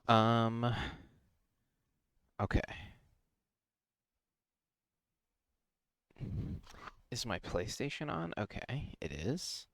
Um, okay. Is my PlayStation on? Okay, it is.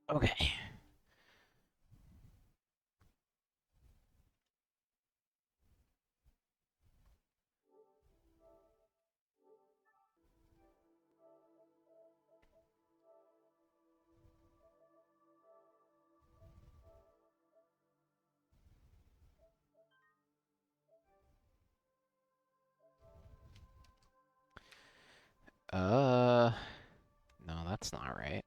Okay. Uh, no, that's not right.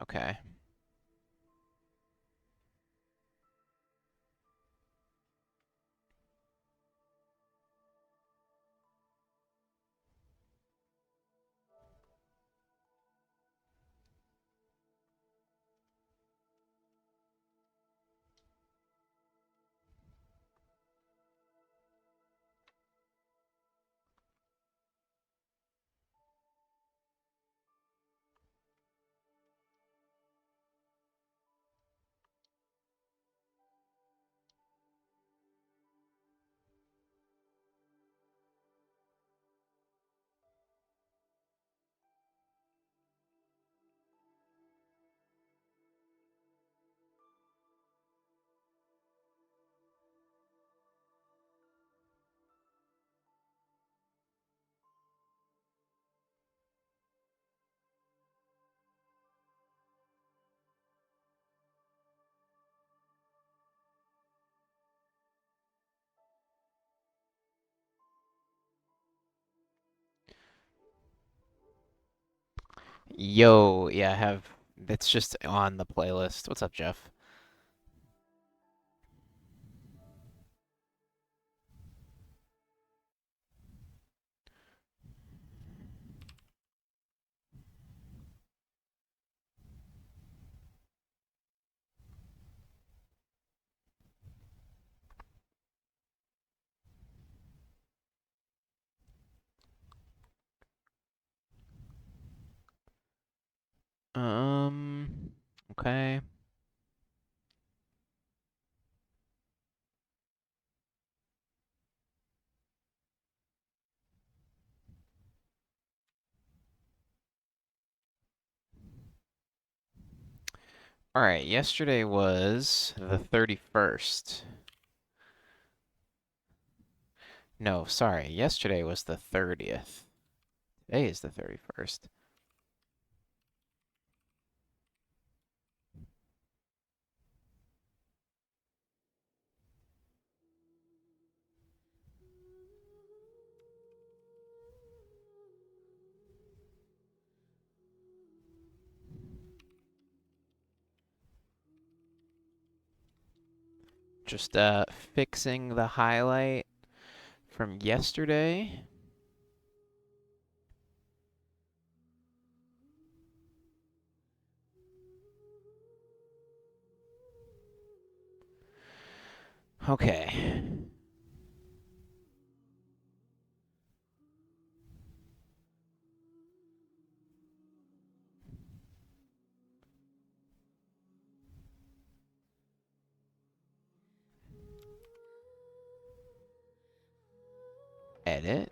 Okay. Yo, yeah, I have. It's just on the playlist. What's up, Jeff? Okay. All right, yesterday was the 31st. No, sorry, yesterday was the 30th. Today is the 31st. Just fixing the highlight from yesterday. Okay. tried it.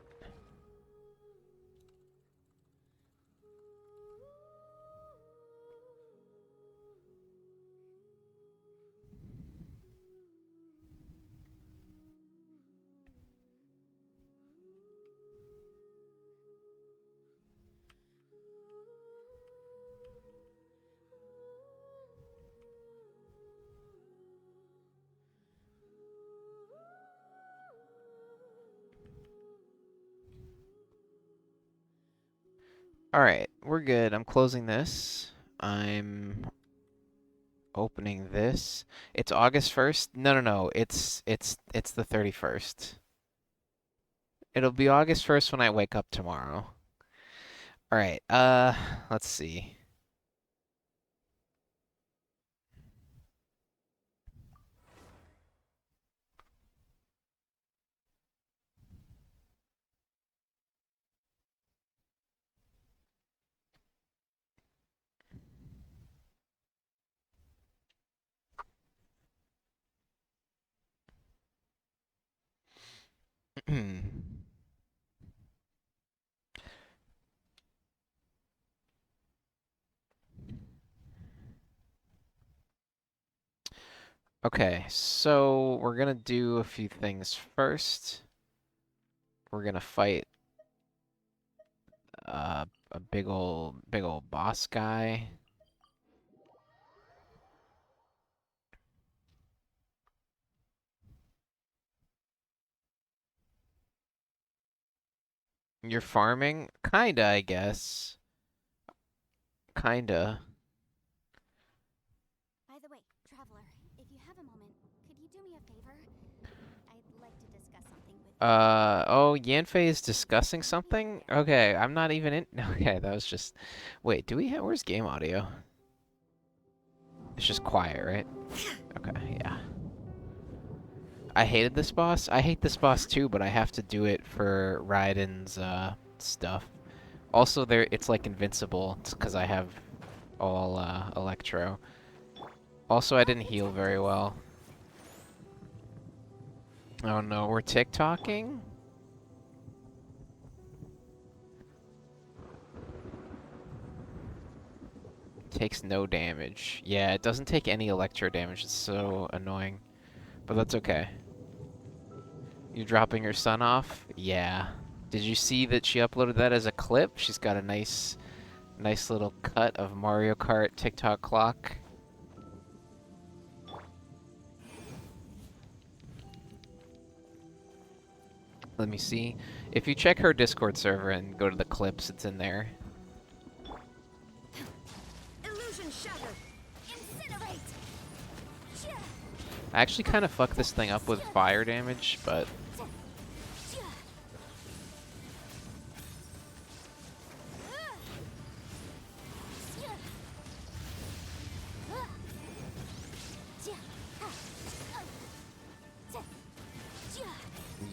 Alright, we're good. I'm closing this. I'm opening this. It's August 1st? No. It's the 31st. It'll be August 1st when I wake up tomorrow. Alright, let's see. Okay, so we're gonna do a few things first. We're gonna fight a big old boss guy. You're farming? Kinda, I guess. Kinda. By the way, traveler, if you have a moment, could you do me a favor? I'd like to discuss something with you. Oh, Yanfei is discussing something? Okay, I'm not even in. Okay, that was just. Wait, do we have. Where's game audio? It's just quiet, right? Okay, yeah. I hated this boss. I hate this boss too, but I have to do it for Raiden's, stuff. Also, it's like invincible. It's because I have all, Electro. Also, I didn't heal very well. Oh no, we're TikToking? Takes no damage. Yeah, it doesn't take any electro damage. It's so annoying. But that's okay. You dropping your son off? Yeah. Did you see that she uploaded that as a clip? She's got a nice little cut of Mario Kart TikTok clock. Let me see. If you check her Discord server and go to the clips, it's in there. Illusion shattered. Incinerate. I actually kind of fucked this thing up with fire damage, but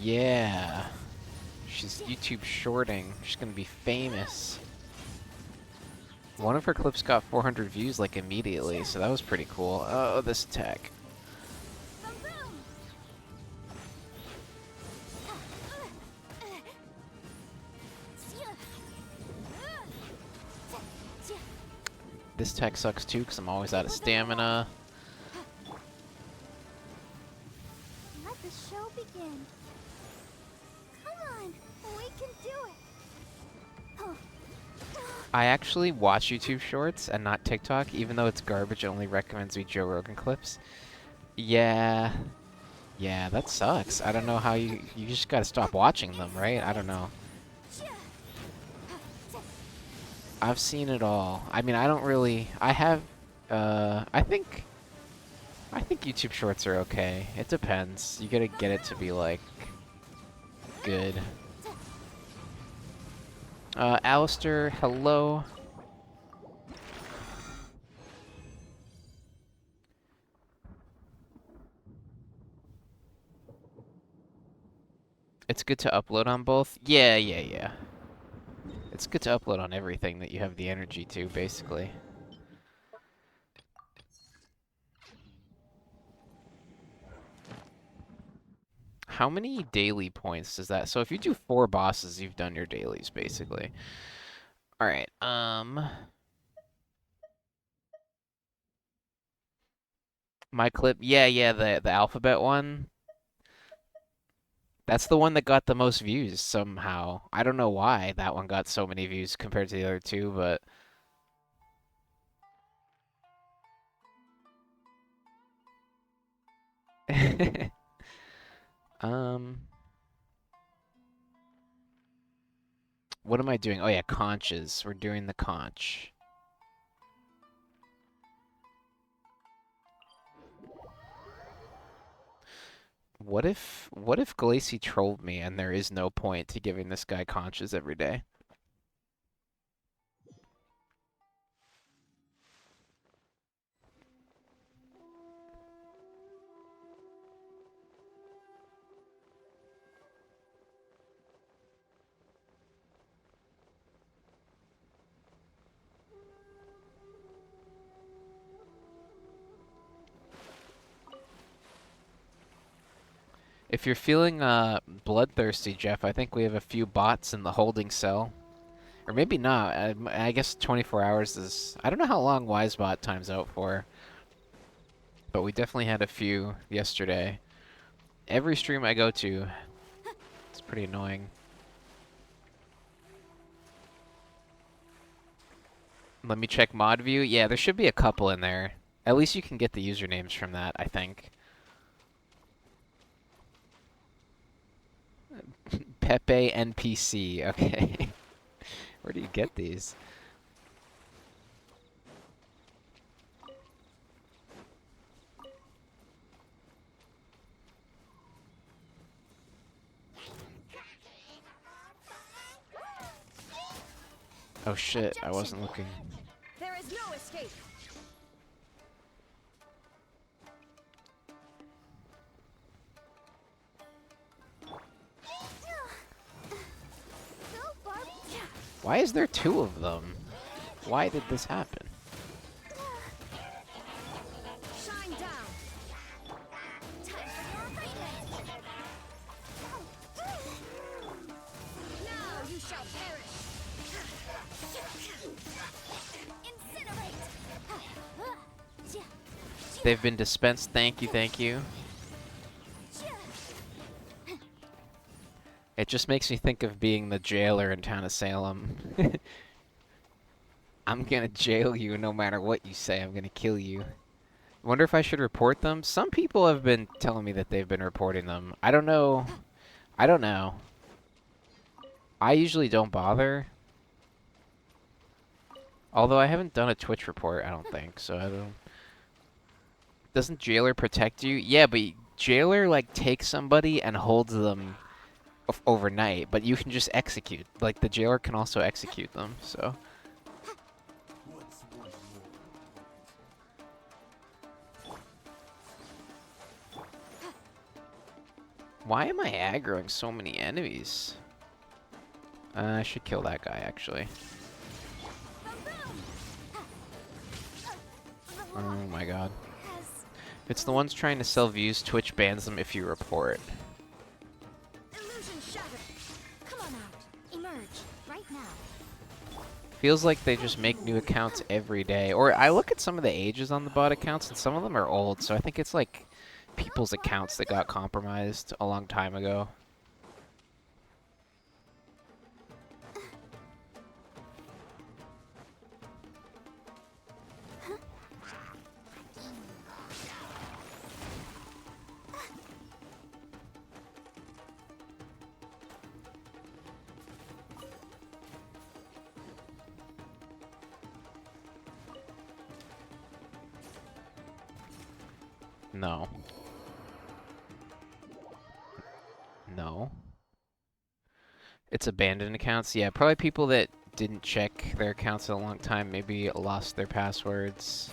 yeah. She's YouTube shorting. She's gonna be famous. One of her clips got 400 views like immediately, so that was pretty cool. Oh, this attack. This tech sucks too, because I'm always out of stamina. Let the show begin. Come on, we can do it. I actually watch YouTube Shorts and not TikTok, even though it's garbage. It only recommends me Joe Rogan clips. Yeah. Yeah, that sucks. I don't know how you just gotta stop watching them, right? I don't know. I've seen it all. I mean, I don't really. I have. I think YouTube Shorts are okay. It depends. You gotta get it to be like good. Alistair, hello. It's good to upload on both. Yeah. It's good to upload on everything that you have the energy to, basically. How many daily points does that? So if you do 4 bosses, you've done your dailies basically. All right. My clip. Yeah, yeah, the alphabet one. That's the one that got the most views somehow. I don't know why that one got so many views compared to the other two, but um what am I doing? Oh yeah, conches. We're doing the conch. What if Glacy trolled me and there is no point to giving this guy conches every day? If you're feeling bloodthirsty, Jeff, I think we have a few bots in the holding cell. Or maybe not. I guess 24 hours is... I don't know how long Wisebot times out for. But we definitely had a few yesterday. Every stream I go to, it's pretty annoying. Let me check mod view. Yeah, there should be a couple in there. At least you can get the usernames from that, I think. Pepe NPC. Okay. Where do you get these? Oh shit, I wasn't looking. There is no escape. Go, Barbie. Why is there 2 of them? Why did this happen? Shine down. Time for your assignment. Now you shall perish. Incinerate. They've been dispensed. Thank you, thank you. It just makes me think of being the jailer in Town of Salem. I'm gonna jail you no matter what you say. I'm gonna kill you. Wonder if I should report them? Some people have been telling me that they've been reporting them. I don't know. I don't know. I usually don't bother. Although I haven't done a Twitch report, I don't think, so I don't... Doesn't Jailer protect you? Yeah, but Jailer, like, takes somebody and holds them overnight, but you can just execute. Like, the Jailer can also execute them, so... Why am I aggroing so many enemies? I should kill that guy, actually. Oh my god. If it's the ones trying to sell views, Twitch bans them if you report. Illusion shattered. Come on out. Emerge right now. Feels like they just make new accounts every day. Or I look at some of the ages on the bot accounts, and some of them are old, so I think it's like people's accounts that got compromised a long time ago. No. No. It's abandoned accounts? Yeah, probably people that didn't check their accounts in a long time, maybe lost their passwords.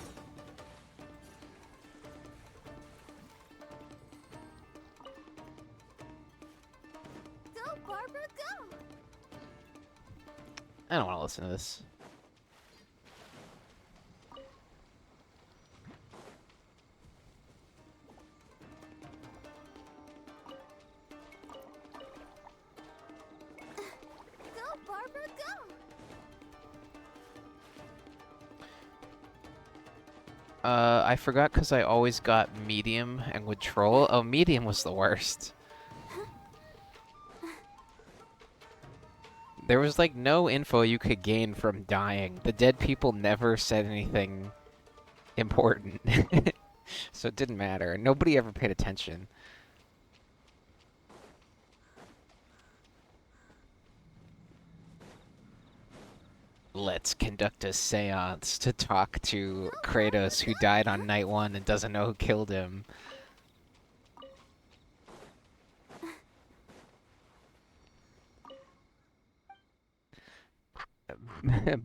Go, Barbara, go. I don't want to listen to this. I forgot because I always got medium and would troll. Oh, medium was the worst. There was like no info you could gain from dying. The dead people never said anything important. So it didn't matter. Nobody ever paid attention. Let's conduct a seance to talk to Kratos, who died on night 1 and doesn't know who killed him.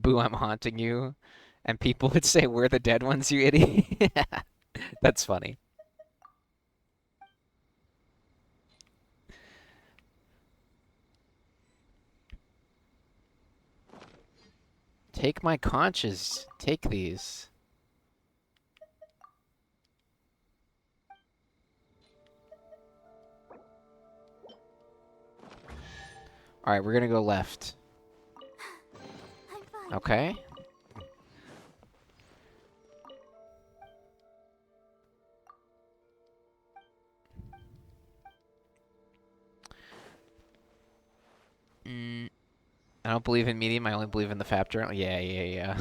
Boo, I'm haunting you. And people would say, we're the dead ones, you idiot. That's funny. Take my conches. Take these. Alright, we're gonna go left. I'm fine. Okay. I don't believe in medium, I only believe in the FAP journal. Yeah.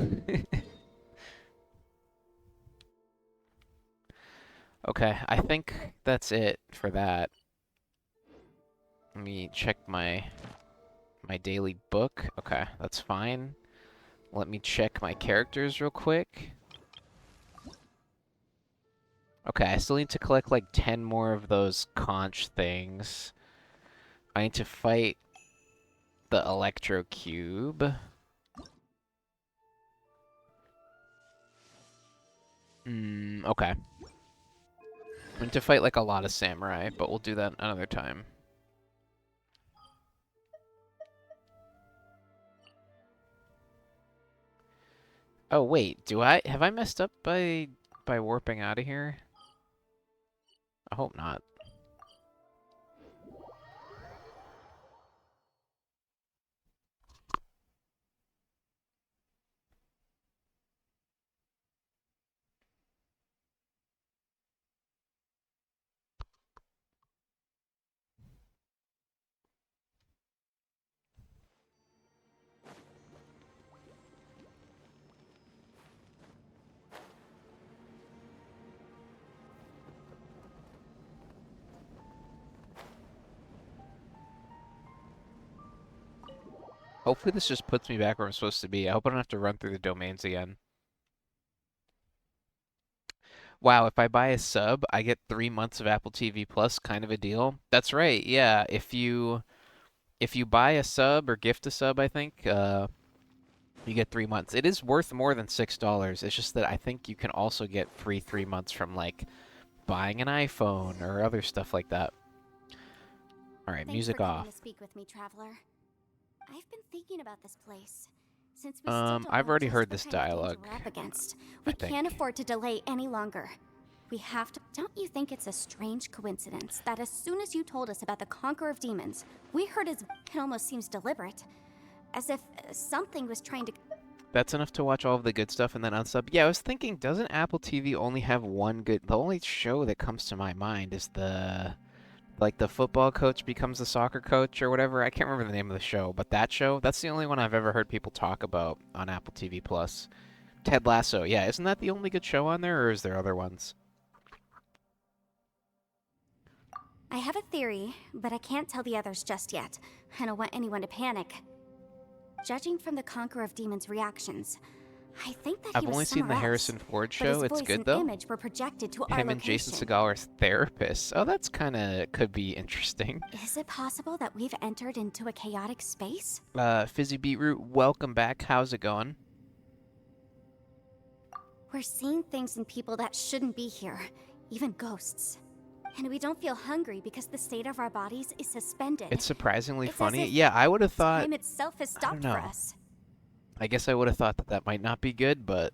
Okay, I think that's it for that. Let me check my daily book. Okay, that's fine. Let me check my characters real quick. Okay, I still need to collect like 10 more of those conch things. I need to fight the electro cube. Okay. I need to fight like a lot of samurai, but we'll do that another time. Oh wait, have I messed up by warping out of here? I hope not. Hopefully this just puts me back where I'm supposed to be. I hope I don't have to run through the domains again. Wow, if I buy a sub, I get 3 months of Apple TV Plus, kind of a deal. That's right, yeah. If you buy a sub or gift a sub, I think, you get 3 months. It is worth more than $6. It's just that I think you can also get free 3 months from like buying an iPhone or other stuff like that. All right, Thanks music for coming off. to speak with me, traveler. I've been thinking about this place. Since we still don't I've know already just heard what this kind of danger dialogue, we're up against, I we can't think. afford to delay any longer. We have to. Don't you think it's a strange coincidence that as soon as you told us about the Conqueror of Demons, we heard his. It almost seems deliberate, as if something was trying to. That's enough to watch all of the good stuff and then unsub. Yeah, I was thinking, doesn't Apple TV only have one good... The only show that comes to my mind is like the football coach becomes the soccer coach or whatever. I can't remember the name of the show, but that show, that's the only one I've ever heard people talk about on Apple TV Plus. Ted Lasso, yeah, isn't that the only good show on there, or is there other ones? I have a theory, but I can't tell the others just yet. I don't want anyone to panic. Judging from the Conqueror of Demons' reactions, I think that I've he was only seen the somewhere Harrison else, Ford but show. his It's voice good and though. image were projected to our Him and Jason location. Segel are therapists. Oh, that's kind of could be interesting. Is it possible that we've entered into a chaotic space? Fizzy Beetroot, welcome back. How's it going? We're seeing things in people that shouldn't be here, even ghosts. And we don't feel hungry because the state of our bodies is suspended. It's surprisingly It's as funny. if Yeah, I would have thought... time itself has I don't stopped for know. us. I guess I would have thought that that might not be good, but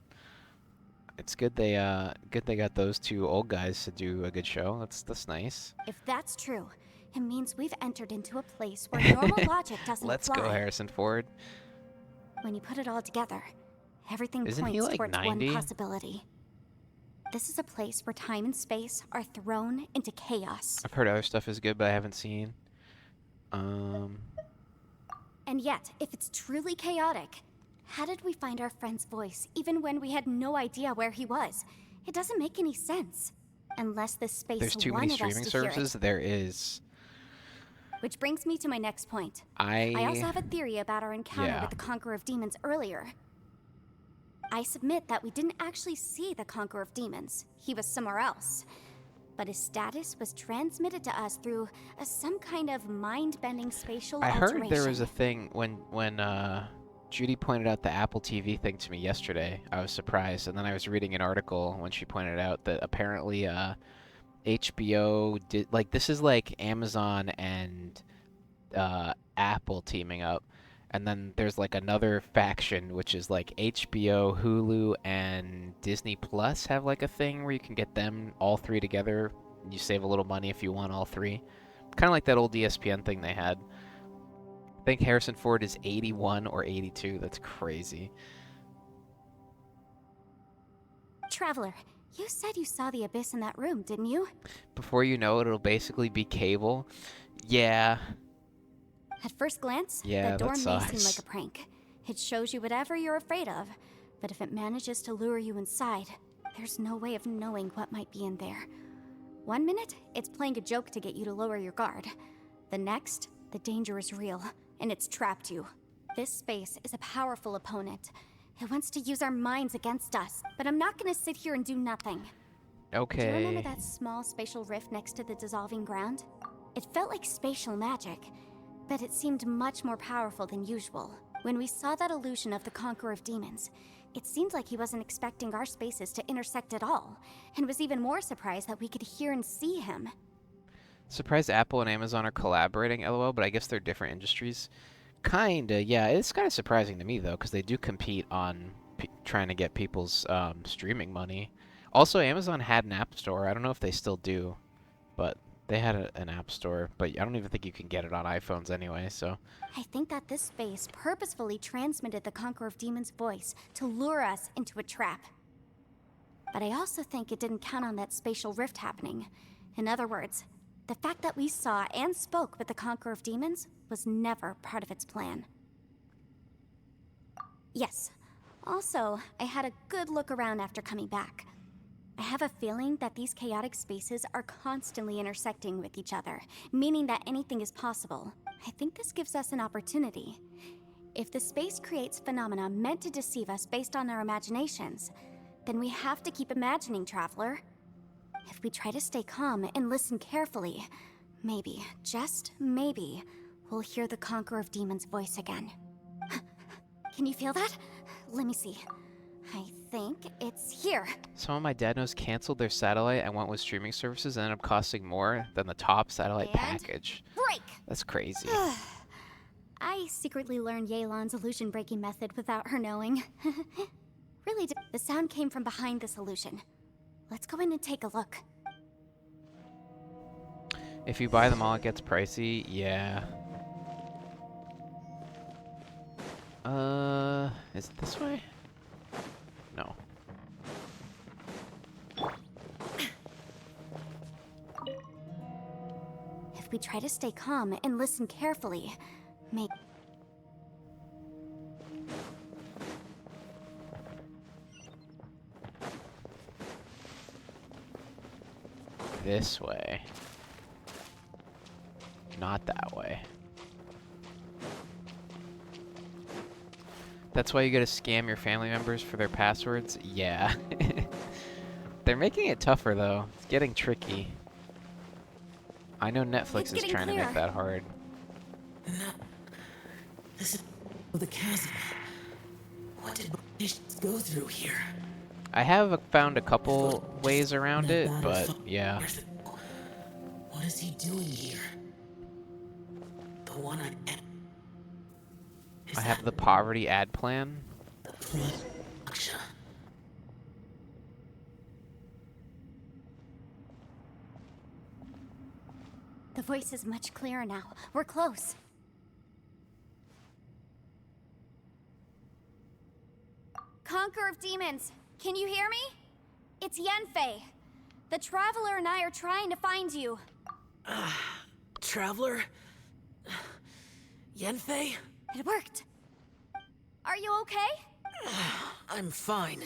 it's good they got those two old guys to do a good show. That's nice. If that's true, it means we've entered into a place where normal logic doesn't Let's fly. go, Harrison Ford. When you put it all together, everything Isn't he points like towards 90? one possibility. This is a place where time and space are thrown into chaos. I've heard other stuff is good, but I haven't seen. And yet, if it's truly chaotic, how did we find our friend's voice even when we had no idea where he was? It doesn't make any sense. Unless this space There's too many wanted us streaming to services. hear There is. it. Which brings me to my next point. I also have a theory about our encounter with the Conqueror of Demons earlier. I submit that we didn't actually see the Conqueror of Demons. He was somewhere else. But his status was transmitted to us through some kind of mind-bending spatial I alteration. heard there was a thing when Judy pointed out the Apple TV thing to me yesterday. I was surprised, and then I was reading an article when she pointed out that apparently HBO did, like, this is like Amazon and Apple teaming up, and then there's like another faction which is like HBO, Hulu, and Disney Plus have like a thing where you can get them all three together. You save a little money if you want all three. Kind of like that old ESPN thing they had. I think Harrison Ford is 81 or 82. That's crazy. Traveler, you said you saw the abyss in that room, didn't you? Before you know it, it'll basically be Cable. Yeah. At first glance, Yeah, the door that may sucks. seem like a prank. It shows you whatever you're afraid of, but if it manages to lure you inside, there's no way of knowing what might be in there. 1 minute, it's playing a joke to get you to lower your guard. The next, the danger is real, and it's trapped you. This space is a powerful opponent. It wants to use our minds against us, but I'm not gonna sit here and do nothing. Okay. Do you remember that small spatial rift next to the dissolving ground? It felt like spatial magic, but it seemed much more powerful than usual. When we saw that illusion of the Conqueror of Demons, it seemed like he wasn't expecting our spaces to intersect at all, and was even more surprised that we could hear and see him. Surprised Apple and Amazon are collaborating, LOL, but I guess they're different industries. Kinda, yeah. It's kind of surprising to me, though, because they do compete on trying to get people's streaming money. Also, Amazon had an app store. I don't know if they still do, but they had an app store. But I don't even think you can get it on iPhones anyway, so... I think that this space purposefully transmitted the Conqueror of Demons' voice to lure us into a trap. But I also think it didn't count on that spatial rift happening. In other words, the fact that we saw and spoke with the Conqueror of Demons was never part of its plan. Yes. Also, I had a good look around after coming back. I have a feeling that these chaotic spaces are constantly intersecting with each other, meaning that anything is possible. I think this gives us an opportunity. If the space creates phenomena meant to deceive us based on our imaginations, then we have to keep imagining, Traveler. If we try to stay calm and listen carefully, maybe, just maybe, we'll hear the Conqueror of Demons' voice again. Can you feel that? Let me see. I think it's here. Some of my dad knows canceled their satellite and went with streaming services and ended up costing more than the top satellite And package. break! That's crazy. I secretly learned Yelan's illusion breaking method without her knowing. Really, the sound came from behind this illusion. Let's go in and take a look. If you buy them all, it gets pricey. Yeah. Is it this way? No. If we try to stay calm and listen carefully, maybe... This way. Not that way. That's why you gotta scam your family members for their passwords? Yeah. They're making it tougher, though. It's getting tricky. I know Netflix is getting trying to clear. make that hard. No. This is the chasm. What did British go through here? I have found a couple ways around it, Not but bad. yeah. What is he doing here? The one I... Is I have that the poverty ad plan. the production? The voice is much clearer now. We're close. Conqueror of Demons, can you hear me? It's Yanfei. The Traveler and I are trying to find you. Traveler? Yanfei? It worked. Are you okay? I'm fine.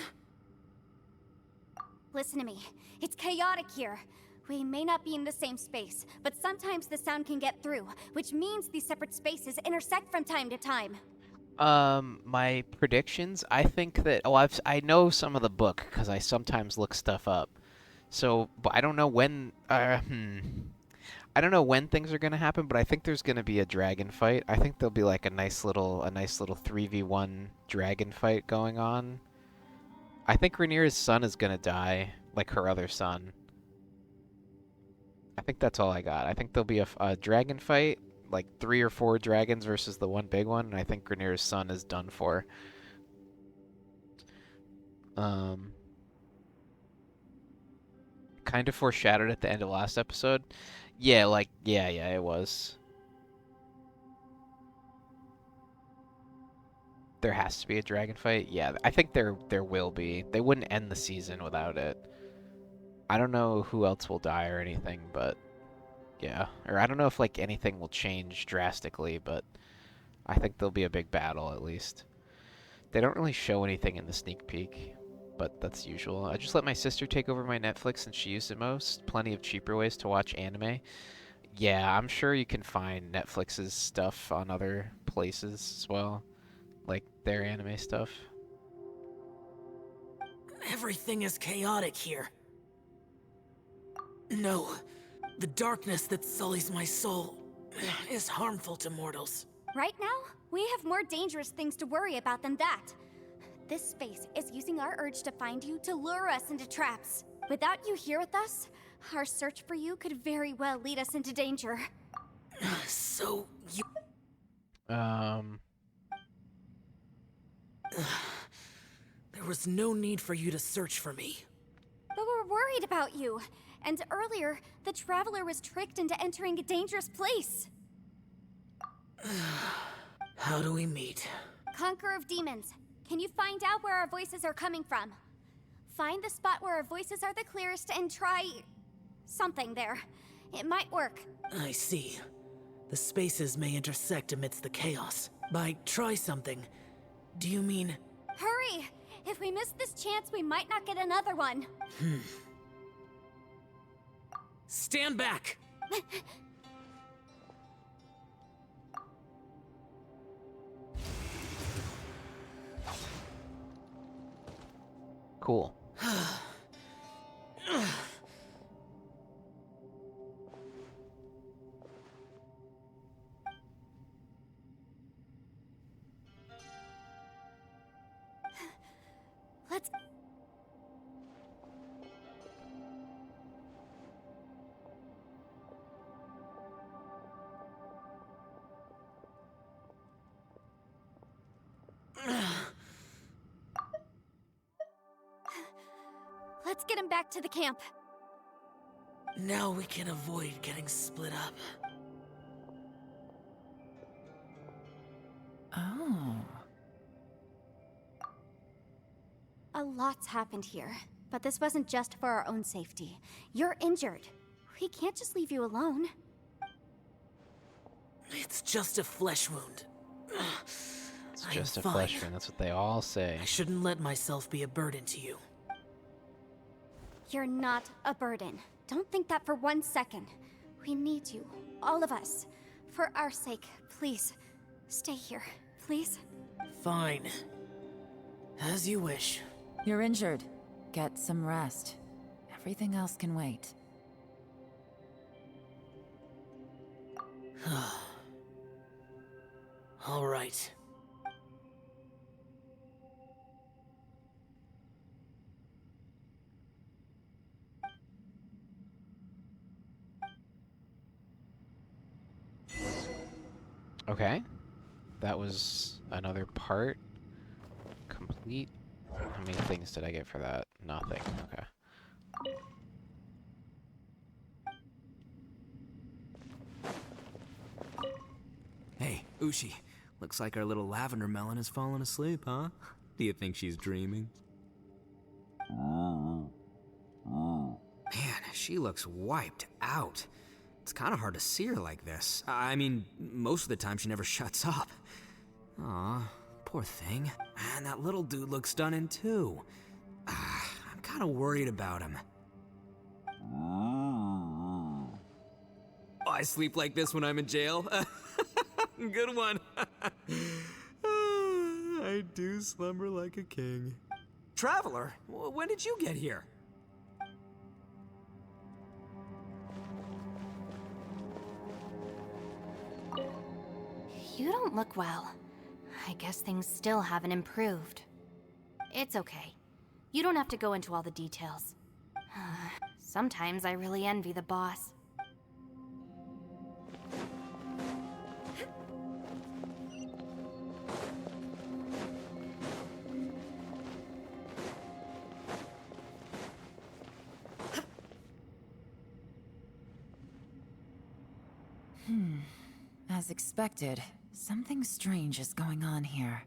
Listen to me. It's chaotic here. We may not be in the same space, but sometimes the sound can get through, which means these separate spaces intersect from time to time. My predictions, I think that, I know some of the book because I sometimes look stuff up. So, but I don't know when, I don't know when things are gonna happen, but I think there's gonna be a dragon fight. I think there'll be like a nice little 3v1 dragon fight going on. I think Rhaenyra's son is gonna die, like her other son. I think that's all I got. I think there'll be a dragon fight, like 3 or 4 dragons versus the one big one, and I think Rhaenyra's son is done for. Kind of foreshadowed at the end of last episode. Yeah, it was. There has to be a dragon fight. Yeah, I think there will be. They wouldn't end the season without it. I don't know who else will die or anything, but yeah. Or I don't know if like anything will change drastically, but I think there'll be a big battle at least. They don't really show anything in the sneak peek, but that's usual. I just let my sister take over my Netflix since she used it most. Plenty of cheaper ways to watch anime. Yeah, I'm sure you can find Netflix's stuff on other places as well, like their anime stuff. Everything is chaotic here. No, the darkness that sullies my soul is harmful to mortals. Right now, we have more dangerous things to worry about than that. This space is using our urge to find you to lure us into traps. Without you here with us, our search for you could very well lead us into danger. So, you... There was no need for you to search for me. But we're worried about you. And earlier, the Traveler was tricked into entering a dangerous place. How do we meet? Conqueror of Demons, can you find out where our voices are coming from? Find the spot where our voices are the clearest and try... something there. It might work. I see. The spaces may intersect amidst the chaos. By try something, do you mean... Hurry! If we miss this chance, we might not get another one. Stand back! Cool. Let's... Let's get him back to the camp. Now we can avoid getting split up. Oh. A lot's happened here, but this wasn't just for our own safety. You're injured. We can't just leave you alone. It's just a flesh wound. It's I'm just a fine. flesh wound. That's what they all say. I shouldn't let myself be a burden to you. You're not a burden. Don't think that for 1 second. We need you, all of us. For our sake, please, stay here, please. Fine. As you wish. You're injured. Get some rest. Everything else can wait. All right. Okay. That was another part. Complete. How many things did I get for that? Nothing. Okay. Hey, Ushi. Looks like our little lavender melon has fallen asleep, huh? Do you think she's dreaming? she looks wiped out. It's kind of hard to see her like this. I mean, most of the time she never shuts up. Aw, poor thing. And that little dude looks stunning too. I'm kind of worried about him. I sleep like this when I'm in jail. Good one. I do slumber like a king. Traveler, when did you get here? You don't look well. I guess things still haven't improved. It's okay. You don't have to go into all the details. Sometimes I really envy the boss. As expected, something strange is going on here.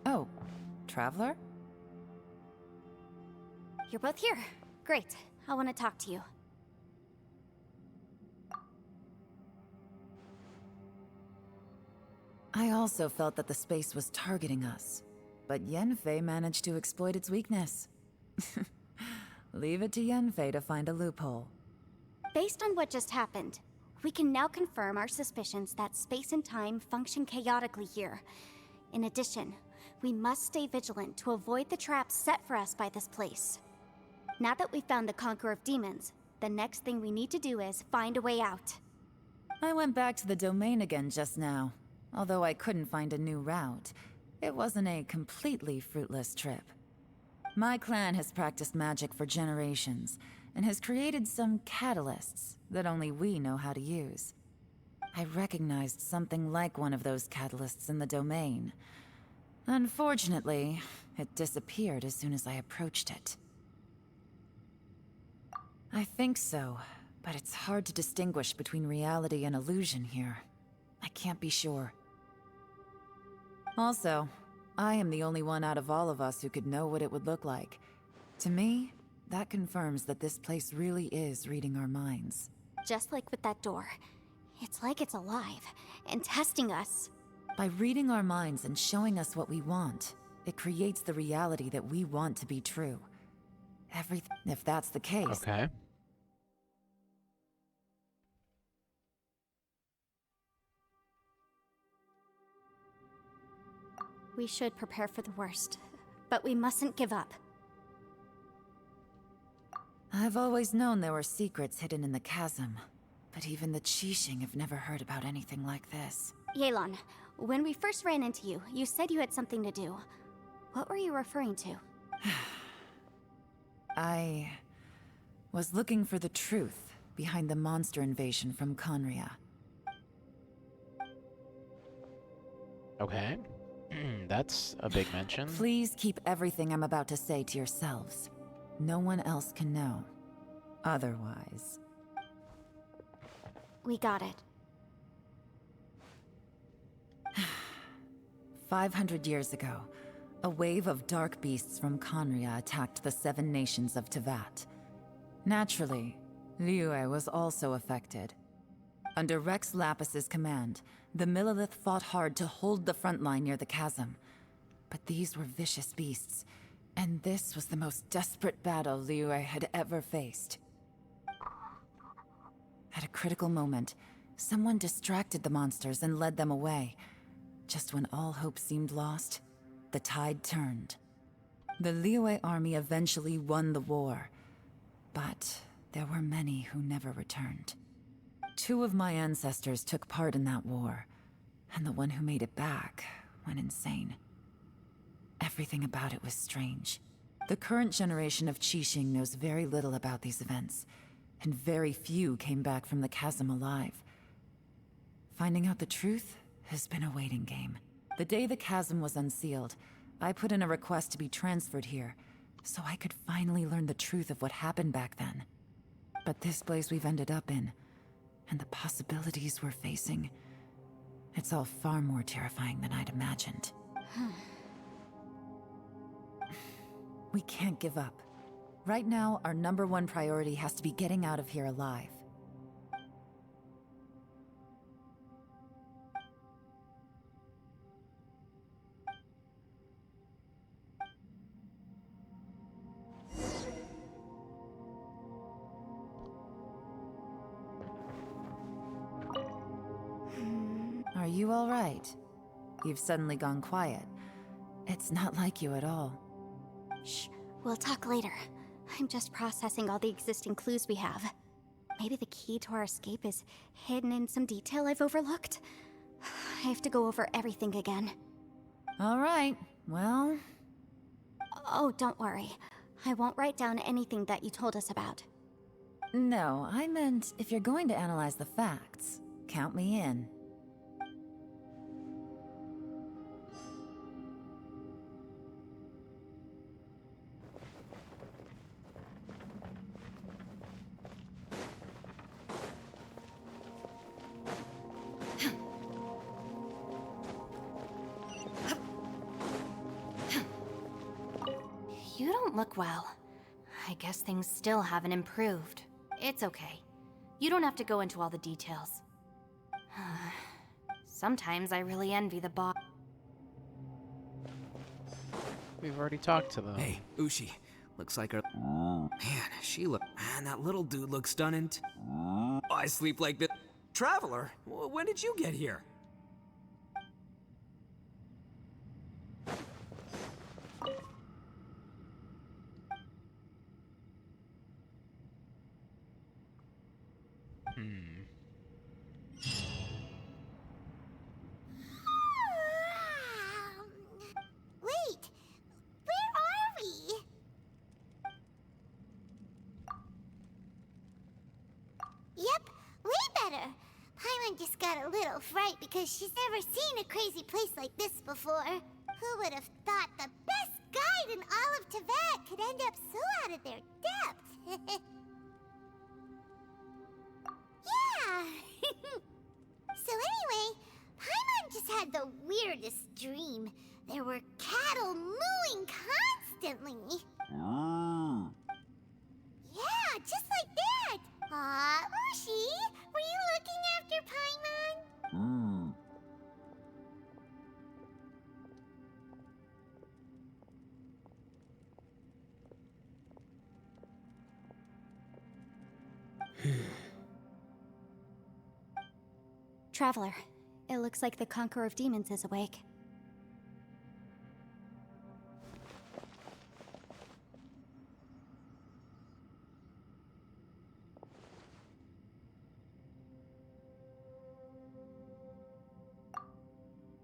Oh, Traveler? You're both here. Great. I want to talk to you. I also felt that the space was targeting us, but Yanfei managed to exploit its weakness. Leave it to Yanfei to find a loophole. Based on what just happened, we can now confirm our suspicions that space and time function chaotically here. In addition, we must stay vigilant to avoid the traps set for us by this place. Now that we've found the Conqueror of Demons, the next thing we need to do is find a way out. I went back to the domain again just now. Although I couldn't find a new route, it wasn't a completely fruitless trip. My clan has practiced magic for generations, and has created some catalysts that only we know how to use. I recognized something like one of those catalysts in the domain. Unfortunately, it disappeared as soon as I approached it. I think so, but it's hard to distinguish between reality and illusion here. I can't be sure. Also, I am the only one out of all of us who could know what it would look like. To me, that confirms that this place really is reading our minds. Just like with that door. It's like it's alive, and testing us. By reading our minds and showing us what we want, it creates the reality that we want to be true. If that's the case... Okay. We should prepare for the worst, but we mustn't give up. I've always known there were secrets hidden in the chasm, but even the Qixing have never heard about anything like this. Yelan, when we first ran into you, you said you had something to do. What were you referring to? I was looking for the truth behind the monster invasion from Conria. Okay. That's a big mention. Please keep everything I'm about to say to yourselves. No one else can know. Otherwise... We got it. 500 years ago, a wave of dark beasts from Conria attacked the 7 nations of Teyvat. Naturally, Liyue was also affected. Under Rex Lapis's command, the Millelith fought hard to hold the front line near the chasm. But these were vicious beasts, and this was the most desperate battle Liyue had ever faced. At a critical moment, someone distracted the monsters and led them away. Just when all hope seemed lost, the tide turned. The Liyue army eventually won the war, but there were many who never returned. 2 of my ancestors took part in that war, and the one who made it back went insane. Everything about it was strange. The current generation of Qixing knows very little about these events, and very few came back from the chasm alive. Finding out the truth has been a waiting game. The day the chasm was unsealed, I put in a request to be transferred here, so I could finally learn the truth of what happened back then. But this place we've ended up in, and the possibilities we're facing, it's all far more terrifying than I'd imagined. We can't give up. Right now, our #1 priority has to be getting out of here alive. Are you all right? You've suddenly gone quiet. It's not like you at all. Shh, we'll talk later. I'm just processing all the existing clues we have. Maybe the key to our escape is hidden in some detail I've overlooked. I have to go over everything again. All right, well... Oh, don't worry. I won't write down anything that you told us about. No, I meant if you're going to analyze the facts, count me in. You don't look well. I guess things still haven't improved. It's okay. You don't have to go into all the details. Sometimes I really envy the boss. We've already talked to them. Hey, Ushi. Looks like her. Man, Man, that little dude looks stunning. I sleep like this. Traveler, when did you get here? Wait, where are we? Yep, way better. Paimon just got a little fright because she's never seen a crazy place like this before. Who would have thought the best guide in all of Teyvat could end up so out of their depth? Yeah! So anyway, Paimon just had the weirdest dream. There were cattle mooing constantly. Yeah, just like that. Aw, Ushi, were you looking after Paimon? Traveler, it looks like the Conqueror of Demons is awake.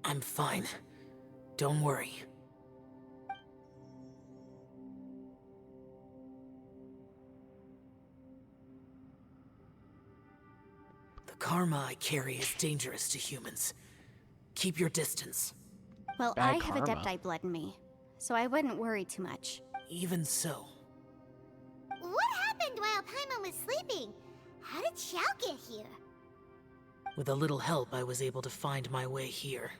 I'm fine. Don't worry. The karma I carry is dangerous to humans. Keep your distance. Well, Bad I have karma. Adepti blood in me, so I wouldn't worry too much. Even so, What happened while Paimon was sleeping? How did Xiao get here? with a little help, I was able to find my way here.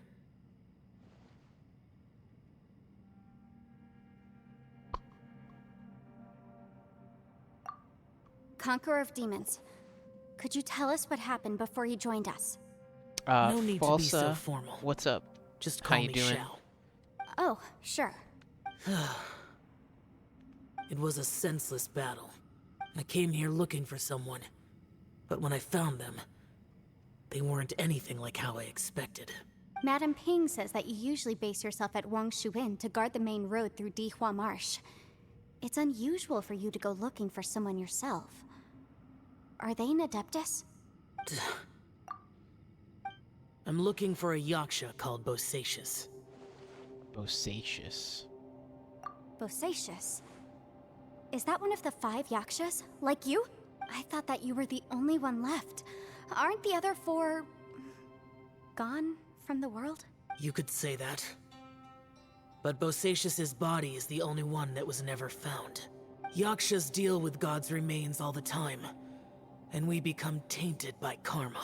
Conqueror of Demons, could you tell us what happened before you joined us? No need to be so Falsa, formal. what's up? Just How call you me doing? Xiao. Oh, sure. It was a senseless battle. I came here looking for someone, but when I found them, they weren't anything like how I expected. Madam Ping says that you usually base yourself at Wangshuin to guard the main road through Dihua Marsh. It's unusual for you to go looking for someone yourself. Are they an Adeptus? I'm looking for a Yaksha called Bosacius. Bosacious. Bosacious? Is that one of the 5 Yakshas? Like you? I thought that you were the only one left. Aren't the other 4... gone from the world? You could say that. But Bosacius's body is the only one that was never found. Yakshas deal with God's remains all the time, and we become tainted by karma.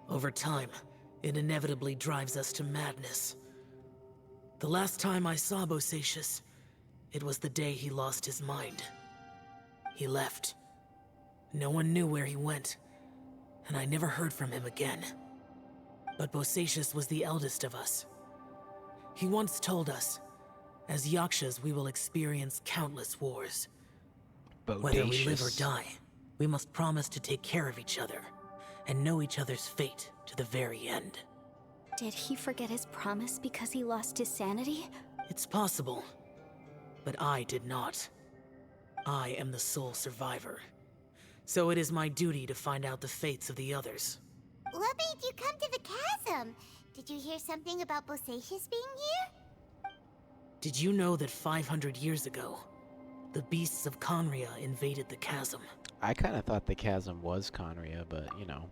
Over time, it inevitably drives us to madness. The last time I saw Bosacius, it was the day he lost his mind. He left. No one knew where he went, and I never heard from him again. But Bosacius was the eldest of us. He once told us, as Yakshas we will experience countless wars. Whether we live or Bodacious. die, we must promise to take care of each other, and know each other's fate to the very end. Did he forget his promise because he lost his sanity? It's possible, but I did not. I am the sole survivor. So it is my duty to find out the fates of the others. What made you come to the chasm? Did you hear something about Bosacius being here? Did you know that 500 years ago, the beasts of Conria invaded the chasm? I kind of thought the chasm was Conria, but you know.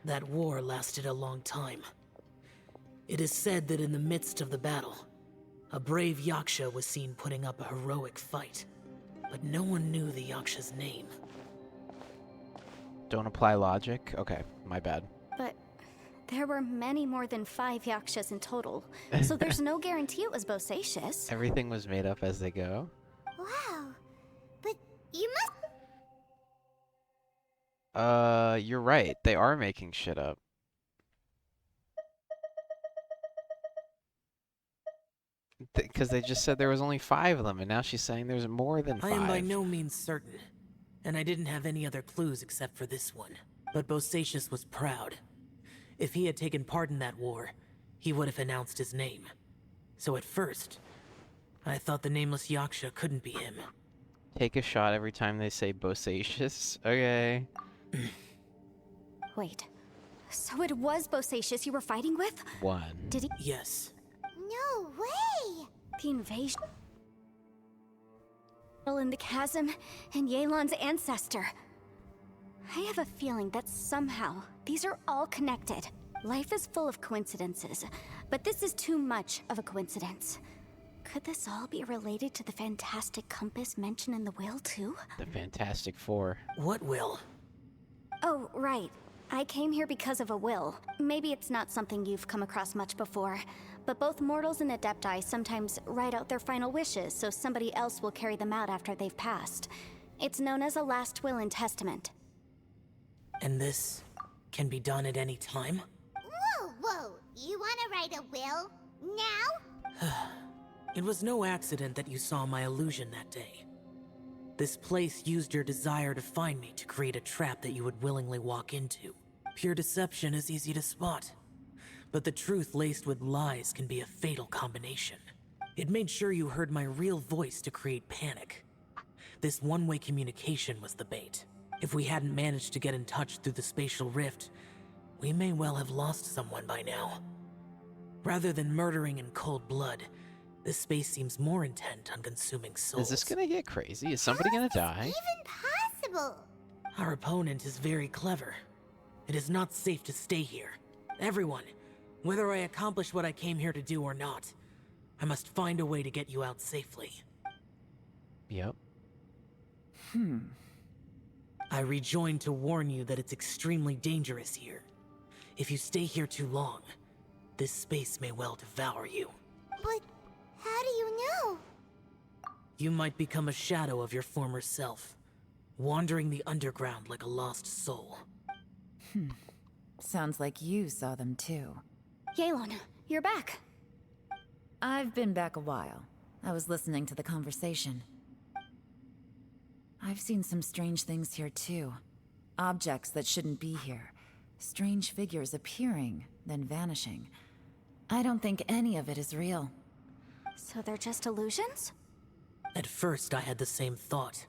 That war lasted a long time. It is said that in the midst of the battle, a brave Yaksha was seen putting up a heroic fight. But no one knew the Yaksha's name. Don't apply logic? Okay, my bad. But there were many more than 5 Yakshas in total, so there's no guarantee it was Bosacius. Everything was made up as they go. Wow. But you must. You're right. They are making shit up. Because they just said there was only 5 of them, and now she's saying there's more than 5. I am by no means certain, and I didn't have any other clues except for this one. But Bosacius was proud. If he had taken part in that war, he would have announced his name. So at first, I thought the nameless Yaksha couldn't be him. Take a shot every time they say Bosacius. Okay. Wait, so it was Bosacius you were fighting with? 1. Did he? Yes. No way! The invasion in the chasm and Yelan's ancestor. I have a feeling that somehow these are all connected. Life is full of coincidences, but this is too much of a coincidence. Could this all be related to the fantastic compass mentioned in the will, too? The Fantastic Four. What will? Oh, right. I came here because of a will. Maybe it's not something you've come across much before, but both mortals and Adepti sometimes write out their final wishes so somebody else will carry them out after they've passed. It's known as a last will and testament. And this can be done at any time? Whoa, whoa! You wanna write a will? Now? It was no accident that you saw my illusion that day. This place used your desire to find me to create a trap that you would willingly walk into. Pure deception is easy to spot, but the truth laced with lies can be a fatal combination. It made sure you heard my real voice to create panic. This one-way communication was the bait. If we hadn't managed to get in touch through the spatial rift, we may well have lost someone by now. Rather than murdering in cold blood, this space seems more intent on consuming souls. Is this gonna get crazy? Is somebody gonna die? Even possible! Our opponent is very clever. It is not safe to stay here. Everyone, whether I accomplish what I came here to do or not, I must find a way to get you out safely. Yep. I rejoined to warn you that it's extremely dangerous here. If you stay here too long, this space may well devour you. But how do you know? You might become a shadow of your former self, wandering the underground like a lost soul. Sounds like you saw them too. Yelan, you're back. I've been back a while. I was listening to the conversation. I've seen some strange things here too. Objects that shouldn't be here. Strange figures appearing, then vanishing. I don't think any of it is real. So they're just illusions? At first, I had the same thought.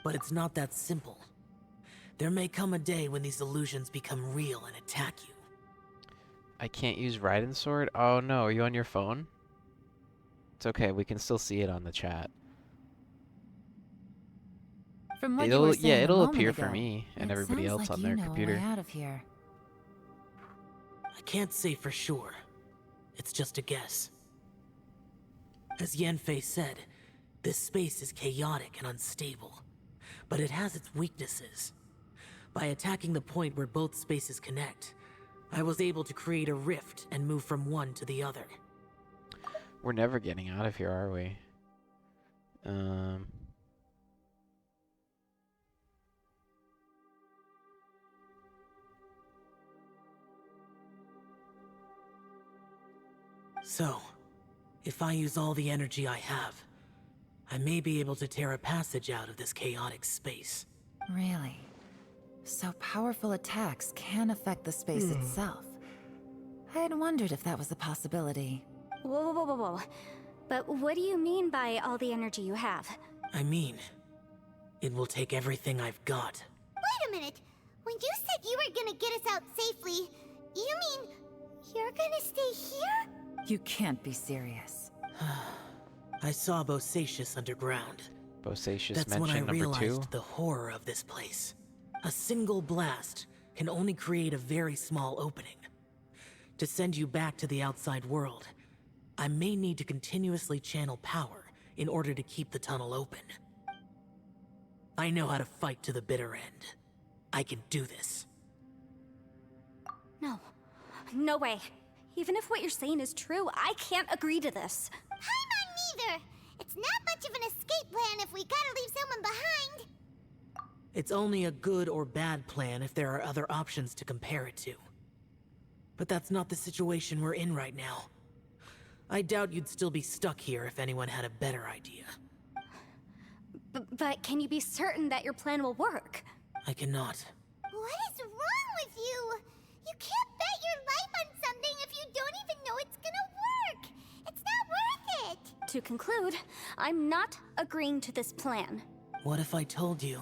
But it's not that simple. There may come a day when these illusions become real and attack you. I can't use Raiden Sword? Oh no, are you on your phone? It's okay, we can still see it on the chat. From what you were saying a it'll moment appear for ago, me and it everybody sounds else like on you their know a computer. way out of here. I can't say for sure. It's just a guess. As Yanfei said, this space is chaotic and unstable, but it has its weaknesses. By attacking the point where both spaces connect, I was able to create a rift and move from one to the other. We're never getting out of here, are we? So, if I use all the energy I have, I may be able to tear a passage out of this chaotic space. Really? So powerful attacks can affect the space itself. I had wondered if that was a possibility. Whoa, whoa, whoa, whoa, whoa. But what do you mean by all the energy you have? I mean, it will take everything I've got. Wait a minute. When you said you were gonna get us out safely, you mean you're gonna stay here? You can't be serious. I saw Bosacius underground. Bosacius That's when I mentioned number 2. realized the horror of this place. A single blast can only create a very small opening. To send you back to the outside world, I may need to continuously channel power in order to keep the tunnel open. I know how to fight to the bitter end. I can do this. No. No way. Even if what you're saying is true, I can't agree to this. Paimon neither. It's not much of an escape plan if we gotta leave someone behind. It's only a good or bad plan if there are other options to compare it to. But that's not the situation we're in right now. I doubt you'd still be stuck here if anyone had a better idea. But can you be certain that your plan will work? I cannot. What is wrong with you? You can't bet your life on something if you don't even know it's gonna work. It's not worth it. To conclude, I'm not agreeing to this plan. What if I told you,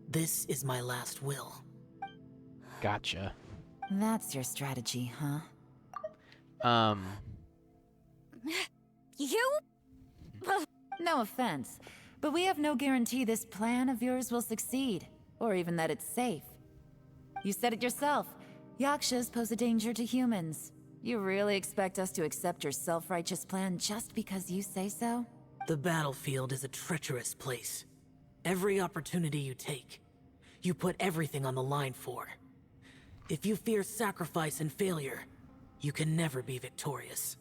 this is my last will? Gotcha. That's your strategy, huh? You? No offense, but we have no guarantee this plan of yours will succeed, or even that it's safe. You said it yourself. Yakshas pose a danger to humans. You really expect us to accept your self-righteous plan just because you say so? The battlefield is a treacherous place. Every opportunity you take, you put everything on the line for. If you fear sacrifice and failure, you can never be victorious.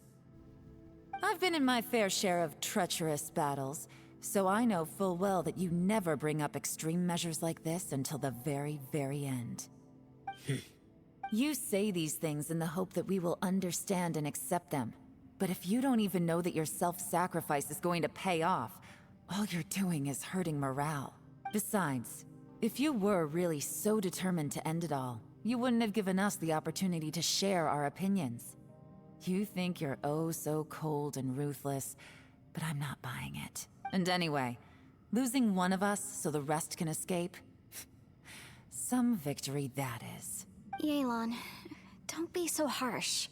I've been in my fair share of treacherous battles, so I know full well that you never bring up extreme measures like this until the very, very end. You say these things in the hope that we will understand and accept them. But if you don't even know that your self-sacrifice is going to pay off, all you're doing is hurting morale. Besides, if you were really so determined to end it all, you wouldn't have given us the opportunity to share our opinions. You think you're oh so cold and ruthless, but I'm not buying it. And anyway, losing one of us so the rest can escape? Some victory that is. Yelan, don't be so harsh.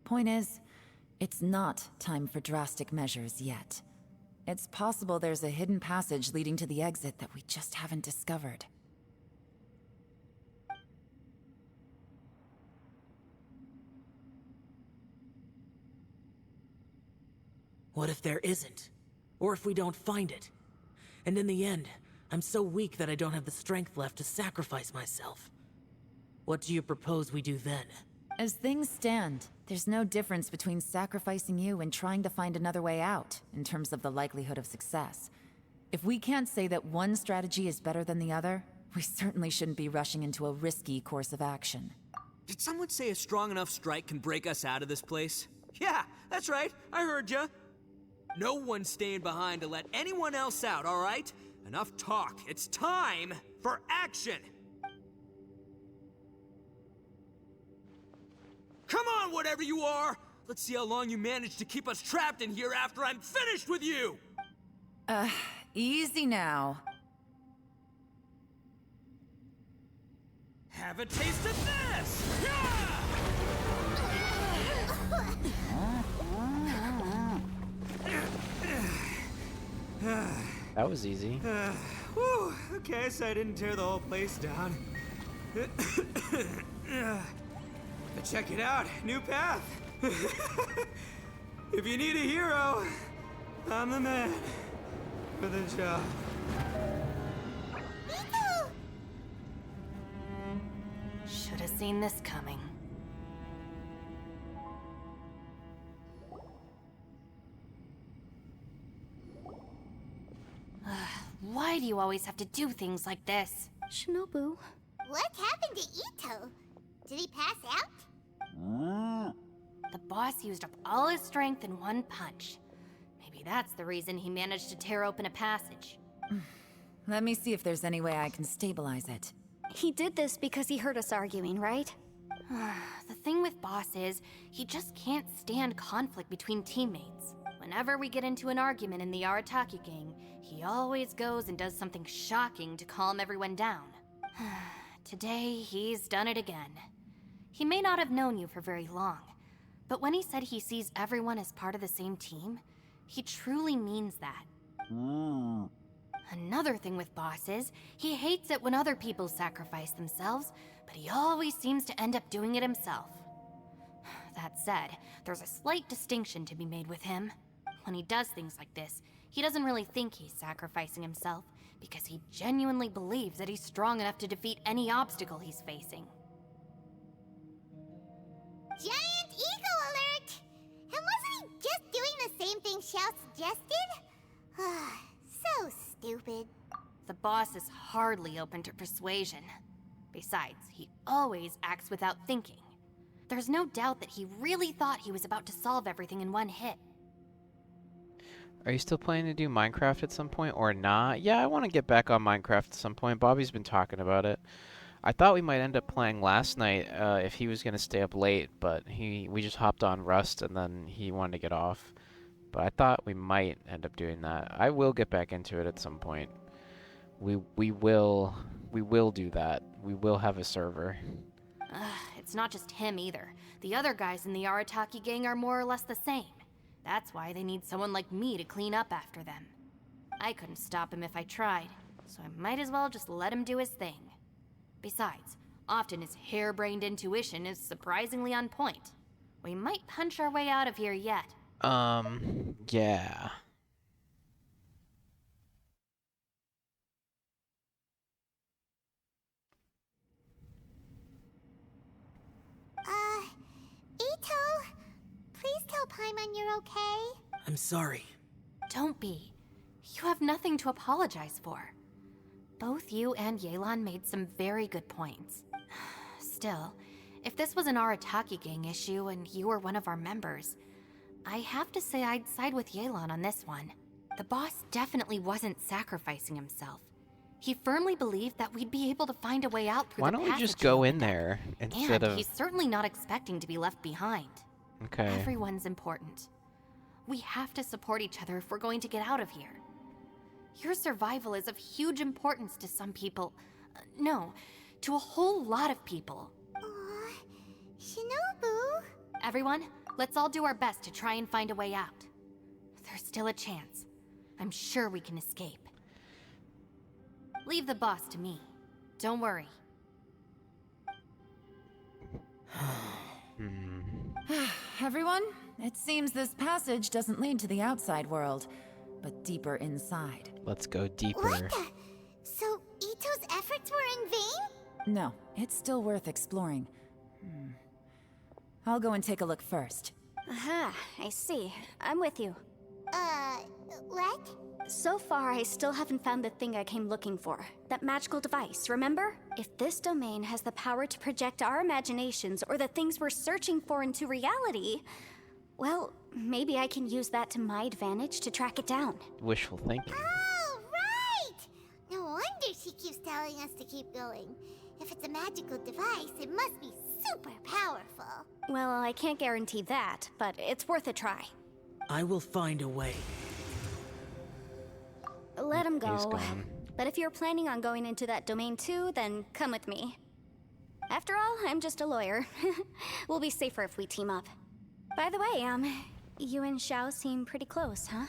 Point is, it's not time for drastic measures yet. It's possible there's a hidden passage leading to the exit that we just haven't discovered. What if there isn't? Or if we don't find it? And in the end, I'm so weak that I don't have the strength left to sacrifice myself. What do you propose we do then? As things stand, there's no difference between sacrificing you and trying to find another way out, in terms of the likelihood of success. If we can't say that one strategy is better than the other, we certainly shouldn't be rushing into a risky course of action. Did someone say a strong enough strike can break us out of this place? Yeah, that's right. I heard ya. No one's staying behind to let anyone else out, all right? Enough talk. It's time for action! Come on, whatever you are! Let's see how long you manage to keep us trapped in here after I'm finished with you! Easy now. Have a taste of this! Yeah! That was easy. Whew, okay, so I didn't tear the whole place down. But check it out, new path. If you need a hero, I'm the man for the job. Miko! Should have seen this coming. Why do you always have to do things like this? Shinobu. What happened to Ito? Did he pass out? The boss used up all his strength in one punch. Maybe that's the reason he managed to tear open a passage. Let me see if there's any way I can stabilize it. He did this because he heard us arguing, right? The thing with Boss is, he just can't stand conflict between teammates. Whenever we get into an argument in the Arataki gang, he always goes and does something shocking to calm everyone down. Today, he's done it again. He may not have known you for very long, but when he said he sees everyone as part of the same team, he truly means that. Another thing with Boss is, he hates it when other people sacrifice themselves, but he always seems to end up doing it himself. That said, there's a slight distinction to be made with him. When he does things like this, he doesn't really think he's sacrificing himself, because he genuinely believes that he's strong enough to defeat any obstacle he's facing. Giant eagle alert! And wasn't he just doing the same thing Xiao suggested? So stupid. The boss is hardly open to persuasion. Besides, he always acts without thinking. There's no doubt that he really thought he was about to solve everything in one hit. Are you still planning to do Minecraft at some point or not? Yeah, I want to get back on Minecraft at some point. Bobby's been talking about it. I thought we might end up playing last night if he was going to stay up late, but we just hopped on Rust and then he wanted to get off. But I thought we might end up doing that. I will get back into it at some point. We will do that. We will have a server. It's not just him either. The other guys in the Arataki gang are more or less the same. That's why they need someone like me to clean up after them. I couldn't stop him if I tried, so I might as well just let him do his thing. Besides, often his harebrained intuition is surprisingly on point. We might punch our way out of here yet. Yeah. Ito, please tell Paimon you're okay. I'm sorry. Don't be. You have nothing to apologize for. Both you and Yelan made some very good points. Still, if this was an Arataki gang issue and you were one of our members, I have to say I'd side with Yelan on this one. The boss definitely wasn't sacrificing himself. He firmly believed that we'd be able to find a way out through Why the don't we just passage go he in opened up. there instead And of... he's certainly not expecting to be left behind. Okay. Everyone's important. We have to support each other if we're going to get out of here. Your survival is of huge importance to some people. No, to a whole lot of people. Aw, Shinobu. Everyone, let's all do our best to try and find a way out. There's still a chance. I'm sure we can escape. Leave the boss to me. Don't worry. Everyone, it seems this passage doesn't lead to the outside world, but deeper inside. Let's go deeper. What the? So Ito's efforts were in vain? No, it's still worth exploring. I'll go and take a look first. Aha, I see. I'm with you. What? So far, I still haven't found the thing I came looking for. That magical device, remember? If this domain has the power to project our imaginations or the things we're searching for into reality, well, maybe I can use that to my advantage to track it down. Wishful thinking. Oh, right! No wonder she keeps telling us to keep going. If it's a magical device, it must be super powerful. Well, I can't guarantee that, but it's worth a try. I will find a way. Let him go. He's gone. But if you're planning on going into that domain too, then come with me. After all, I'm just a lawyer. We'll be safer if we team up. By the way, you and Xiao seem pretty close, huh?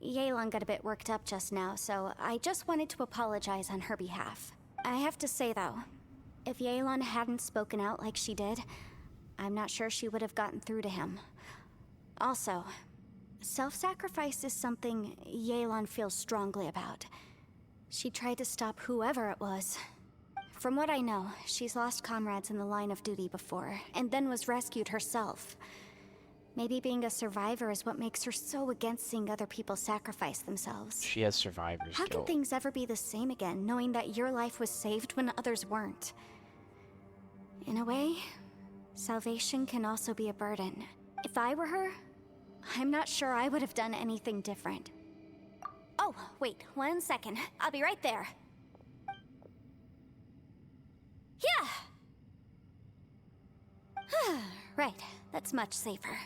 Yelan got a bit worked up just now, so I just wanted to apologize on her behalf. I have to say though, if Yelan hadn't spoken out like she did, I'm not sure she would have gotten through to him. Also, self-sacrifice is something Yelan feels strongly about. She tried to stop whoever it was. From what I know, she's lost comrades in the line of duty before, and then was rescued herself. Maybe being a survivor is what makes her so against seeing other people sacrifice themselves. She has survivor's How can guilt. things ever be the same again, knowing that your life was saved when others weren't? In a way, salvation can also be a burden. If I were her, I'm not sure I would have done anything different. Oh, wait, 1 second. I'll be right there. Yeah! Right, that's much safer.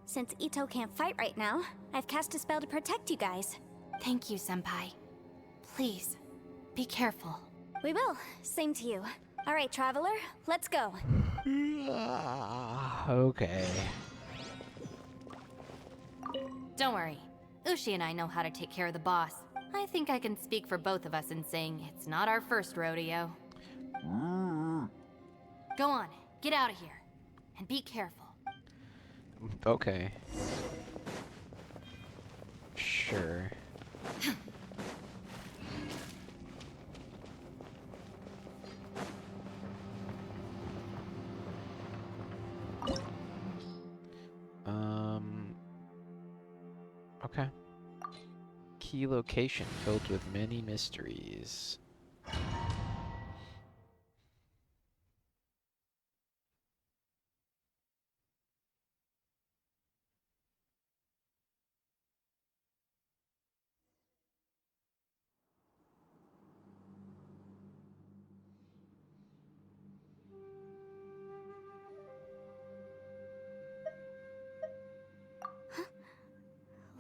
Since Ito can't fight right now, I've cast a spell to protect you guys. Thank you, Senpai. Please, be careful. We will. Same to you. All right, Traveler, let's go. Okay. Don't worry. Ushi and I know how to take care of the boss. I think I can speak for both of us in saying it's not our first rodeo. Go on, get out of here. And be careful. Okay. Sure. Okay. Key location filled with many mysteries.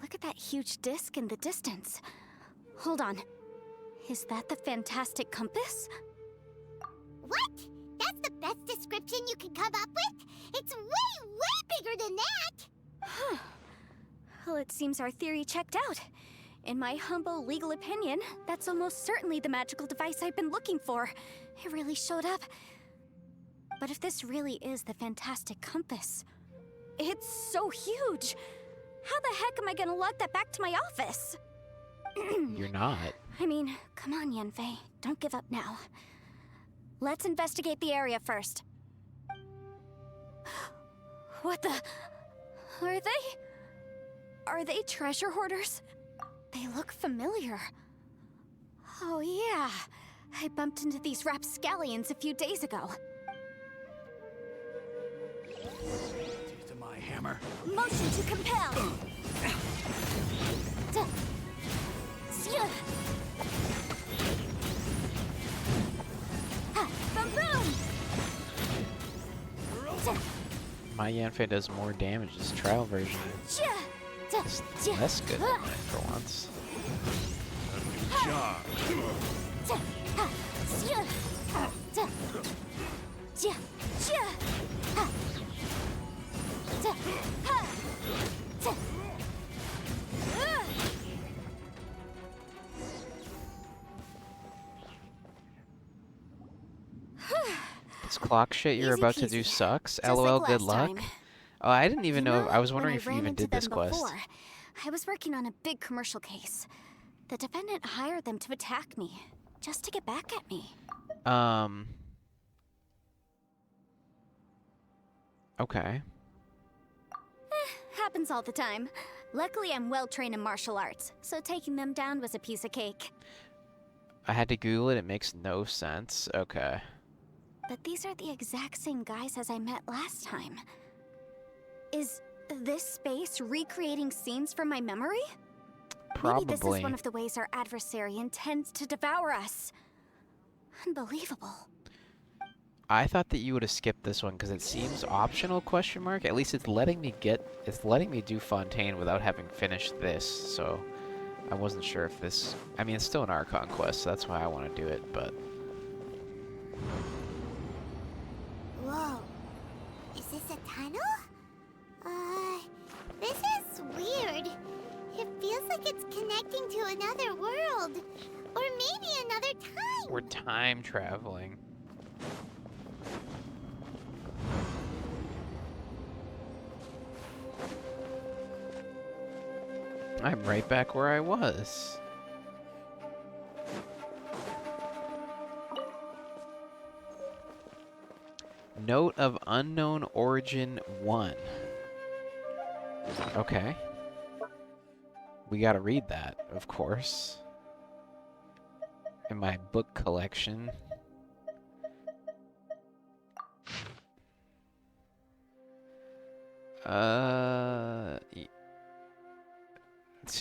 Look at that huge disc in the distance. Hold on. Is that the fantastic compass? What? That's the best description you can come up with? It's way, way bigger than that! Well, it seems our theory checked out. In my humble legal opinion, that's almost certainly the magical device I've been looking for. It really showed up. But if this really is the fantastic compass, it's so huge. How the heck am I gonna lug that back to my office? You're not. I mean, come on, Yanfei. Don't give up now. Let's investigate the area first. What the... Are they treasure hoarders? They look familiar. Oh yeah, I bumped into these rapscallions a few days ago. To my hammer. Motion to compel! Duh. Sia. Ha, boom boom! Duh. My Yanfei does more damage. This trial version Chia. Duh. is Chia. less good than mine for once. Job. Duh. Ha. Sia. Duh. Chia. Chia. Ha. Duh. Ha. Duh. Ugh. This clock shit you're Easy about to peasy. do sucks. Just LOL, like good last luck. time. Oh, I didn't even know. I was when wondering if you ran even into did this them quest. before, I was working on a big commercial case. The defendant hired them to attack me, just to get back at me. Okay. Happens all the time. Luckily, I'm well trained in martial arts, so taking them down was a piece of cake. I had to Google it. It makes no sense. Okay. But these are the exact same guys as I met last time. Is this space recreating scenes from my memory? Probably. Maybe this is one of the ways our adversary intends to devour us. Unbelievable. I thought that you would have skipped this one because it seems optional, question mark. At least it's letting me do Fontaine without having finished this, so I wasn't sure if this... I mean, it's still an Archon quest, so that's why I want to do it, but... Whoa. Is this a tunnel? This is weird. It feels like it's connecting to another world. Or maybe another time. We're time traveling. I'm right back where I was. Note of unknown origin 1. Okay. We gotta read that, of course. In my book collection.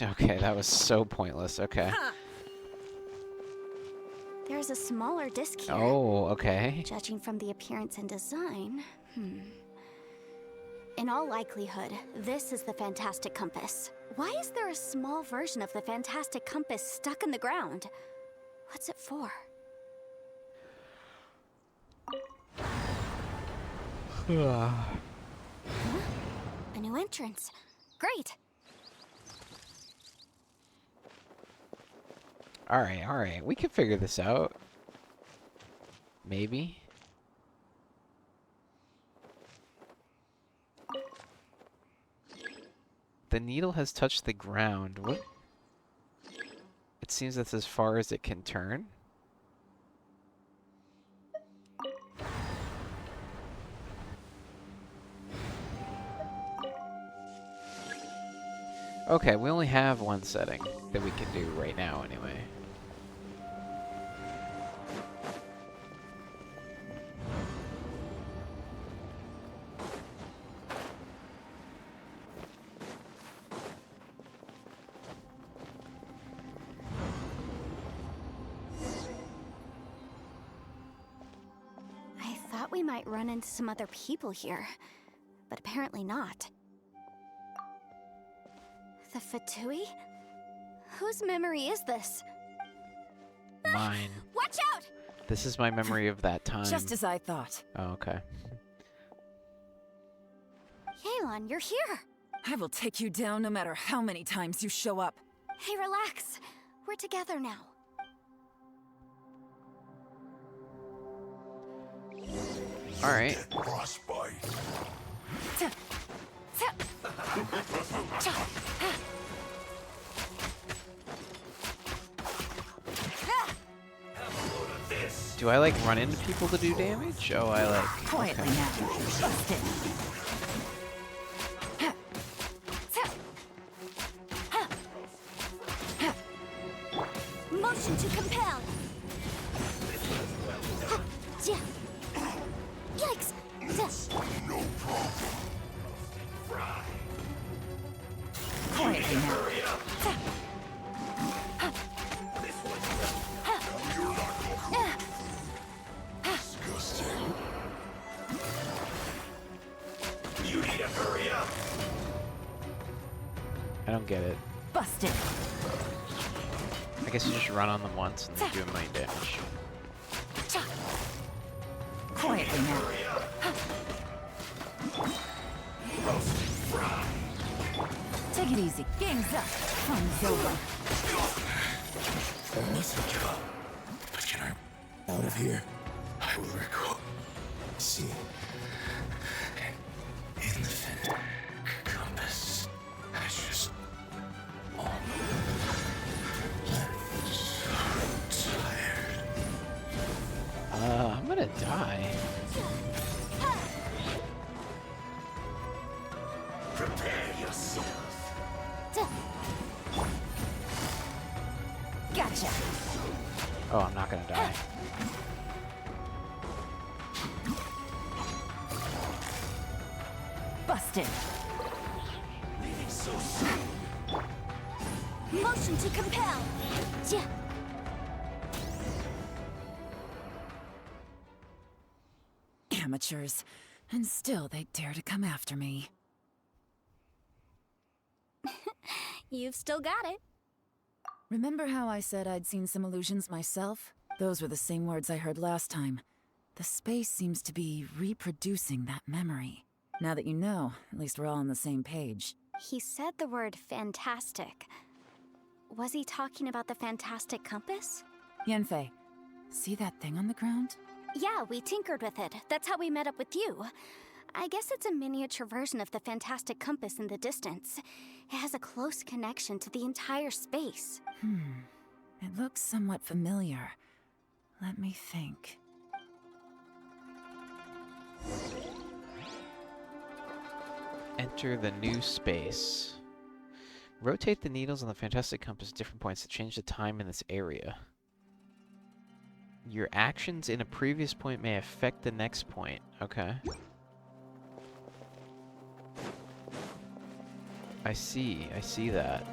Okay, that was so pointless. Okay. There's a smaller disc here. Oh, okay. Judging from the appearance and design, In all likelihood, this is the Fantastic Compass. Why is there a small version of the Fantastic Compass stuck in the ground? What's it for? Huh? A new entrance. Great. Alright. We can figure this out. Maybe. The needle has touched the ground. What? It seems that's as far as it can turn. Okay, we only have one setting that we can do right now anyway. I thought we might run into some other people here, but apparently not. The Fatui? Whose memory is this? Mine. Watch out! This is my memory of that time. Just as I thought. Oh, okay. Yelan, you're here! I will take you down no matter how many times you show up. Hey, relax. We're together now. Alright. Frostbite. Do I like run into people to do damage? Oh, I like. Quietly Okay. now. Bust it. Motion to compel. Yikes! Quietly now. I don't get it. Bust it. I guess you just run on them once and they do a million damage. Quietly now. Take it easy. Game's up. Fun's over. I mustn't give up. But can I out of here? I will recall. See. In the fin. Compass. I just. Oh. I'm so tired. I'm gonna die. Prepare yourself. Gotcha. Oh, I'm not gonna die. Busted. Motion to compel. Amateurs. And still they dare to come after me. You've still got it. Remember how I said I'd seen some illusions myself? Those were the same words I heard last time. The space seems to be reproducing that memory. Now that you know, at least we're all on the same page. He said the word fantastic. Was he talking about the Fantastic Compass? Yanfei, see that thing on the ground? Yeah, we tinkered with it. That's how we met up with you. I guess it's a miniature version of the Fantastic Compass in the distance. It has a close connection to the entire space. It looks somewhat familiar. Let me think. Enter the new space. Rotate the needles on the Fantastic Compass at different points to change the time in this area. Your actions in a previous point may affect the next point. Okay. I see that.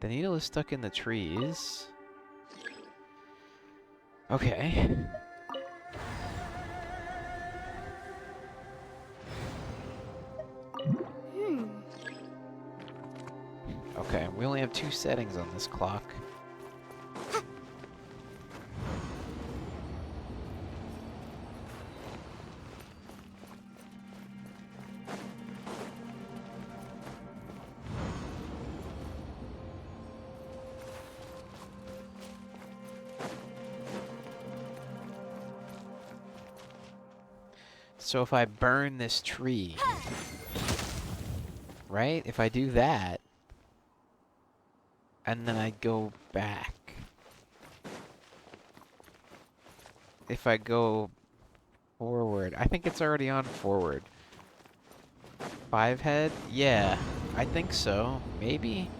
The needle is stuck in the trees. Okay. Okay, we only have 2 settings on this clock. So if I burn this tree, right? If I do that, and then I go back. If I go forward, I think it's already on forward. 5 head? Yeah, I think so. Maybe?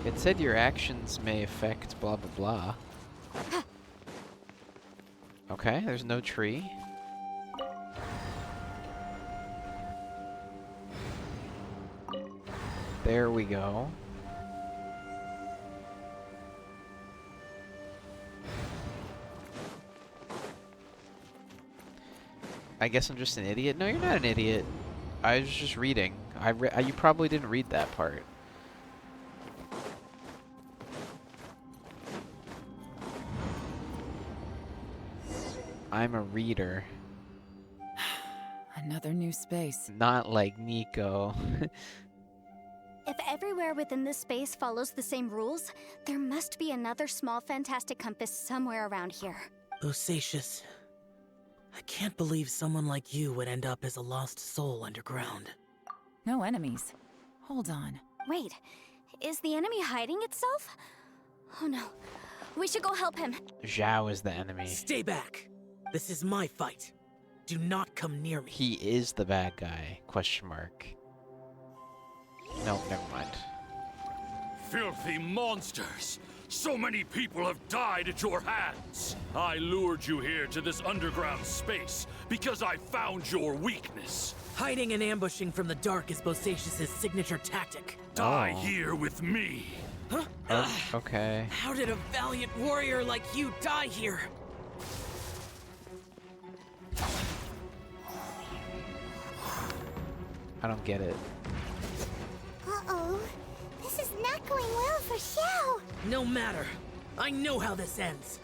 It said your actions may affect blah blah blah. Okay, there's no tree. There we go. I guess I'm just an idiot. No, you're not an idiot. I was just reading. You probably didn't read that part. I'm a reader. Another new space. Not like Nico. If everywhere within this space follows the same rules, there must be another small Fantastic Compass somewhere around here. Bosacius, I can't believe someone like you would end up as a lost soul underground. No enemies. Hold on. Wait, is the enemy hiding itself? Oh no, we should go help him. Zhao is the enemy. Stay back. This is my fight. Do not come near me. He is the bad guy, question mark. No, never mind. Filthy monsters! So many people have died at your hands! I lured you here to this underground space because I found your weakness. Hiding and ambushing from the dark is Bosacius' signature tactic. Die here with me! Huh? Okay. How did a valiant warrior like you die here? I don't get it. Uh-oh. This is not going well for Xiao. No matter. I know how this ends.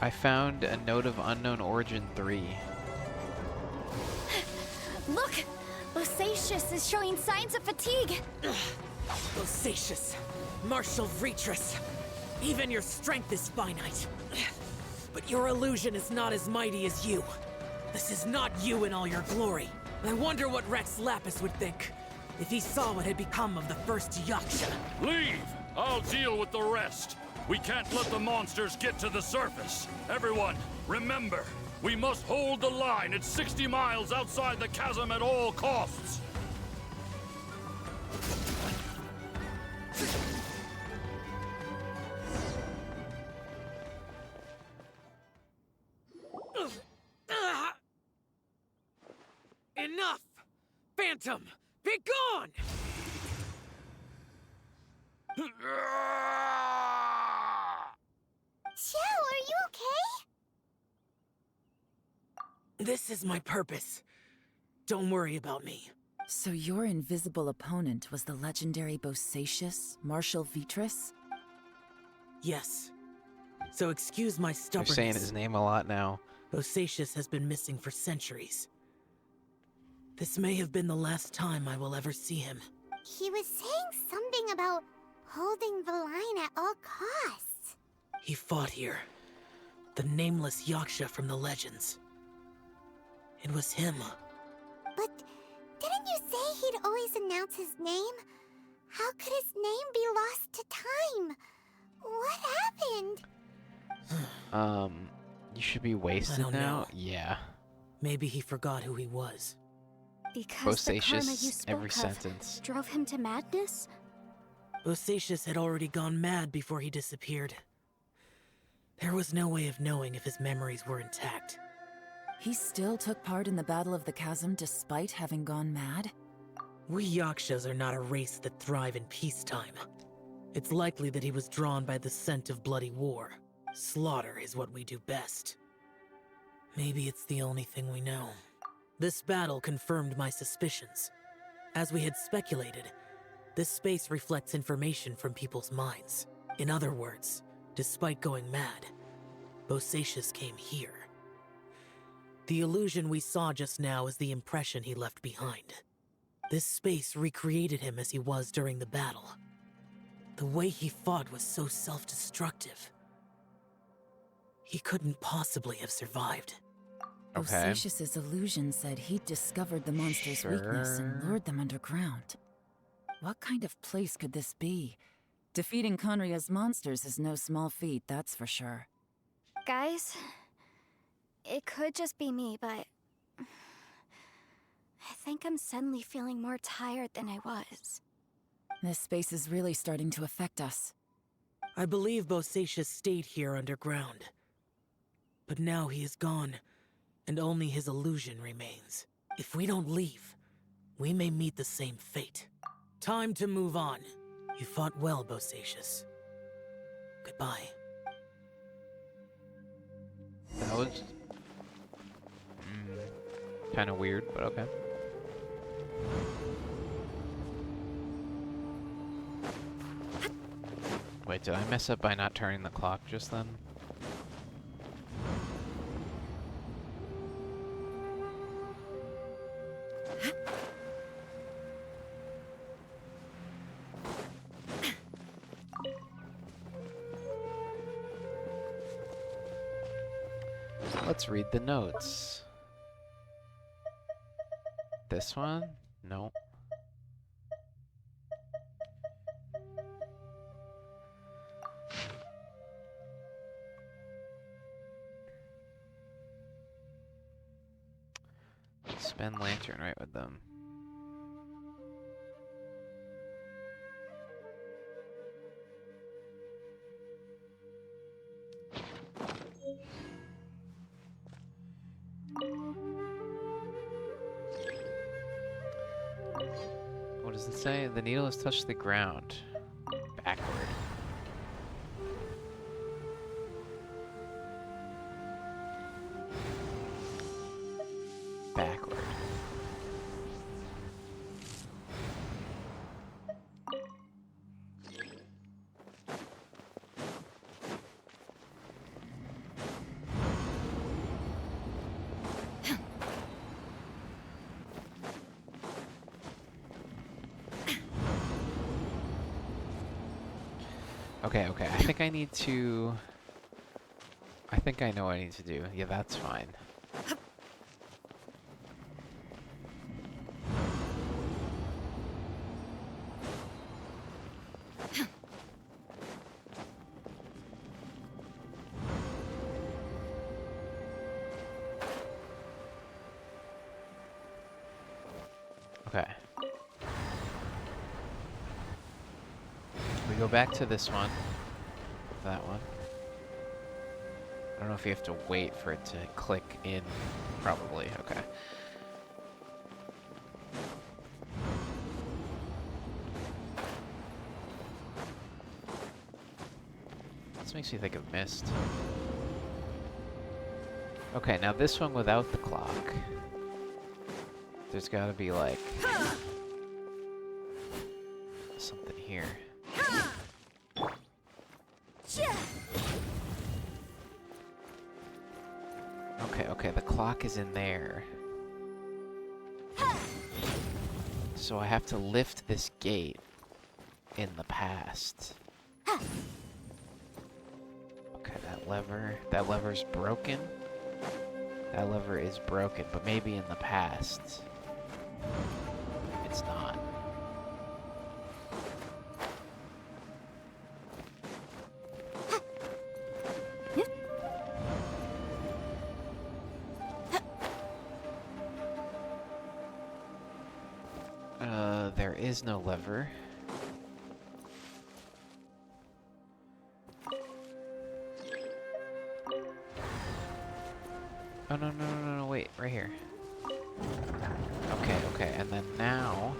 I found a Note of Unknown Origin 3. Look! Bosacius is showing signs of fatigue. Bosacius, Martial Vitris. Even your strength is finite. But your illusion is not as mighty as you. This is not you in all your glory. I wonder what Rex Lapis would think if he saw what had become of the first Yaksha. Leave! I'll deal with the rest. We can't let the monsters get to the surface. Everyone, remember, we must hold the line at 60 miles outside the chasm at all costs. Enough! Phantom, be gone! Xiao, are you okay? This is my purpose. Don't worry about me. So your invisible opponent was the legendary Bosacius, Martial Vitris? Yes, So excuse my You're stubbornness. saying his name a lot now. Bosacius has been missing for centuries. This may have been the last time I will ever see him. He was saying something about holding the line at all costs. He fought here. The nameless Yaksha from the legends. It was him. But didn't you say he'd always announce his name? How could his name be lost to time? What happened? You should be wasted don't now. know. Yeah. Maybe he forgot who he was. Because the karma you Bosacious spoke every of sentence. drove him to madness? Bosacius had already gone mad before he disappeared. There was no way of knowing if his memories were intact. He still took part in the Battle of the Chasm despite having gone mad? We Yakshas are not a race that thrive in peacetime. It's likely that he was drawn by the scent of bloody war. Slaughter is what we do best. Maybe it's the only thing we know. This battle confirmed my suspicions. As we had speculated, this space reflects information from people's minds. In other words, despite going mad, Bosacius came here. The illusion we saw just now is the impression he left behind. This space recreated him as he was during the battle. The way he fought was so self-destructive. He couldn't possibly have survived. Okay. Bosacius's illusion said he'd discovered the monster's weakness and Sure. lured them underground. What kind of place could this be? Defeating Conria's monsters is no small feat, that's for sure. Guys, it could just be me, but I think I'm suddenly feeling more tired than I was. This space is really starting to affect us. I believe Bosacius stayed here underground. But now he is gone, and only his illusion remains. If we don't leave, we may meet the same fate. Time to move on. You fought well, Bosacius. Goodbye. That was kind of weird, but okay. Wait, did I mess up by not turning the clock just then? Let's read the notes. This one? No. Spend lantern right with them. What does it say? The needle has touched the ground. Backward. Backward. Okay, okay. I think I need to... I think I know what I need to do. Yeah, that's fine. Okay. We go back to this one. That one. I don't know if you have to wait for it to click in. Probably. Okay. This makes me think of Mist. Okay, now this one without the clock. There's gotta be like... something here. Okay, the clock is in there. So I have to lift this gate in the past. Okay, that lever's broken. That lever is broken, but maybe in the past it's not. There is no lever. Oh, no, wait, right here. Okay, and then now...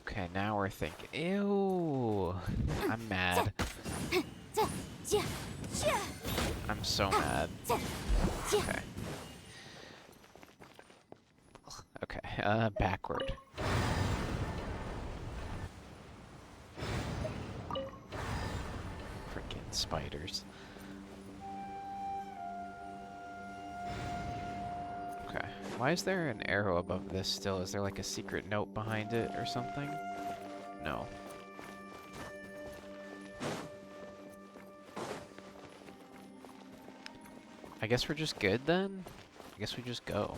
Okay, now we're thinking. Ew! I'm mad. I'm so mad. Okay. Okay, backward. Freaking spiders. Okay. Why is there an arrow above this still? Is there like a secret note behind it or something? No. I guess we're just good then? I guess we just go.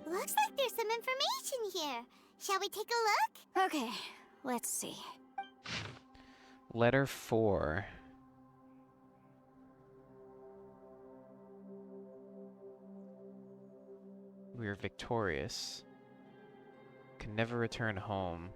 Looks like there's some information here. Shall we take a look? Okay, let's see. Letter 4. We are victorious. Can never return home.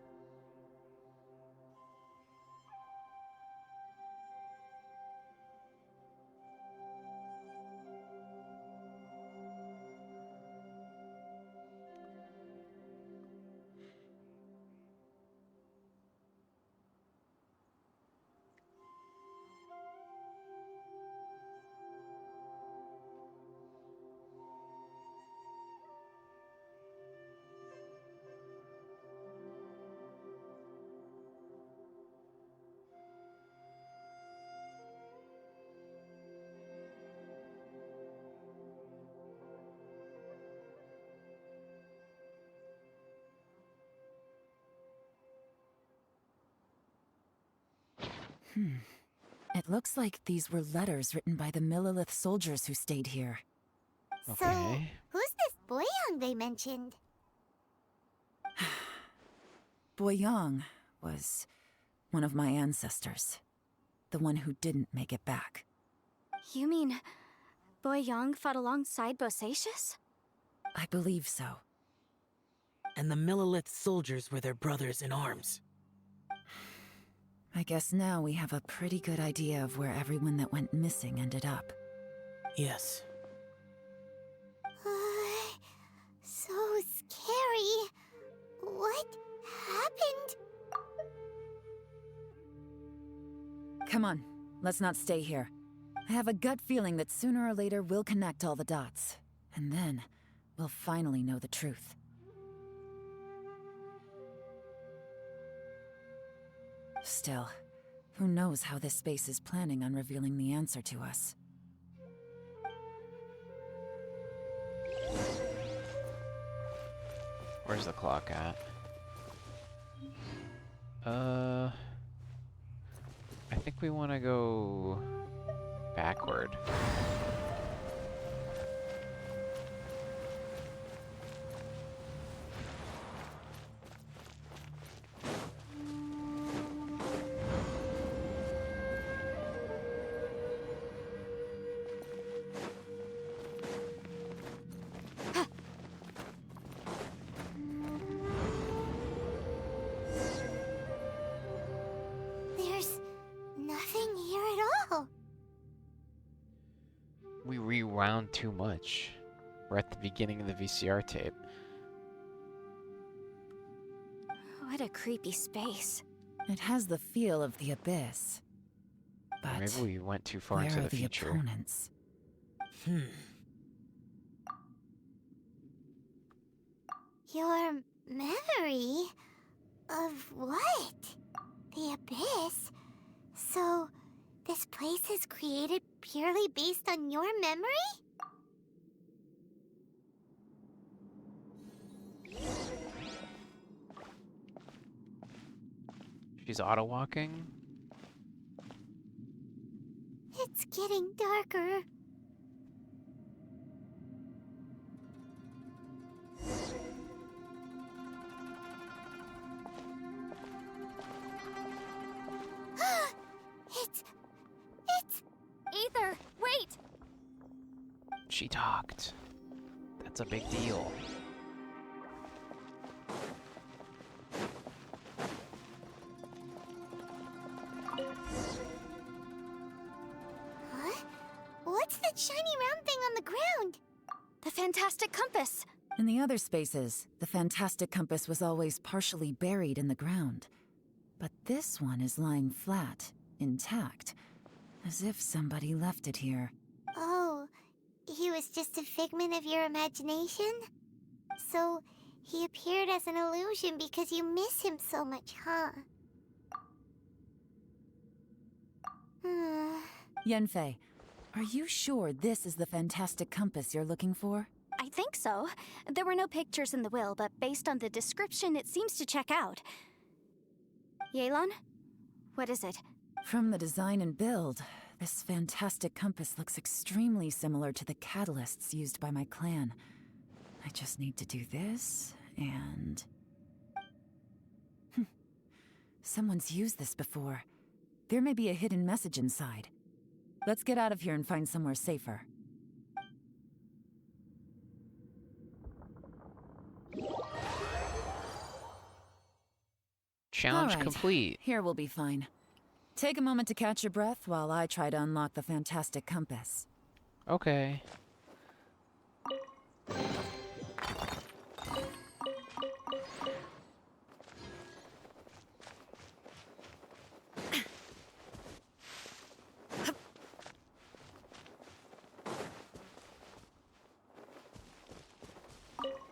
It looks like these were letters written by the Millelith soldiers who stayed here. So, Okay. who's this Boyang they mentioned? Boyang was one of my ancestors. The one who didn't make it back. You mean Boyang fought alongside Bosacius? I believe so. And the Millelith soldiers were their brothers in arms. I guess now we have a pretty good idea of where everyone that went missing ended up. Yes. So scary. What happened? Come on, let's not stay here. I have a gut feeling that sooner or later we'll connect all the dots. And then, we'll finally know the truth. Still, who knows how this space is planning on revealing the answer to us. Where's the clock at? I think we want to go backward. rewound too much. We're at the beginning of the VCR tape. What a creepy space. It has the feel of the abyss. Or But maybe we went too far where into are the the future. opponents? Your memory? Of what? The Abyss? So, this place is created purely based on your memory? She's auto-walking? It's getting darker. It's... Aether, wait! She talked. That's a big deal. Huh? What's that shiny round thing on the ground? The fantastic compass! In the other spaces, the fantastic compass was always partially buried in the ground. But this one is lying flat, intact, as if somebody left it here. Oh, he was just a figment of your imagination? So, he appeared as an illusion because you miss him so much, huh? Yanfei, are you sure this is the fantastic compass you're looking for? I think so. There were no pictures in the will, but based on the description, it seems to check out. Yelan? What is it? From the design and build, this fantastic compass looks extremely similar to the catalysts used by my clan. I just need to do this, and... Someone's used this before. There may be a hidden message inside. Let's get out of here and find somewhere safer. Challenge All right, complete. Here we'll be fine. Take a moment to catch your breath while I try to unlock the fantastic compass. Okay.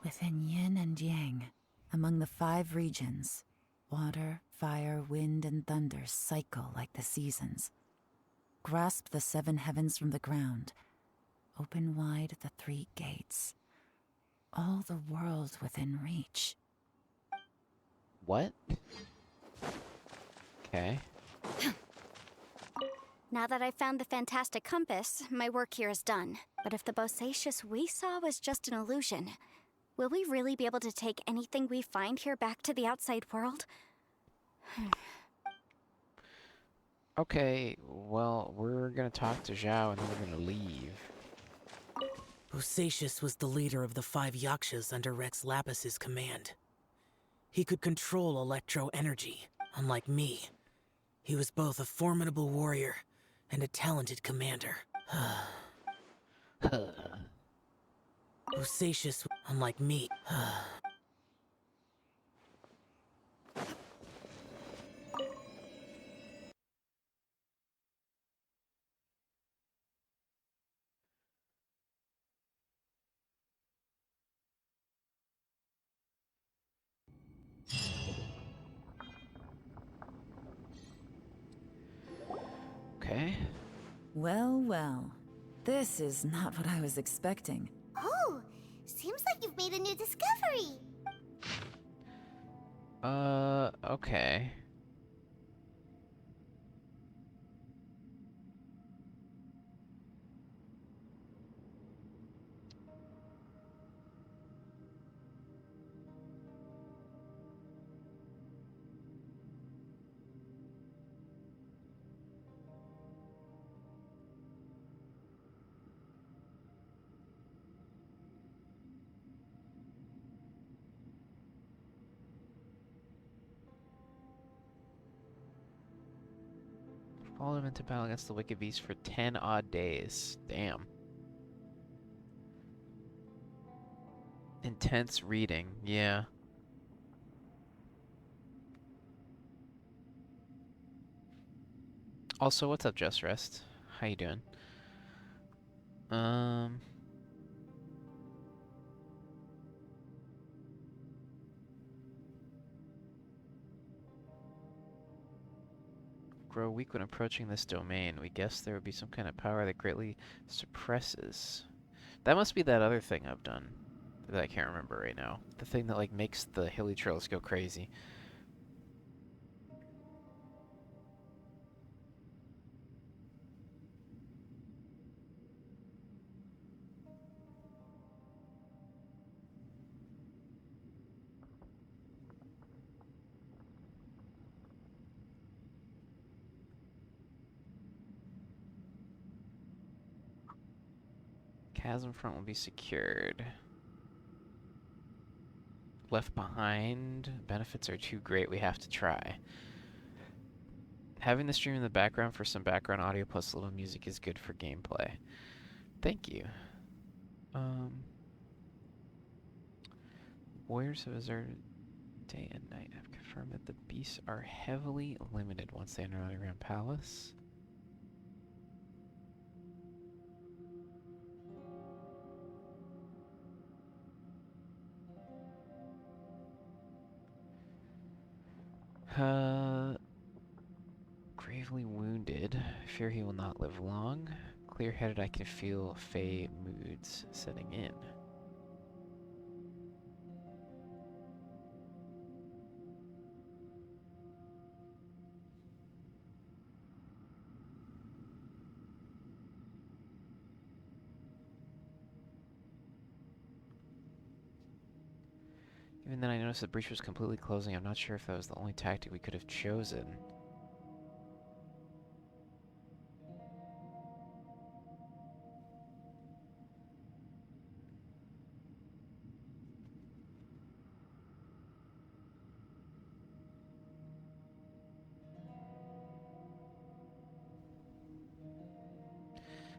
Within yin and yang, among the 5 regions, water, fire, wind, and thunder cycle like the seasons. Grasp the 7 heavens from the ground. Open wide the 3 gates. All the world within reach. What? Okay. Now that I've found the fantastic compass, my work here is done. But if the Bosacius we saw was just an illusion, will we really be able to take anything we find here back to the outside world? Okay, well, we're gonna talk to Zhao and then we're gonna leave. Bosacius was the leader of the 5 Yakshas under Rex Lapis's command. He could control electro energy, unlike me. He was both a formidable warrior and a talented commander. Bosacius, unlike me. Okay. Well, well. This is not what I was expecting. Oh, seems like you've made a new discovery. Okay. Follow him into battle against the Wicked Beast for 10 odd days. Damn. Intense reading, yeah. Also, what's up, Just Rest? How you doing? Grow weak when approaching this domain. We guess there would be some kind of power that greatly suppresses. That must be that other thing I've done that I can't remember right now. The thing that like makes the hilly trails go crazy. Chasm front will be secured. Left behind. Benefits are too great. We have to try. Having the stream in the background for some background audio plus a little music is good for gameplay. Thank you. Warriors of Azure day and night have confirmed that the beasts are heavily limited once they enter the underground palace. Gravely wounded. Fear he will not live long. Clear-headed, I can feel Fey moods setting in. Even then I noticed the breach was completely closing. I'm not sure if that was the only tactic we could have chosen.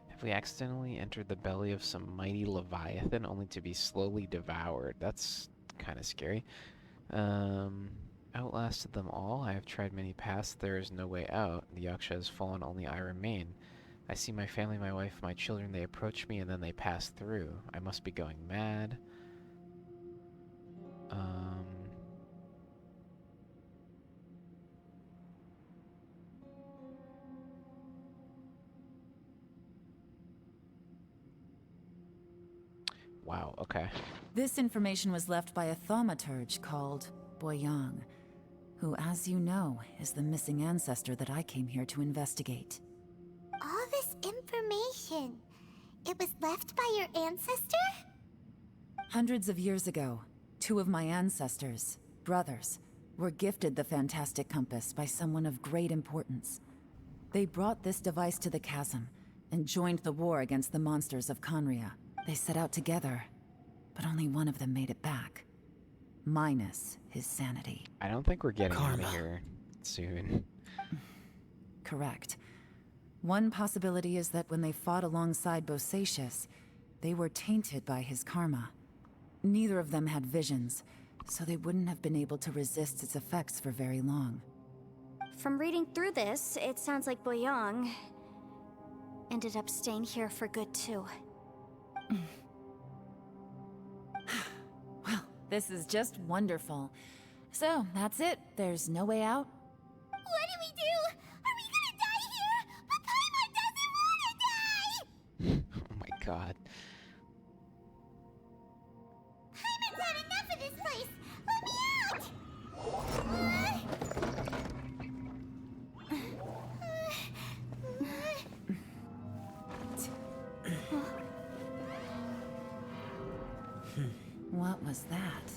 Have we accidentally entered the belly of some mighty leviathan only to be slowly devoured? That's kind of scary. Outlasted them all. I have tried many paths. There is no way out. The Yaksha has fallen. Only I remain. I see my family, my wife, my children. They approach me and then they pass through. I must be going mad. Wow, okay. This information was left by a thaumaturge called Boyang, who, as you know, is the missing ancestor that I came here to investigate. All this information, it was left by your ancestor? Hundreds of years ago, two of my ancestors, brothers, were gifted the Fantastic Compass by someone of great importance. They brought this device to the chasm and joined the war against the monsters of Conria. They set out together, but only one of them made it back. Minus his sanity. I don't think we're getting out Karma. of here soon. Correct. One possibility is that when they fought alongside Bosacius, they were tainted by his karma. Neither of them had visions, so they wouldn't have been able to resist its effects for very long. From reading through this, it sounds like Boyang ended up staying here for good too. Well, this is just wonderful. So, that's it. There's no way out? What do we do? Are we gonna die here? But Paimon doesn't wanna die! Oh my god. Paimon's had enough of this place! Let me out! What was that?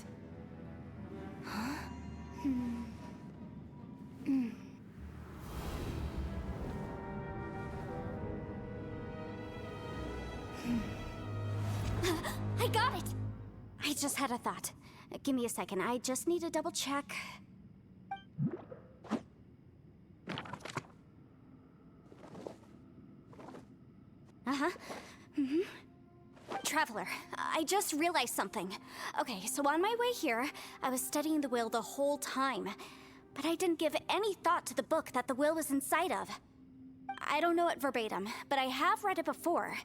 I got it! I just had a thought. Give me a second. I just need to double check. Uh-huh. Traveler, I just realized something. Okay, so on my way here, I was studying the will the whole time. But I didn't give any thought to the book that the will was inside of. I don't know it verbatim, but I have read it before.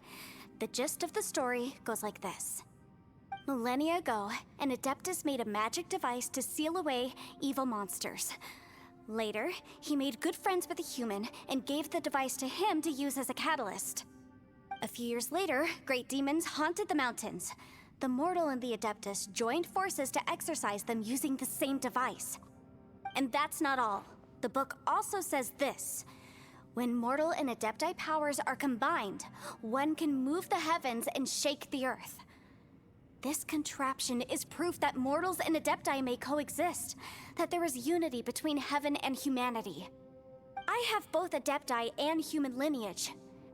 The gist of the story goes like this. Millennia ago, an Adeptus made a magic device to seal away evil monsters. Later, he made good friends with a human and gave the device to him to use as a catalyst. A few years later, great demons haunted the mountains. The mortal and the Adeptus joined forces to exorcise them using the same device. And that's not all. The book also says this. When mortal and Adepti powers are combined, one can move the heavens and shake the earth. This contraption is proof that mortals and Adepti may coexist, that there is unity between heaven and humanity. I have both Adepti and human lineage.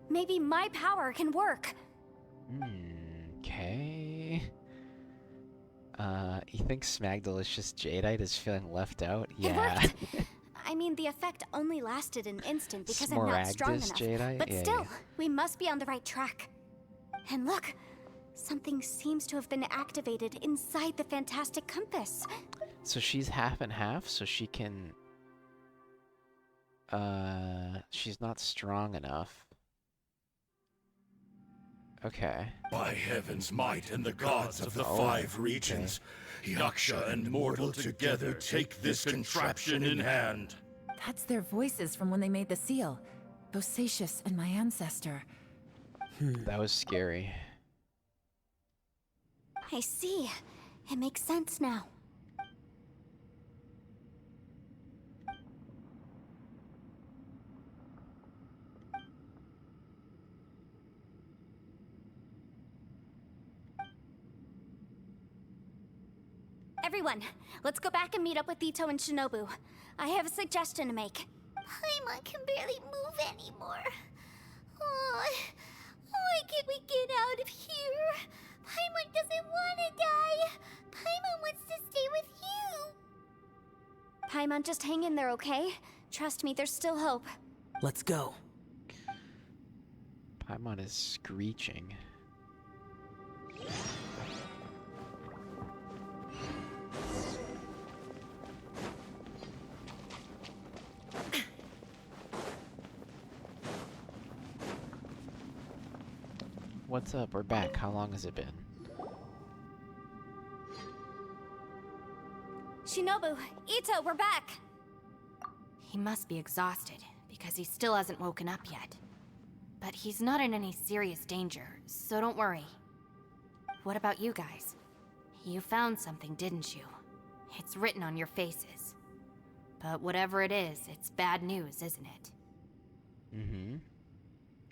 Maybe my power can work. Okay. You think Smagdelicious Jadeite is feeling left out? It Yeah. worked. I mean, the effect only lasted an instant because I'm not strong Smaragdus enough. Jadeite? But Yeah, still, yeah. we must be on the right track. And look, something seems to have been activated inside the Fantastic Compass. So she's half and half, so she can... she's not strong enough. Okay. By heaven's might and the gods of the Oh, five regions, Yaksha and mortal together take this contraption in hand. That's their voices from when they made the seal. Bosacius and my ancestor. That was scary. I see. It makes sense now. Everyone, let's go back and meet up with Ito and Shinobu. I have a suggestion to make. Paimon can barely move anymore. Oh, why can't we get out of here? Paimon doesn't want to die. Paimon wants to stay with you. Paimon, just hang in there, okay? Trust me, there's still hope. Let's go. Paimon is screeching. What's up? We're back. How long has it been? Shinobu, Ito, we're back! He must be exhausted, because he still hasn't woken up yet. But he's not in any serious danger, so don't worry. What about you guys? You found something, didn't you? It's written on your faces. But whatever it is, it's bad news, isn't it? Mm-hmm.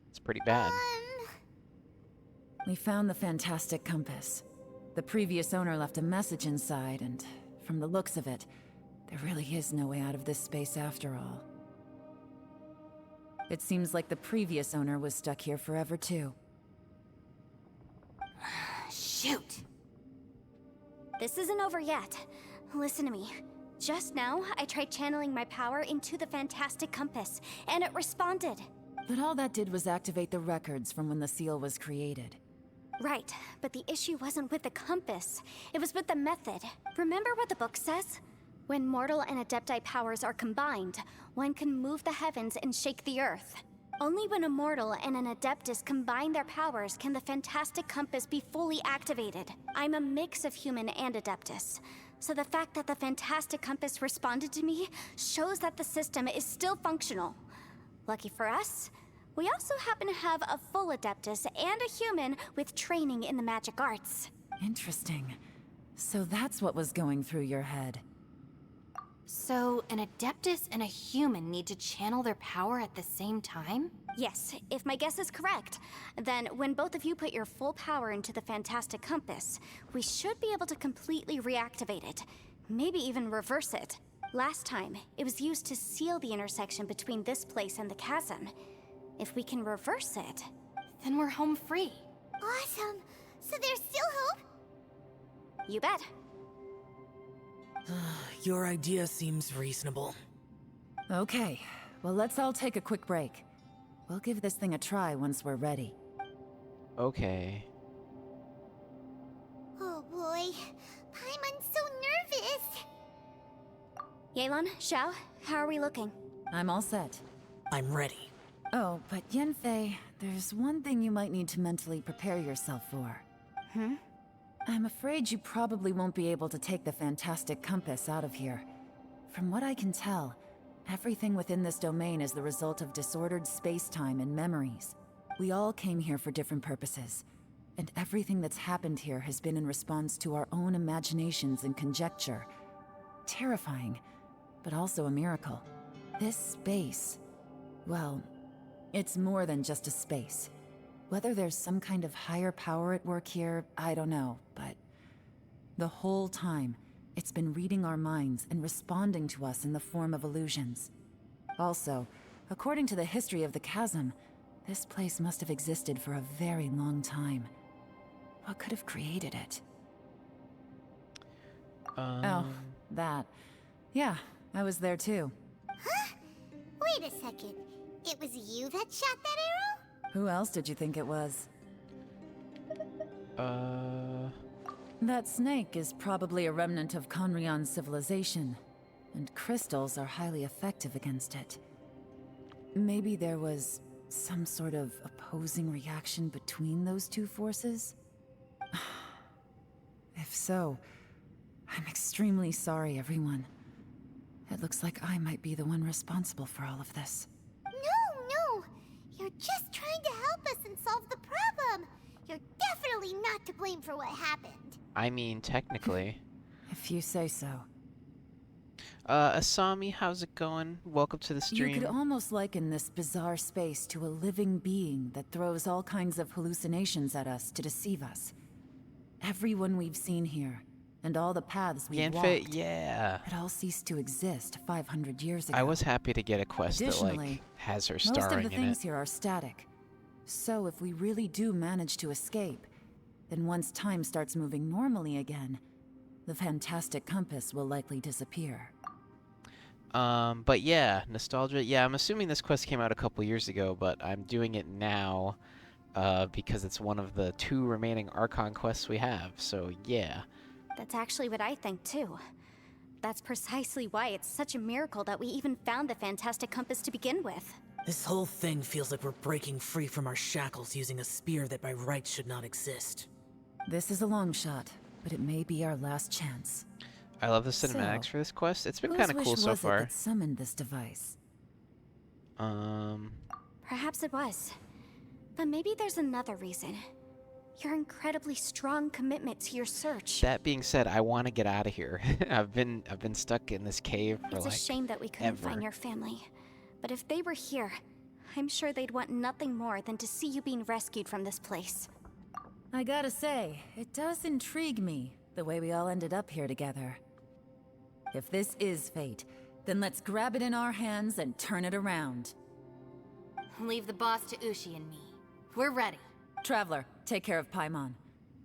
It's pretty bad. We found the Fantastic Compass. The previous owner left a message inside, and from the looks of it, there really is no way out of this space after all. It seems like the previous owner was stuck here forever too. Shoot! This isn't over yet. Listen to me. Just now, I tried channeling my power into the Fantastic Compass, and it responded. But all that did was activate the records from when the seal was created. Right, but the issue wasn't with the compass. It was with the method. Remember what the book says? When mortal and Adepti powers are combined, one can move the heavens and shake the earth. Only when a mortal and an Adeptus combine their powers can the Fantastic Compass be fully activated. I'm a mix of human and Adeptus, so the fact that the Fantastic Compass responded to me shows that the system is still functional. Lucky for us, we also happen to have a full Adeptus and a human with training in the magic arts. Interesting. So that's what was going through your head. So, an Adeptus and a human need to channel their power at the same time? Yes, if my guess is correct, then when both of you put your full power into the Fantastic Compass, we should be able to completely reactivate it. Maybe even reverse it. Last time, it was used to seal the intersection between this place and the chasm. If we can reverse it, Then we're home free. Awesome. So there's still hope? you bet. Your idea seems reasonable. Okay, well let's all take a quick break. We'll give this thing a try once we're ready. Okay. way. Paimon's so nervous. Yelan, Xiao, how are we looking? I'm all set. I'm ready. Oh, but Yanfei, there's one thing you might need to mentally prepare yourself for. I'm afraid you probably won't be able to take the fantastic compass out of here. From what I can tell, everything within this domain is the result of disordered space-time and memories. We all came here for different purposes, and everything that's happened here has been in response to our own imaginations and conjecture. Terrifying, but also a miracle. This space, well, it's more than just a space. Whether there's some kind of higher power at work here, I don't know, but the whole time, it's been reading our minds and responding to us in the form of illusions. Also, according to the history of the chasm, this place must have existed for a very long time. What could have created it? Oh, that. Yeah, I was there too. Huh? Wait a second. It was you that shot that arrow? Who else did you think it was? That snake is probably a remnant of Conrian's civilization, and crystals are highly effective against it. Maybe there was some sort of opposing reaction between those two forces? If so, I'm extremely sorry, everyone. It looks like I might be the one responsible for all of this. No. You're just trying to help us and solve the problem. You're definitely not to blame for what happened. I mean, technically. If you say so. Asami, how's it going? Welcome to the stream. You could almost liken this bizarre space to a living being that throws all kinds of hallucinations at us to deceive us. Everyone we've seen here, and all the paths we've Yanfei, walked, yeah. it all ceased to exist 500 years ago. I was happy to get a quest that, like, Additionally, has her most of starring the in things it. here are static. So if we really do manage to escape, then once time starts moving normally again, the fantastic compass will likely disappear. But yeah, nostalgia. Yeah, I'm assuming this quest came out a couple years ago, but I'm doing it now, because it's one of the 2 remaining Archon quests we have, so yeah. That's actually what I think too. That's precisely why it's such a miracle that we even found the fantastic compass to begin with. This whole thing feels like we're breaking free from our shackles using a spear that by rights should not exist. This is a long shot, but it may be our last chance. I love the cinematics So, for this quest. It's been Whose kind of wish cool so was it far. that summoned this device? Perhaps it was. But maybe there's another reason. Your incredibly strong commitment to your search. That being said, I want to get out of here. I've been stuck in this cave for It's a like shame that we couldn't ever. find your family. But if they were here, I'm sure they'd want nothing more than to see you being rescued from this place. I gotta say, it does intrigue me, the way we all ended up here together. If this is fate, then let's grab it in our hands and turn it around. Leave the boss to Ushi and me. We're ready. Traveler, take care of Paimon.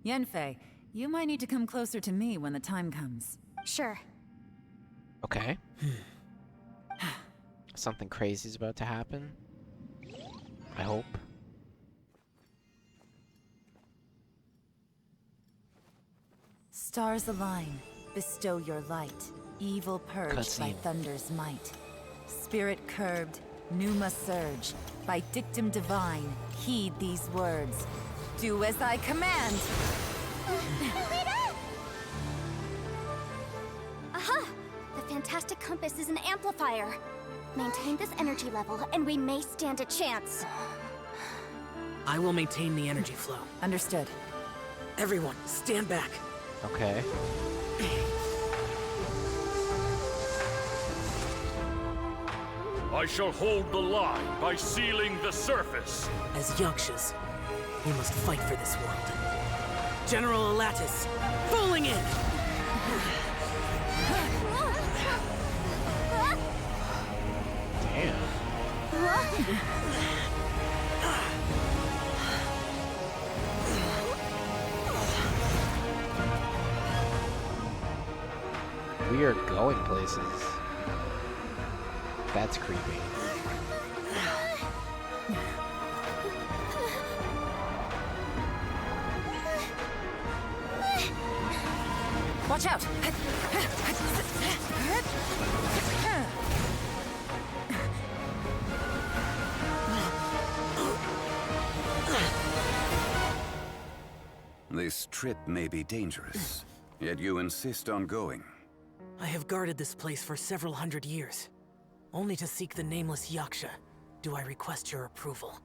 Yanfei, you might need to come closer to me when the time comes. Sure. Okay. Something crazy's about to happen. I hope. Stars align, bestow your light. Evil purged by Cutscene. thunder's might. Spirit curbed, pneuma surge. By dictum divine, heed these words. Do as I command! Aha! The fantastic compass is an amplifier. Maintain this energy level, and we may stand a chance. I will maintain the energy flow. Understood. Everyone, stand back. Okay. I shall hold the line by sealing the surface. As Yakshas, we must fight for this world. General Alatus, falling in! Damn. We are going places. That's creepy. Watch out! This trip may be dangerous, yet you insist on going. I have guarded this place for several hundred years, only to seek the nameless Yaksha. Do I request your approval?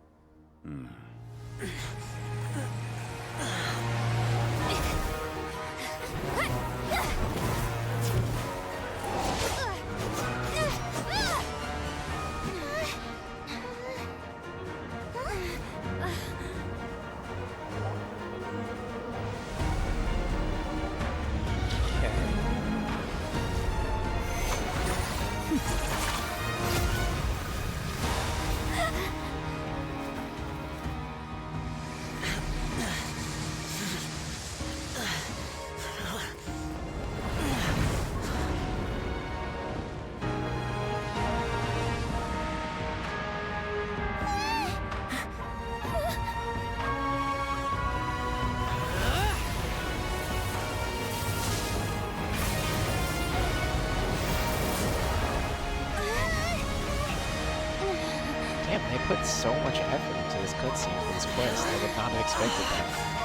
Damn, they put so much effort into this cutscene for this quest. I would not have expected that.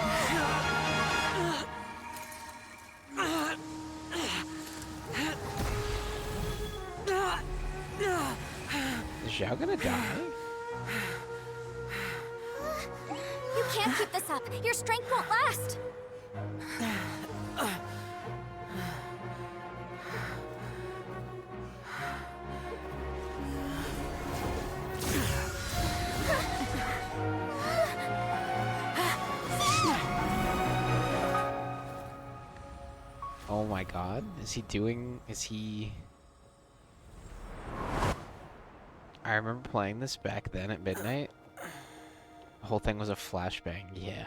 Is Xiao gonna die? You can't keep this up. Your strength won't last. Oh my god. Is he... I remember playing this back then at midnight. The whole thing was a flashbang, yeah.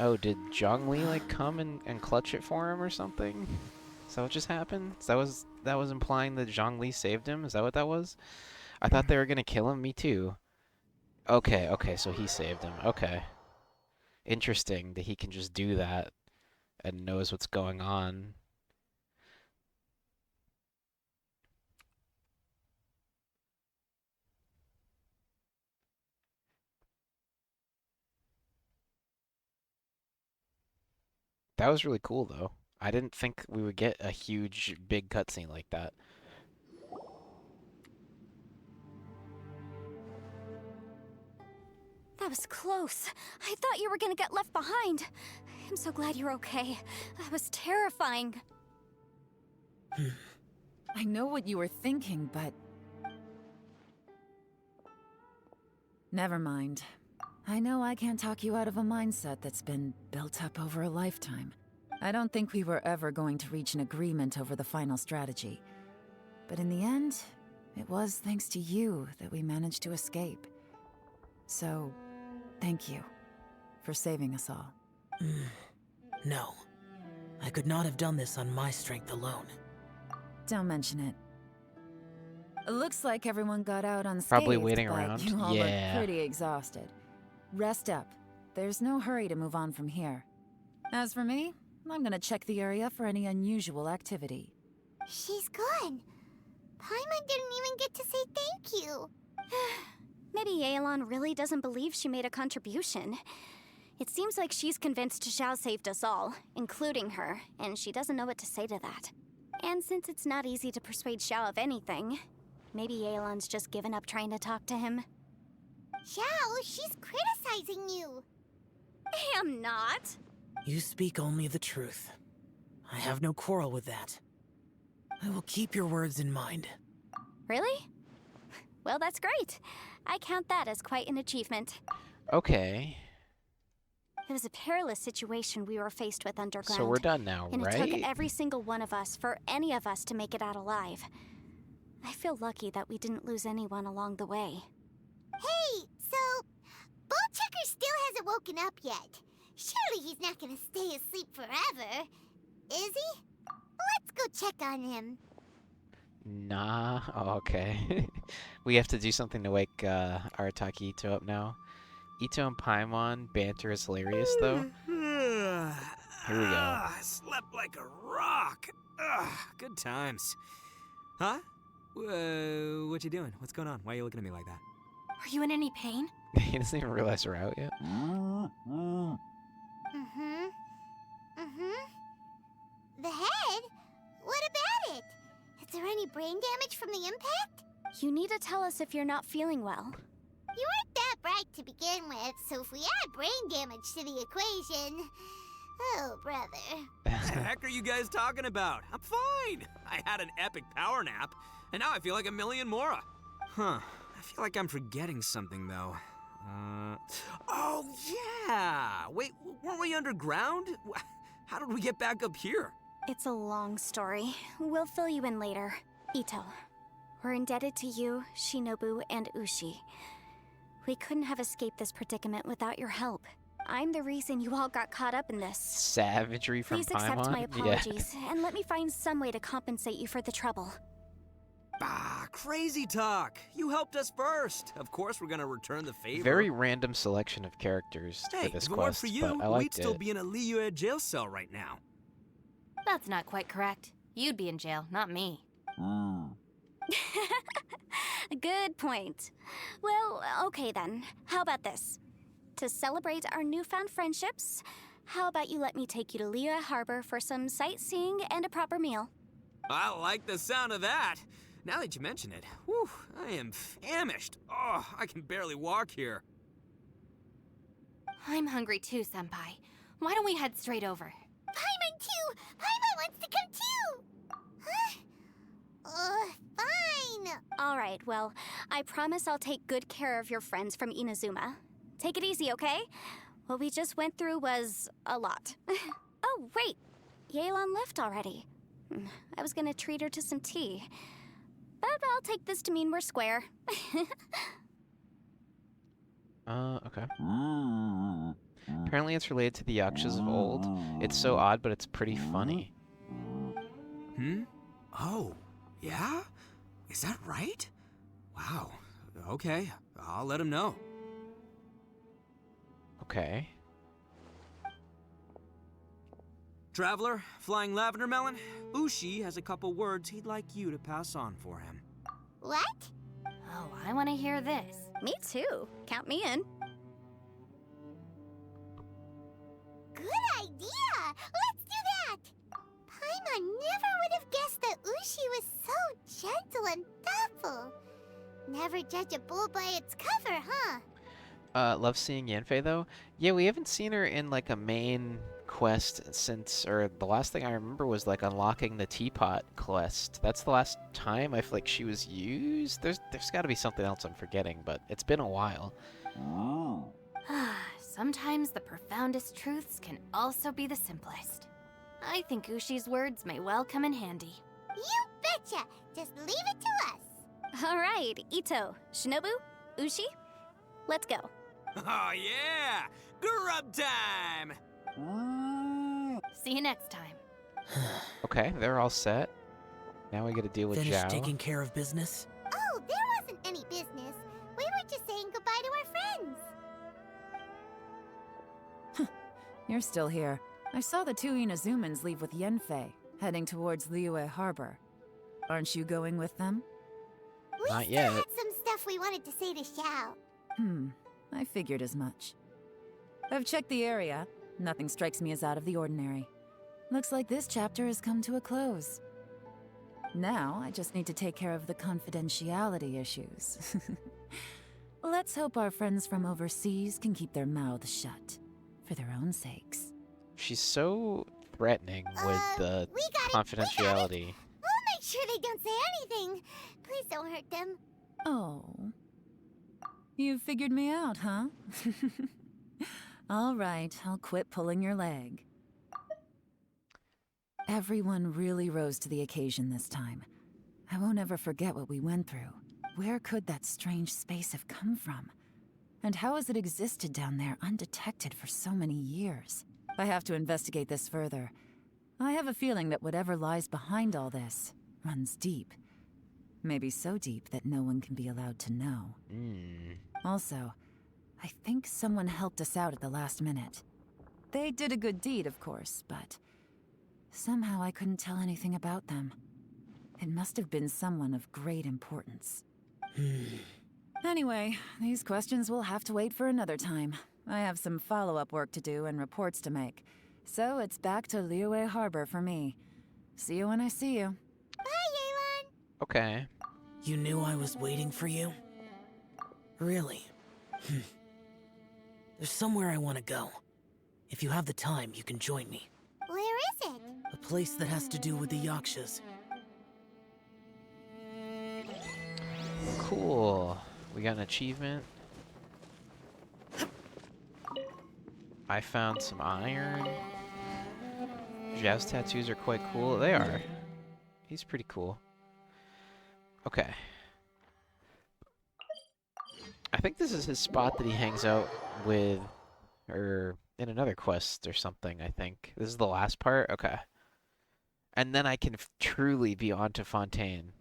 Oh, did Zhongli like come and clutch it for him or something? Is that what just happened? That was implying that Zhongli saved him? Is that what that was? I thought they were gonna kill him. Me too. Okay, so he saved him. Okay. Interesting that he can just do that and knows what's going on. That was really cool, though. I didn't think we would get a huge, big cutscene like that. That was close. I thought you were gonna get left behind. I'm so glad you're okay. That was terrifying. I know what you were thinking, but... Never mind. I know I can't talk you out of a mindset that's been built up over a lifetime. I don't think we were ever going to reach an agreement over the final strategy. But in the end, it was thanks to you that we managed to escape. So, thank you for saving us all. No. I could not have done this on my strength alone. Don't mention it. It looks like everyone got out unscathed, Probably waiting but around. you all Yeah. look pretty exhausted. Rest up. There's no hurry to move on from here. As for me, I'm gonna check the area for any unusual activity. She's gone. Paimon didn't even get to say thank you. Maybe Yelan really doesn't believe she made a contribution. It seems like she's convinced Xiao saved us all, including her, and she doesn't know what to say to that. And since it's not easy to persuade Xiao of anything, maybe Yelan's just given up trying to talk to him. Xiao, she's criticizing you. I am not. You speak only the truth. I have no quarrel with that. I will keep your words in mind. Really? Well, that's great. I count that as quite an achievement. Okay. It was a perilous situation we were faced with underground. So we're done now, And right? it took every single one of us for any of us to make it out alive. I feel lucky that we didn't lose anyone along the way. Hey, so Bullchecker still hasn't woken up yet. Surely he's not gonna stay asleep forever, is he? check on him. Nah. Oh, okay. We have to do something to wake Arataki Ito up now. Ito and Paimon banter is hilarious, though. Here we go. I slept like a rock. Good times. Huh? What you doing? What's going on? Why are you looking at me like that? Are you in any pain? He doesn't even realize we're out yet. Mm-hmm. The head? What about it? Is there any brain damage from the impact? You need to tell us if you're not feeling well. You weren't that bright to begin with, so if we add brain damage to the equation... Oh, brother. What the heck are you guys talking about? I'm fine. I had an epic power nap, and now I feel like a million more. Huh. I feel like I'm forgetting something, though. Oh, yeah! Wait, weren't we underground? How did we get back up here? It's a long story. We'll fill you in later. Ito, we're indebted to you, Shinobu, and Ushi. We couldn't have escaped this predicament without your help. I'm the reason you all got caught up in this. Savagery from Please Paimon? accept my Yeah. apologies, and let me find some way to compensate you for the trouble. Bah, crazy talk. You helped us first. Of course we're gonna return the favor. Very random selection of characters Hey, for this if it weren't quest, for you, but I we'd liked still it. be in a Liyue jail cell right now. That's not quite correct. You'd be in jail, not me. Good point. Well, okay then. How about this? To celebrate our newfound friendships, how about you let me take you to Liyue Harbor for some sightseeing and a proper meal? I like the sound of that. Now that you mention it, whew, I am famished. Oh, I can barely walk here. I'm hungry too, Senpai. Why don't we head straight over? Paimon too! Paimon wants to come too! Huh? Fine! Alright, well, I promise I'll take good care of your friends from Inazuma. Take it easy, okay? What we just went through was a lot. Oh, wait! Yelan left already. I was gonna treat her to some tea. But I'll take this to mean we're square. Okay. Apparently it's related to the Yakshas of old. It's so odd, but it's pretty funny. Oh, yeah? Is that right? Wow. Okay, I'll let him know. Okay. Traveler, Flying Lavender Melon, Ushi has a couple words he'd like you to pass on for him. What? Oh, I want to hear this. Me too. Count me in. Good idea! Let's do that! Paimon never would have guessed that Ushi was so gentle and thoughtful. Never judge a bull by its cover, huh? Love seeing Yanfei though. Yeah, we haven't seen her in like a main quest since, or the last thing I remember was like unlocking the teapot quest. That's the last time I feel like she was used. There's got to be something else I'm forgetting, but it's been a while. Sometimes the profoundest truths can also be the simplest. I think Ushi's words may well come in handy. You betcha! Just leave it to us! Alright, Ito, Shinobu, Ushi, let's go. Oh yeah! Grub time! See you next time. Okay, they're all set. Now we got to deal with Finished Zhao. taking care of business? Oh, there wasn't any business. We were just saying goodbye to our friends. You're still here. I saw the two Inazumans leave with Yanfei, heading towards Liyue Harbor. Aren't you going with them? We Not still yet. had some stuff we wanted to say to Xiao. I figured as much. I've checked the area. Nothing strikes me as out of the ordinary. Looks like this chapter has come to a close. Now, I just need to take care of the confidentiality issues. Let's hope our friends from overseas can keep their mouths shut. For their own sakes. She's so threatening with the we got it, confidentiality. We'll make sure they don't say anything. Please don't hurt them. Oh. You figured me out, huh? All right, I'll quit pulling your leg. Everyone really rose to the occasion this time. I won't ever forget what we went through. Where could that strange space have come from? And how has it existed down there undetected for so many years? I have to investigate this further. I have a feeling that whatever lies behind all this runs deep. Maybe so deep that no one can be allowed to know. Also, I think someone helped us out at the last minute. They did a good deed, of course, but somehow I couldn't tell anything about them. It must have been someone of great importance. Anyway, these questions will have to wait for another time. I have some follow-up work to do and reports to make. So it's back to Liyue Harbor for me. See you when I see you. Bye, Yelan! Okay. You knew I was waiting for you? Really? There's somewhere I want to go. If you have the time, you can join me. Where is it? A place that has to do with the Yakshas. Cool. We got an achievement. I found some iron. Zhav's tattoos are quite cool. They are. He's pretty cool. Okay. I think this is his spot that he hangs out with, or in another quest or something, I think. This is the last part? Okay. And then I can truly be on to Fontaine.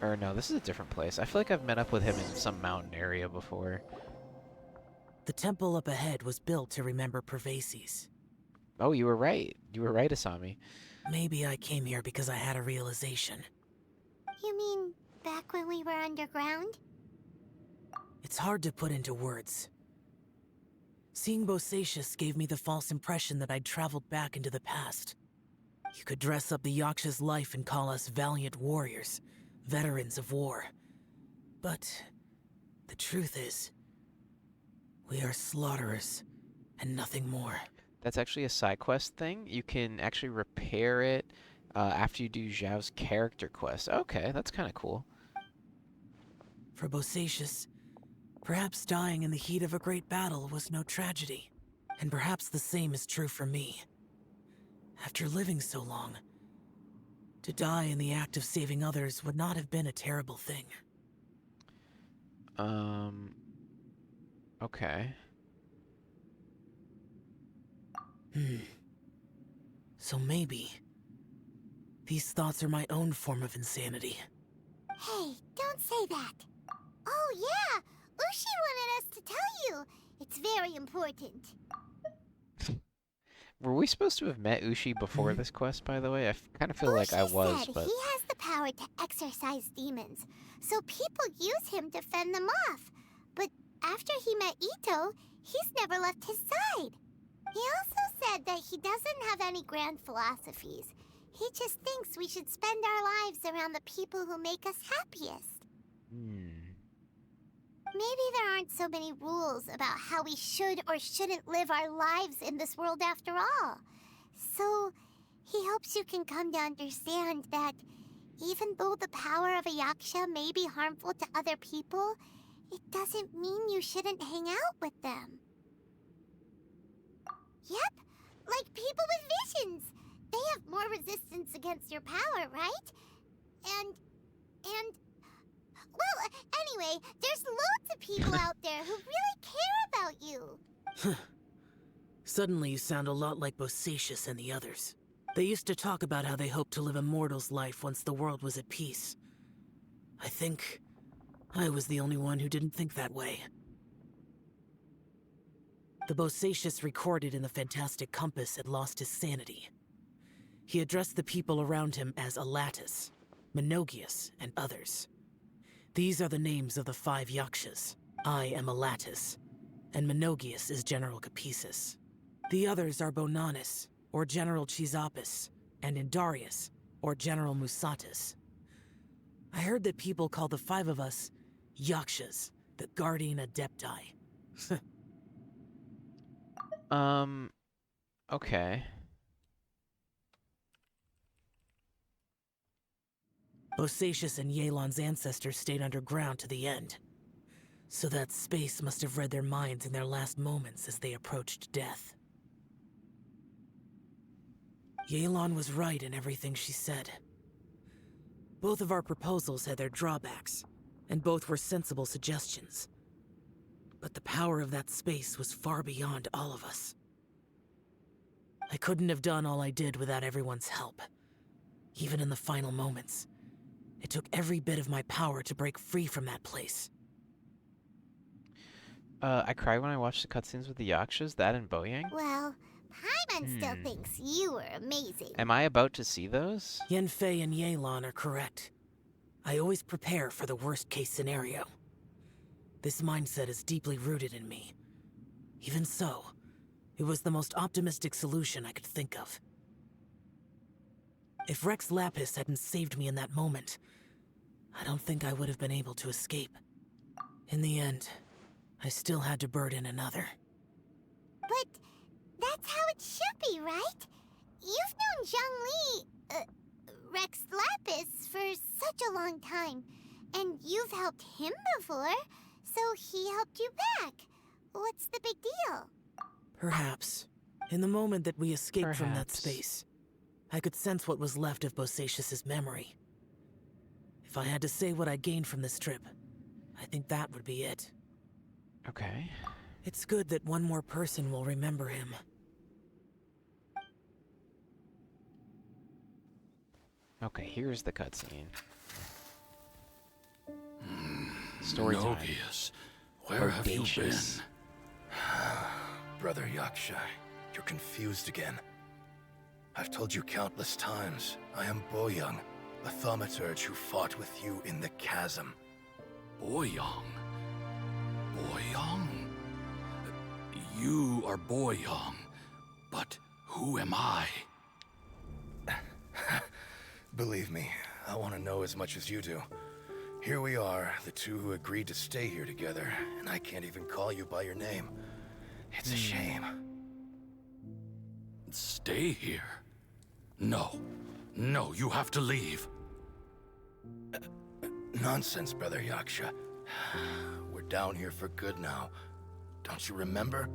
Or no, this is a different place. I feel like I've met up with him in some mountain area before. The temple up ahead was built to remember Pervases. Oh, you were right. You were right, Asami. Maybe I came here because I had a realization. You mean back when we were underground? It's hard to put into words. Seeing Bosacius gave me the false impression that I'd traveled back into the past. You could dress up the Yaksha's life and call us valiant warriors, veterans of war. But the truth is, we are slaughterers and nothing more. That's actually a side quest thing. You can actually repair it after you do Zhav's character quest. Okay, that's kind of cool. For Bosacius, perhaps dying in the heat of a great battle was no tragedy. And perhaps the same is true for me. After living so long, to die in the act of saving others would not have been a terrible thing. Okay. So maybe these thoughts are my own form of insanity. Hey, don't say that. Oh yeah, Ushi wanted us to tell you. It's very important. Were we supposed to have met Ushi before this quest, by the way? I kind of feel like I Ushi was, said but... he has the power to exorcise demons, so people use him to fend them off. But after he met Ito, he's never left his side. He also said that he doesn't have any grand philosophies. He just thinks we should spend our lives around the people who make us happiest. Maybe there aren't so many rules about how we should or shouldn't live our lives in this world after all. So, he hopes you can come to understand that even though the power of a Yaksha may be harmful to other people, it doesn't mean you shouldn't hang out with them. Yep, like people with visions. They have more resistance against your power, right? And... Well, anyway, there's loads of people out there who really care about you. Suddenly you sound a lot like Bosacius and the others. They used to talk about how they hoped to live a mortal's life once the world was at peace. I think I was the only one who didn't think that way. The Bosacius recorded in the Fantastic Compass had lost his sanity. He addressed the people around him as Alatus, Menogias, and others. These are the names of the 5 Yakshas. I am Alatus, and Menogias is General Capisis. The others are Bonanis, or General Chizapis, and Indarius, or General Musatus. I heard that people call the 5 of us Yakshas, the Guardian Adepti. Okay. Bosacius and Yelan's ancestors stayed underground to the end. So that space must have read their minds in their last moments as they approached death. Yelan was right in everything she said. Both of our proposals had their drawbacks, and both were sensible suggestions. But the power of that space was far beyond all of us. I couldn't have done all I did without everyone's help. Even in the final moments, it took every bit of my power to break free from that place. I cried when I watched the cutscenes with the Yakshas, that and Boyang. Well, Paimon still thinks you were amazing. Am I about to see those? Yanfei and Yelan are correct. I always prepare for the worst-case scenario. This mindset is deeply rooted in me. Even so, it was the most optimistic solution I could think of. If Rex Lapis hadn't saved me in that moment, I don't think I would have been able to escape. In the end, I still had to burden another. But that's how it should be, right? You've known Zhongli, Rex Lapis, for such a long time. And you've helped him before, so he helped you back. What's the big deal? Perhaps. In the moment that we escaped from that Perhaps. space, I could sense what was left of Bosacius's memory. If I had to say what I gained from this trip, I think that would be it. Okay. It's good that one more person will remember him. Okay, here's the cutscene. Story time. Novius, where have you been? Bodacious. Brother Yaksha, you're confused again. I've told you countless times, I am Boyang, a thaumaturge who fought with you in the chasm. Boyang? Boyang? You are Boyang, but who am I? Believe me, I want to know as much as you do. Here we are, the two who agreed to stay here together, and I can't even call you by your name. It's a shame. Stay here? No. No, you have to leave. Nonsense, Brother Yaksha. We're down here for good now. Don't you remember?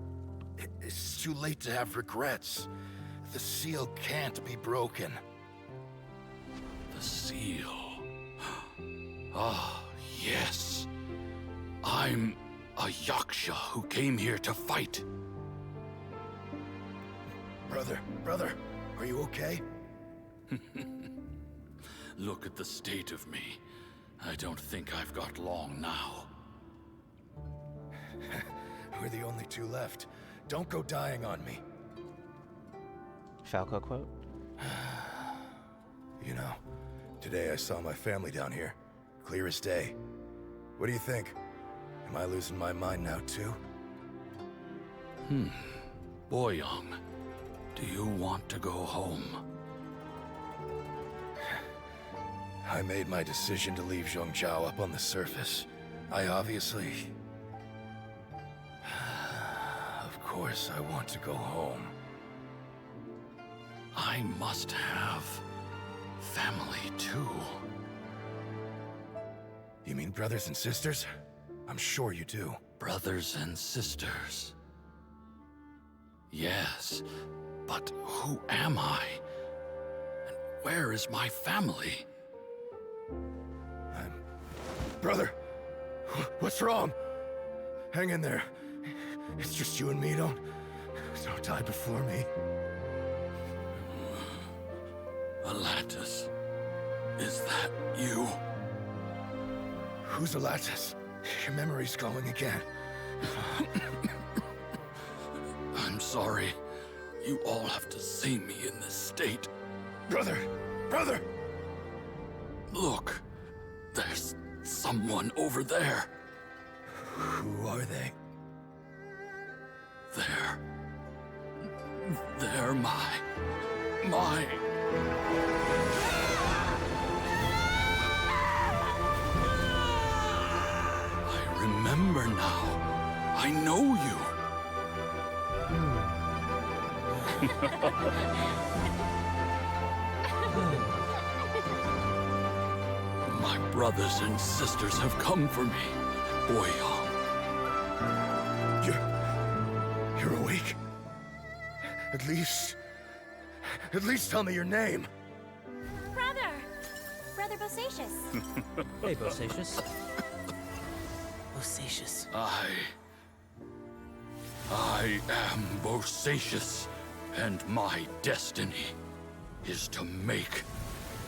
It's too late to have regrets. The seal can't be broken. The seal. Ah, yes. I'm a Yaksha who came here to fight. Brother, are you okay? Look at the state of me. I don't think I've got long now. We're the only two left. Don't go dying on me. Falco quote. You know, today I saw my family down here. Clear as day. What do you think? Am I losing my mind now too? Boyang, do you want to go home? I made my decision to leave Zhongzhou up on the surface. I obviously... Of course I want to go home. I must have family too. You mean brothers and sisters? I'm sure you do. Brothers and sisters. Yes, but who am I? And where is my family? Brother! What's wrong? Hang in there. It's just you and me, don't die before me. Alatus, is that you? Who's Alatus? Your memory's going again. I'm sorry. You all have to see me in this state. Brother! Look, there's someone over there. Who are they? They're my... I remember now. I know you. My brothers and sisters have come for me, Boyang. You're awake? At least tell me your name. Brother Bosacius. Hey, Bosacius. Bosacius. I am Bosacius, And my destiny is to make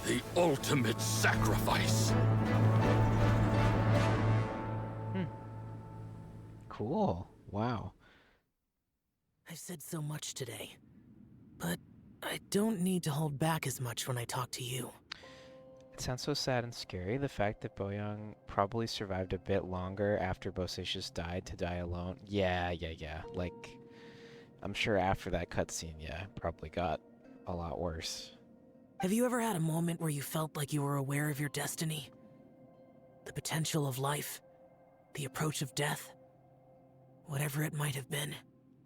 the ultimate sacrifice. Cool. Wow. I've said so much today, but I don't need to hold back as much when I talk to you. It sounds so sad and scary, the fact that Boyoung probably survived a bit longer after Bosacius died to die alone. Yeah. Like, I'm sure after that cutscene, yeah, it probably got a lot worse. Have you ever had a moment where you felt like you were aware of your destiny? The potential of life? The approach of death? Whatever it might have been.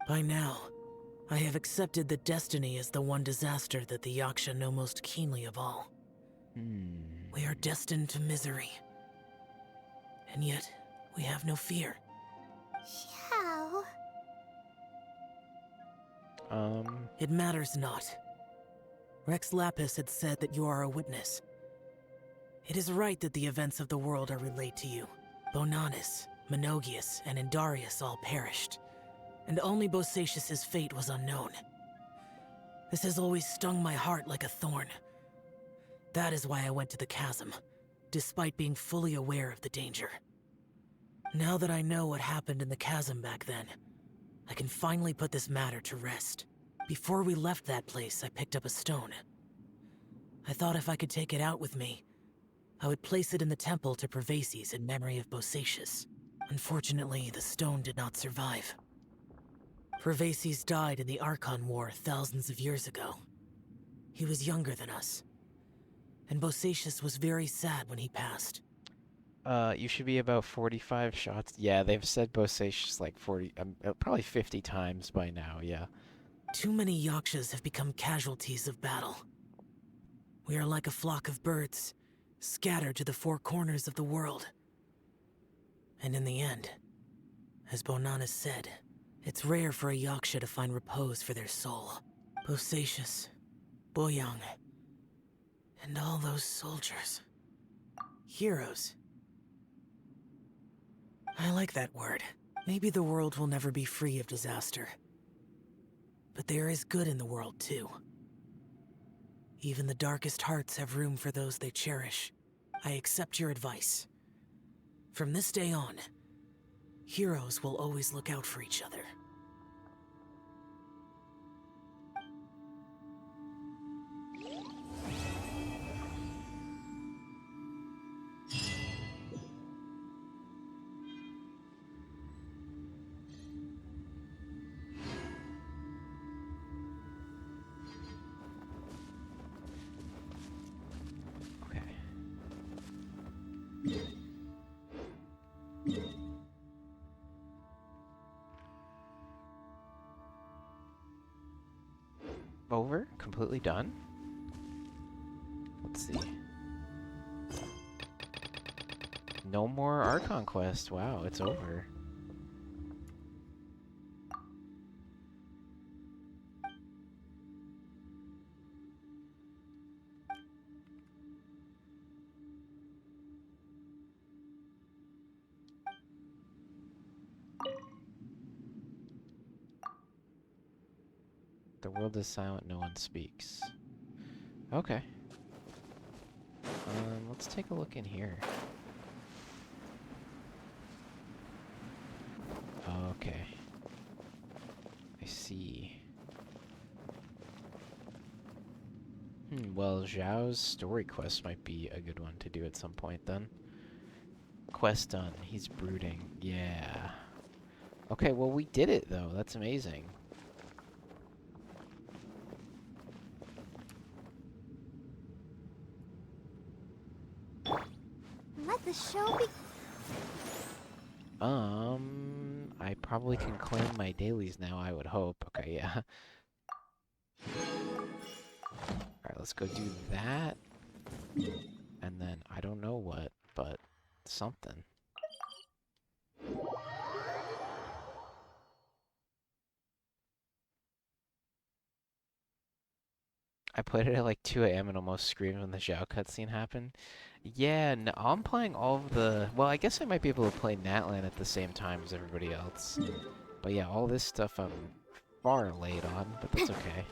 By now, I have accepted that destiny is the one disaster that the Yaksha know most keenly of all. We are destined to misery. And yet, we have no fear. Xiao. It matters not. Rex Lapis had said that you are a witness. It is right that the events of the world are relayed to you. Bonanis, Menogias, and Indarius all perished, and only Bosacius' fate was unknown. This has always stung my heart like a thorn. That is why I went to the chasm, despite being fully aware of the danger. Now that I know what happened in the chasm back then, I can finally put this matter to rest. Before we left that place, I picked up a stone. I thought if I could take it out with me, I would place it in the temple to Pervases in memory of Bosacius. Unfortunately, the stone did not survive. Pervases died in the Archon War thousands of years ago. He was younger than us. And Bosacius was very sad when he passed. You should be about 45 shots. Yeah, they've said Bosacius like 40, probably 50 times by now, yeah. Too many Yakshas have become casualties of battle. We are like a flock of birds, scattered to the four corners of the world. And in the end, as Bonanis said, it's rare for a Yaksha to find repose for their soul. Bosacius, Boyoung, and all those soldiers. Heroes. I like that word. Maybe the world will never be free of disaster. But there is good in the world, too. Even the darkest hearts have room for those they cherish. I accept your advice. From this day on, heroes will always look out for each other. Over? Completely done? Let's see. No more Archon quest. Wow, it's over. The world is silent, no one speaks. Okay. Let's take a look in here. Okay. I see. Well, Zhao's story quest might be a good one to do at some point then. Quest done. He's brooding. Yeah. Okay, well we did it though. That's amazing. Let the show be. I probably can claim my dailies now, I would hope. Okay, yeah. Alright, let's go do that. And then, I don't know what, but something. I played it at like 2 a.m. and almost screamed when the Zhao cutscene happened. Yeah, no, I'm playing all of the... Well, I guess I might be able to play Natlan at the same time as everybody else. But yeah, all this stuff I'm far late on, but that's okay.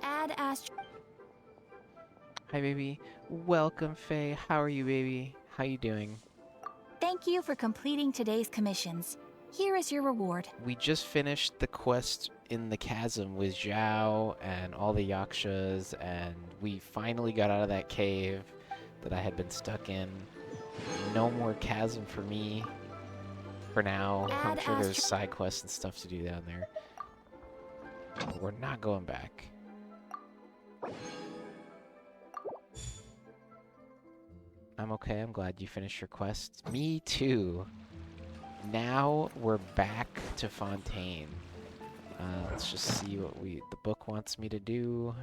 Add Astro. Hi, baby. Welcome, Faye. How are you, baby? How you doing? Thank you for completing today's commissions. Here is your reward. We just finished the quest in the chasm with Zhao and all the Yakshas, and we finally got out of that cave that I had been stuck in. No more chasm for me for now. I'm sure there's side quests and stuff to do down there. But we're not going back. I'm okay. I'm glad you finished your quest. Me too. Now we're back to Fontaine. Let's just see what the book wants me to do.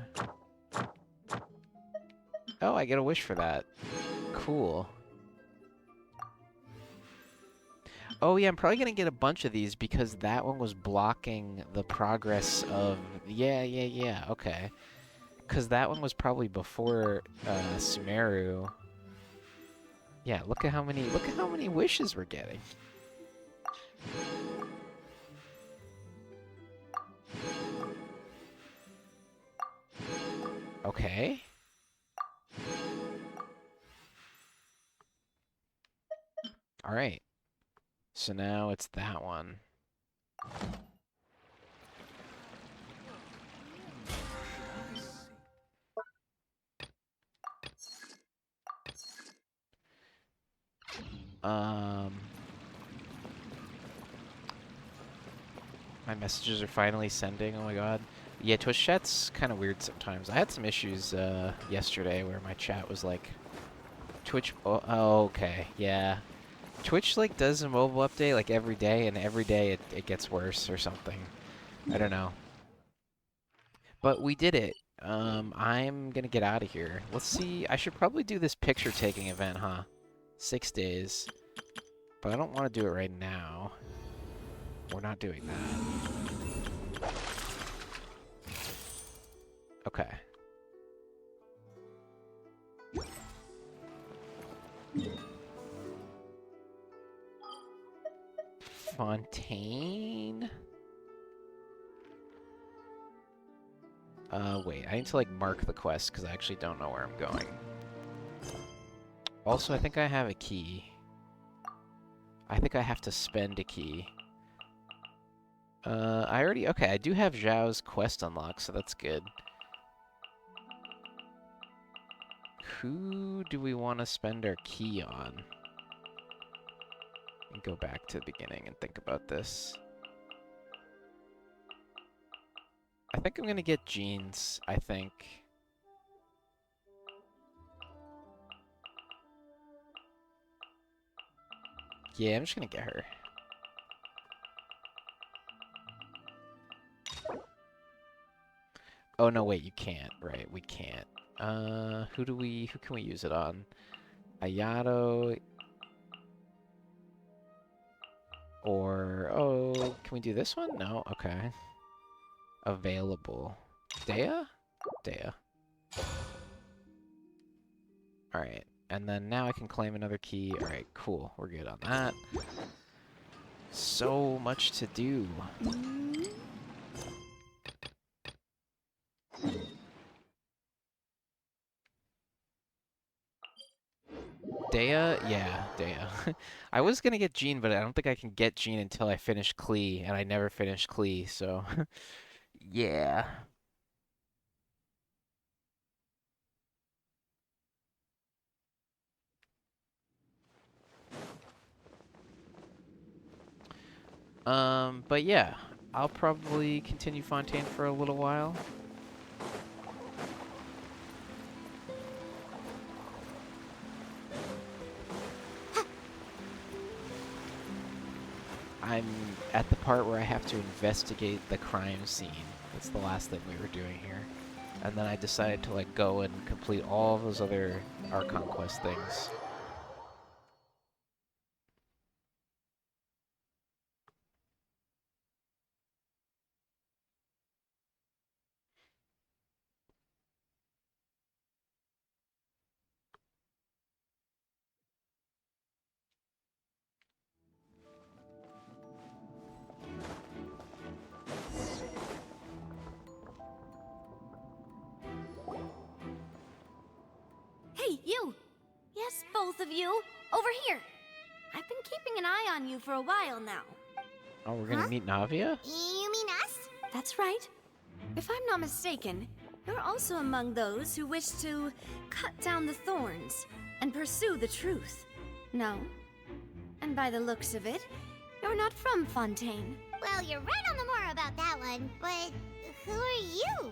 Oh, I get a wish for that. Cool. Oh yeah, I'm probably gonna get a bunch of these because that one was blocking the progress of... Yeah, okay. Because that one was probably before Sumeru. Yeah, look at how many wishes we're getting. Okay. All right. So now it's that one. My messages are finally sending. Oh my god. Yeah, Twitch chat's kind of weird sometimes. I had some issues yesterday where my chat was like, Twitch. Oh, okay, yeah. Twitch like does a mobile update like every day, and every day it gets worse or something. I don't know. But we did it. I'm gonna get out of here. Let's see. I should probably do this picture taking event, huh? 6 days. But I don't want to do it right now. We're not doing that. Okay. Fontaine? Wait, I need to, like, mark the quest, because I actually don't know where I'm going. Also, I think I have a key. I think I have to spend a key. Okay, I do have Zhao's quest unlocked, so that's good. Who do we want to spend our key on? And go back to the beginning and think about this. I think I'm gonna get Jeans, I think. Yeah, I'm just gonna get her. Oh no, wait, you can't. Right, we can't. Who can we use it on? Ayato. Or, oh, can we do this one? No, okay. Available. Dea? Dea. Alright, and then now I can claim another key. Alright, cool. We're good on that. So much to do. Dea? Yeah, Dea. I was gonna get Jean, but I don't think I can get Jean until I finish Klee, and I never finished Klee, so... yeah. But yeah, I'll probably continue Fontaine for a little while. I'm at the part where I have to investigate the crime scene. That's the last thing we were doing here. And then I decided to like go and complete all of those other Archon Quest things. You! Yes, both of you! Over here! I've been keeping an eye on you for a while now. Oh, we're gonna meet Navia? You mean us? That's right. If I'm not mistaken, you're also among those who wish to cut down the thorns and pursue the truth. No? And by the looks of it, you're not from Fontaine. Well, you're right on the more about that one, but who are you?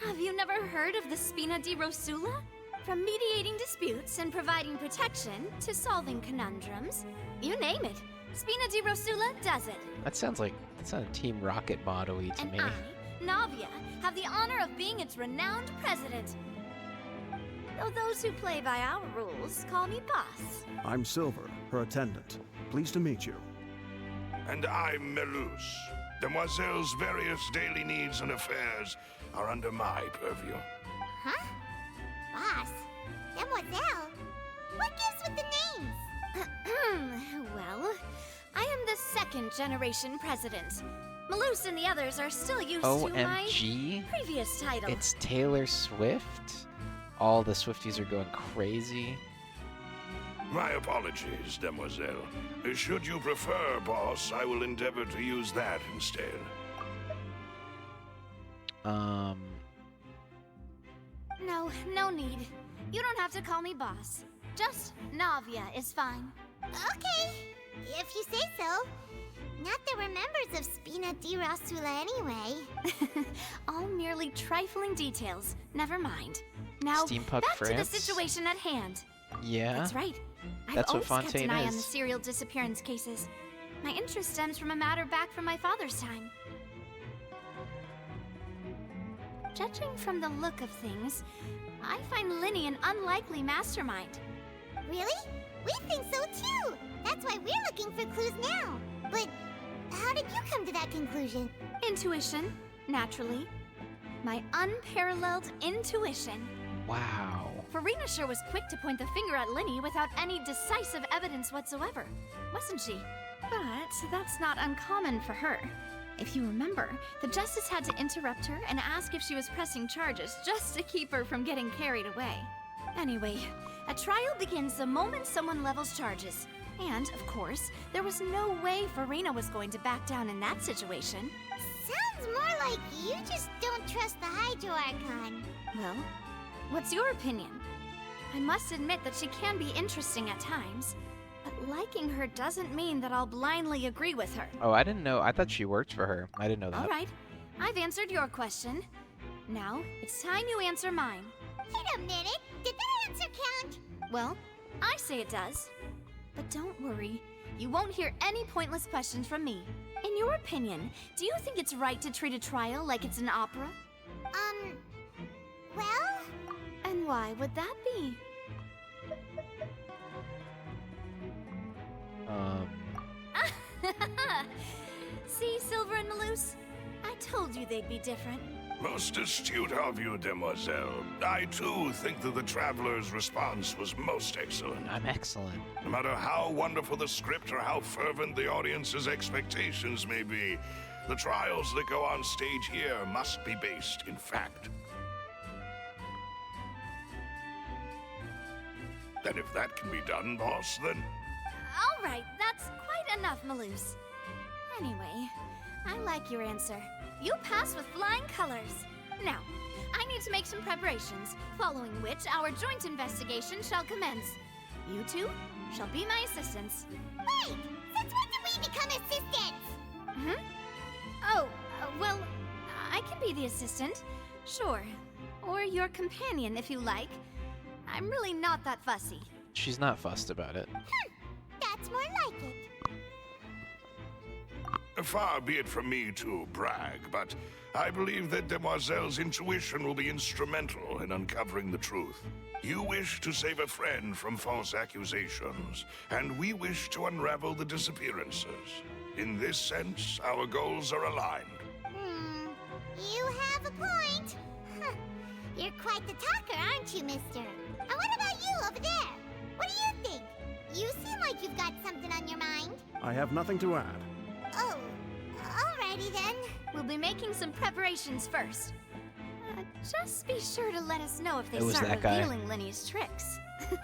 Have you never heard of the Spina di Rosula? From mediating disputes and providing protection to solving conundrums, you name it, Spina di Rosula does it. That sounds Team Rocket motto-y to And me. I, Navia, have the honor of being its renowned president. Though those who play by our rules call me boss. I'm Silver, her attendant. Pleased to meet you. And I'm Melus. Demoiselle's various daily needs and affairs are under my purview. Huh? Boss? Demoiselle? What gives with the names? Well, I am the second generation president. Malus and the others are still used to my OMG? previous title. It's Taylor Swift? All the Swifties are going crazy. My apologies, Demoiselle. Should you prefer, boss, I will endeavor to use that instead. No need. You don't have to call me boss. Just Navia is fine. Okay, if you say so. Not that we're members of Spina di Rosula anyway. All merely trifling details. Never mind. Now, Steampunk back to the France? situation at hand. Yeah? That's right. That's I've what always kept Fontaine an eye on is. the serial disappearance cases. My interest stems from a matter back from my father's time. Judging from the look of things, I find Linny an unlikely mastermind. Really? We think so too. That's why we're looking for clues now. But how did you come to that conclusion? Intuition, naturally. My unparalleled intuition. Wow. Farina sure was quick to point the finger at Linny without any decisive evidence whatsoever, wasn't she? But that's not uncommon for her. If you remember, the Justice had to interrupt her and ask if she was pressing charges just to keep her from getting carried away. Anyway, a trial begins the moment someone levels charges. And, of course, there was no way Farina was going to back down in that situation. Sounds more like you just don't trust the Hydro Archon. Well, what's your opinion? I must admit that she can be interesting at times, but liking her doesn't mean that I'll blindly agree with her. Oh, I didn't know. I thought she worked for her. I didn't know that. All right, I've answered your question. Now, it's time you answer mine. Wait a minute, did that answer count? Well, I say it does. But don't worry, you won't hear any pointless questions from me. In your opinion, do you think it's right to treat a trial like it's an opera? Well? And why would that be? See, Silver and Malus? I told you they'd be different. Most astute of you, Demoiselle. I, too, think that the Traveler's response was most excellent. I'm excellent. No matter how wonderful the script or how fervent the audience's expectations may be, the trials that go on stage here must be based in fact. And if that can be done, boss, then... All right, that's quite enough, Malus. Anyway, I like your answer. You pass with flying colors. Now, I need to make some preparations, following which our joint investigation shall commence. You two shall be my assistants. Wait! Since when did we become assistants? Oh, well, I can be the assistant. Sure. Or your companion, if you like. I'm really not that fussy. She's not fussed about it. That's more like it. Far be it from me to brag, but I believe that Demoiselle's intuition will be instrumental in uncovering the truth. You wish to save a friend from false accusations, and we wish to unravel the disappearances. In this sense, our goals are aligned. You have a point. You're quite the talker, aren't you, mister? And what about you over there? What do you think? You seem like you've got something on your mind. I have nothing to add. Oh, alrighty then. We'll be making some preparations first. Just be sure to let us know if they It was start that guy. revealing Lenny's tricks.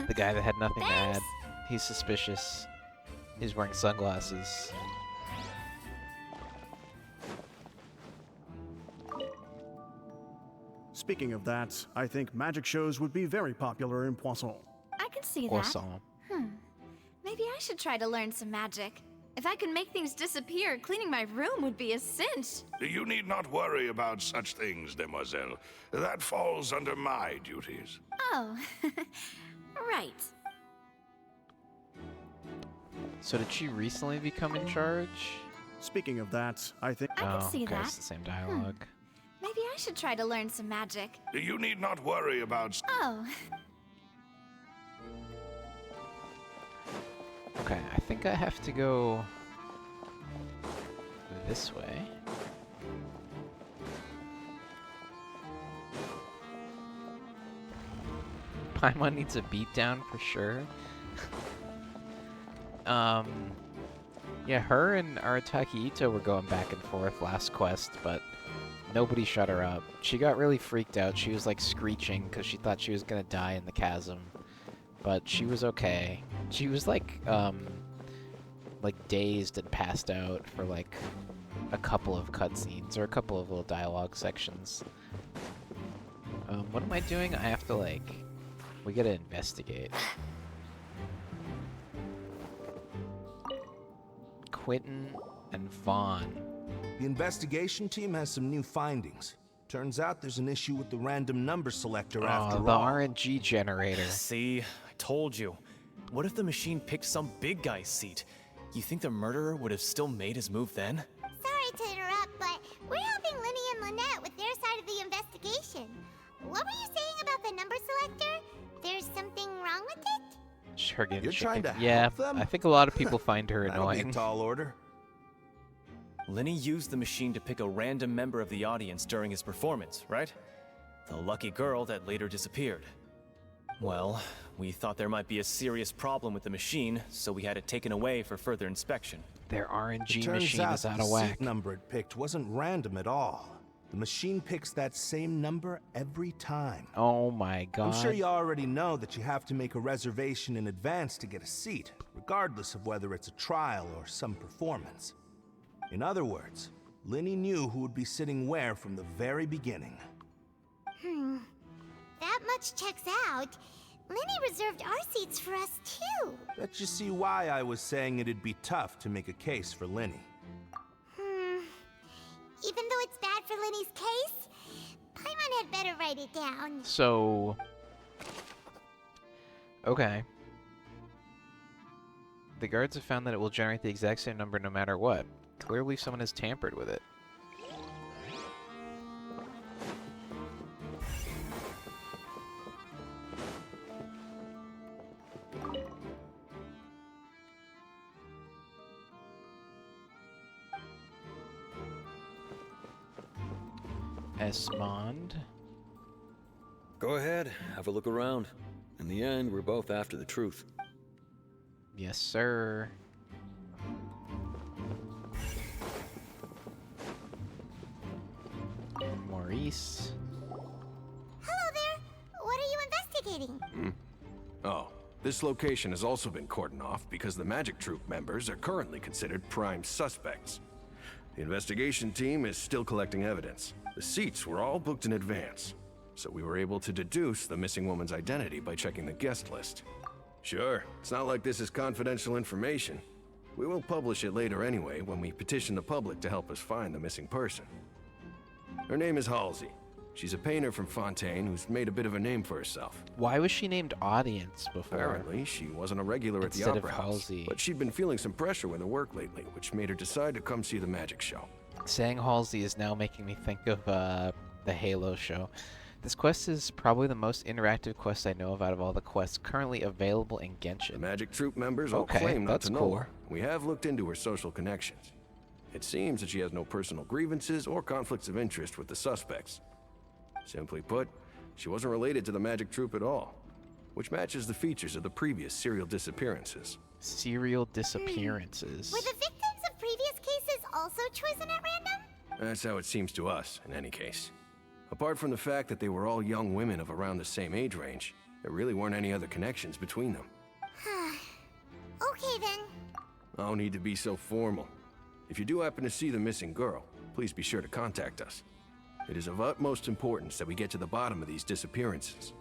The guy that had nothing to add. Thanks. He's suspicious. He's wearing sunglasses. Speaking of that, I think magic shows would be very popular in Poisson. I can see that. Poisson. Maybe I should try to learn some magic. If I could make things disappear, cleaning my room would be a cinch. You need not worry about such things, demoiselle. That falls under my duties. Oh, right. So did she recently become in charge? Speaking of that, I think... I can see okay, that. it's the same dialogue. Maybe I should try to learn some magic. You need not worry about... Oh, Okay, I think I have to go this way. Paimon needs a beatdown for sure. Yeah, her and Arataki Ito were going back and forth last quest, but nobody shut her up. She got really freaked out. She was like screeching because she thought she was gonna die in the chasm. But she was okay. She was like dazed and passed out for like a couple of cutscenes or a couple of little dialogue sections. What am I doing? I have to we gotta investigate. Quentin and Vaughn. The investigation team has some new findings. Turns out there's an issue with the random number selector after the all. RNG generator. See, I told you. What if the machine picked some big guy's seat? You think the murderer would have still made his move then? Sorry to interrupt, but we're helping Lenny and Lynette with their side of the investigation. What were you saying about the number selector? There's something wrong with it? Her getting You're trying chicken. to Yeah, help them? I think a lot of people find her That'll be a annoying. tall order. Lenny used the machine to pick a random member of the audience during his performance, right? The lucky girl that later disappeared. Well, we thought there might be a serious problem with the machine, so we had it taken away for further inspection. Their It RNG turns machine out is out the of whack. seat number it picked wasn't random at all. The machine picks that same number every time. Oh my god. I'm sure you already know that you have to make a reservation in advance to get a seat, regardless of whether it's a trial or some performance. In other words, Lenny knew who would be sitting where from the very beginning. That much checks out. Lenny reserved our seats for us too. That you see why I was saying it'd be tough to make a case for Lenny. Even though it's bad for Lenny's case, Paimon had better write it down. So... Okay. The guards have found that it will generate the exact same number no matter what. Clearly someone has tampered with it. Esmond. Go ahead, have a look around. In the end, we're both after the truth. Yes, sir. Maurice. Hello there. What are you investigating? Oh, this location has also been cordoned off because the Magic Troop members are currently considered prime suspects. The investigation team is still collecting evidence. The seats were all booked in advance, so we were able to deduce the missing woman's identity by checking the guest list. Sure, it's not like this is confidential information. We will publish it later anyway when we petition the public to help us find the missing person. Her name is Halsey. She's a painter from Fontaine who's made a bit of a name for herself. Why was she named Audience before? Apparently, she wasn't a regular at the Instead of Opera House, Halsey. but she'd been feeling some pressure with her work lately, which made her decide to come see the magic show. Saying Halsey is now making me think of the Halo show. This quest is probably the most interactive quest I know of out of all the quests currently available in Genshin. The Magic Troop members all Okay, claim not that's to know cool. her. We have looked into her social connections. It seems that she has no personal grievances or conflicts of interest with the suspects. Simply put, she wasn't related to the Magic Troop at all, which matches the features of the previous serial disappearances. Serial disappearances. Were the victims of previous cases also chosen at random? That's how it seems to us, in any case. Apart from the fact that they were all young women of around the same age range, there really weren't any other connections between them. Okay then. No need to be so formal. If you do happen to see the missing girl, please be sure to contact us. It is of utmost importance that we get to the bottom of these disappearances.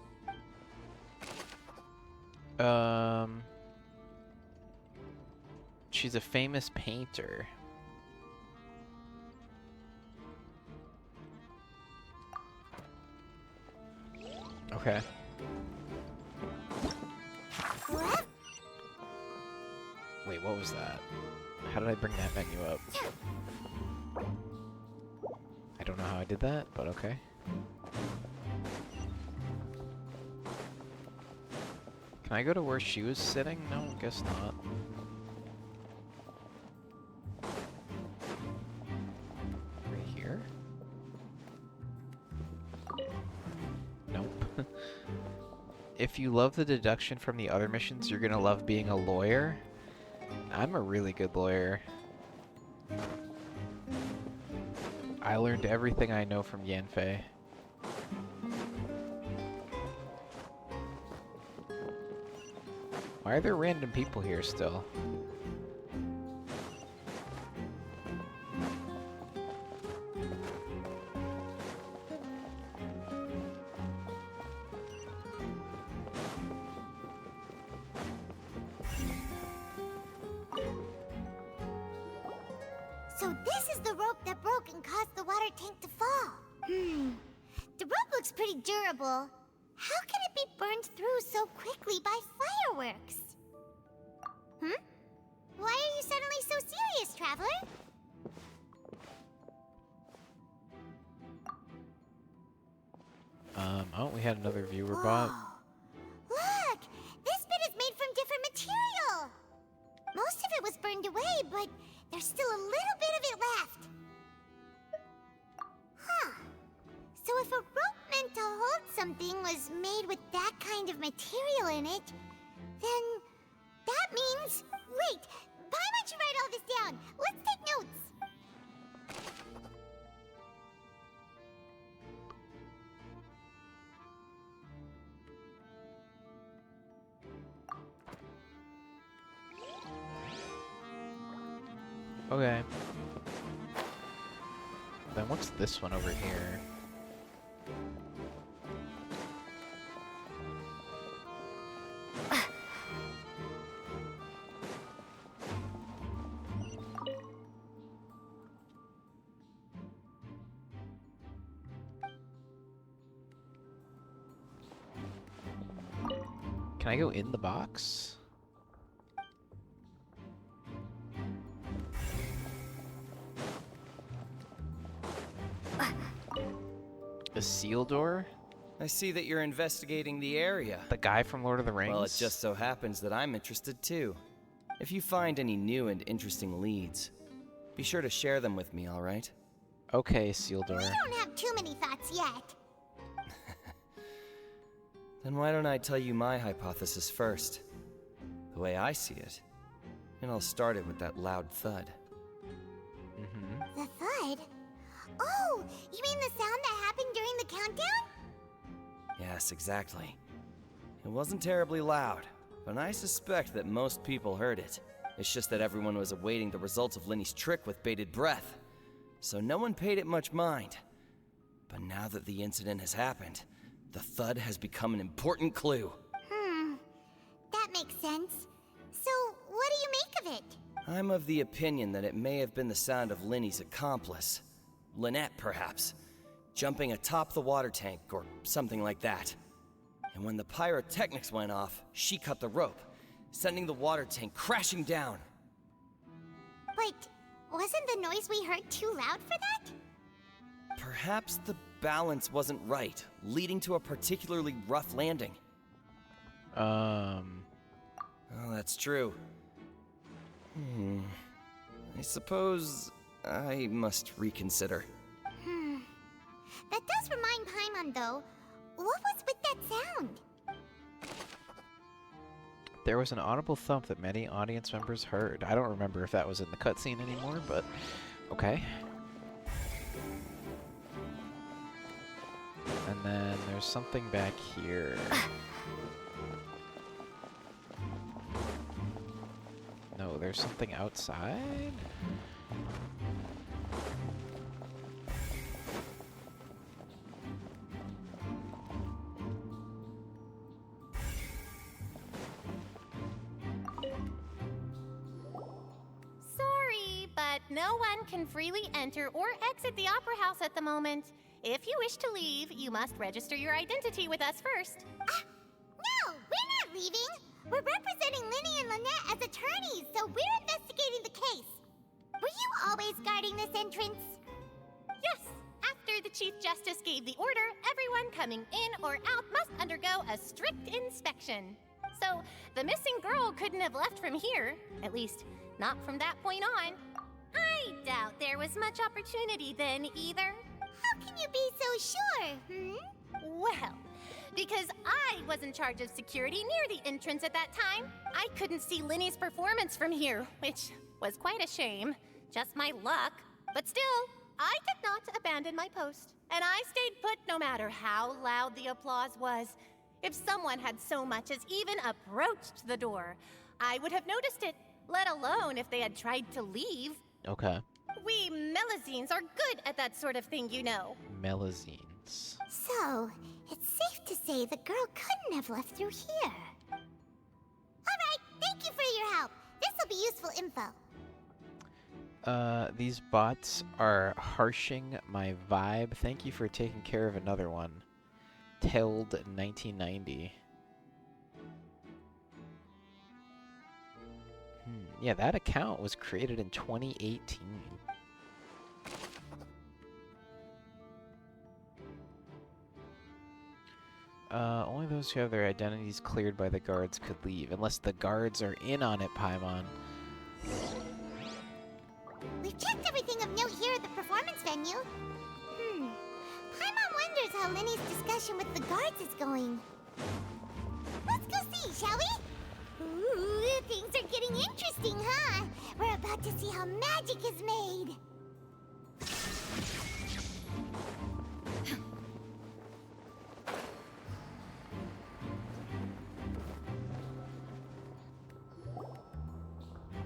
She's a famous painter. Okay. What? Wait, what was that? How did I bring that menu up? I don't know how I did that, but okay. Can I go to where she was sitting? No, guess not. Right here? Nope. If you love the deduction from the other missions, you're gonna love being a lawyer. I'm a really good lawyer. I learned everything I know from Yanfei. Why are there random people here still? So this is the rope that broke and caused the water tank to fall. The rope looks pretty durable. How can it be burned through so quickly by fireworks? Why are you suddenly so serious, Traveler? Oh, we had another viewer bot. Look! This bit is made from different material! Most of it was burned away, but there's still a little bit of it left. Huh. So if a rope meant to hold something was made with that kind of material in it, then that means... Wait! Why don't you write all this down? Let's take notes! Okay. Then what's this one over here? Can I go in the box? The seal door? I see that you're investigating the area. The guy from Lord of the Rings? Well, it just so happens that I'm interested too. If you find any new and interesting leads, be sure to share them with me, alright? Okay, seal door. We don't have too many thoughts yet. Then why don't I tell you my hypothesis first? The way I see it. And I'll start it with that loud thud. The thud? Oh, you mean the sound that happened during the countdown? Yes, exactly. It wasn't terribly loud, but I suspect that most people heard it. It's just that everyone was awaiting the results of Lenny's trick with bated breath, so no one paid it much mind. But now that the incident has happened, the thud has become an important clue. That makes sense. So, what do you make of it? I'm of the opinion that it may have been the sound of Lenny's accomplice. Lynette, perhaps. Jumping atop the water tank, or something like that. And when the pyrotechnics went off, she cut the rope, sending the water tank crashing down. But wasn't the noise we heard too loud for that? Perhaps the balance wasn't right, leading to a particularly rough landing. Oh, that's true. I suppose I must reconsider. That does remind Paimon, though. What was with that sound? There was an audible thump that many audience members heard. I don't remember if that was in the cutscene anymore, but okay. there's something back here. No, there's something outside? Sorry, but no one can freely enter or exit the Opera House at the moment. If you wish to leave, you must register your identity with us first. No, we're not leaving. We're representing Linny and Lynette as attorneys, so we're investigating the case. Were you always guarding this entrance? Yes, after the Chief Justice gave the order, everyone coming in or out must undergo a strict inspection. So, the missing girl couldn't have left from here. At least, not from that point on. I doubt there was much opportunity then, either. How can you be so sure, Well, because I was in charge of security near the entrance at that time, I couldn't see Linny's performance from here, which was quite a shame. Just my luck. But still, I did not abandon my post, and I stayed put no matter how loud the applause was. If someone had so much as even approached the door, I would have noticed it, let alone if they had tried to leave. Okay. We Melazines are good at that sort of thing, you know. Melazines. So, it's safe to say the girl couldn't have left through here. Alright, thank you for your help. This'll be useful info. These bots are harshing my vibe. Thank you for taking care of another one. Teld 1990. Yeah, that account was created in 2018. Only those who have their identities cleared by the guards could leave, unless the guards are in on it, Paimon. We've checked everything of note here at the performance venue. Paimon wonders how Linny's discussion with the guards is going. Let's go see, shall we? Ooh, things are getting interesting, huh? We're about to see how magic is made.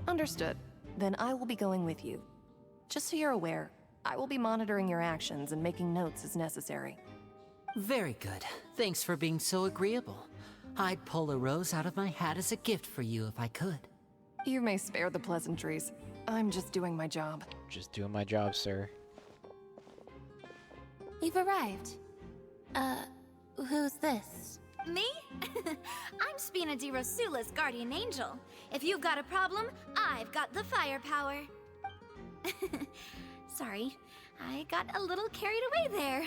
Understood. Then I will be going with you. Just so you're aware, I will be monitoring your actions and making notes as necessary. Very good. Thanks for being so agreeable. I'd pull a rose out of my hat as a gift for you if I could. You may spare the pleasantries. I'm just doing my job. Just doing my job, sir. You've arrived. Who's this? Me? I'm Spina di Rosula's guardian angel. If you've got a problem, I've got the firepower. Sorry, I got a little carried away there.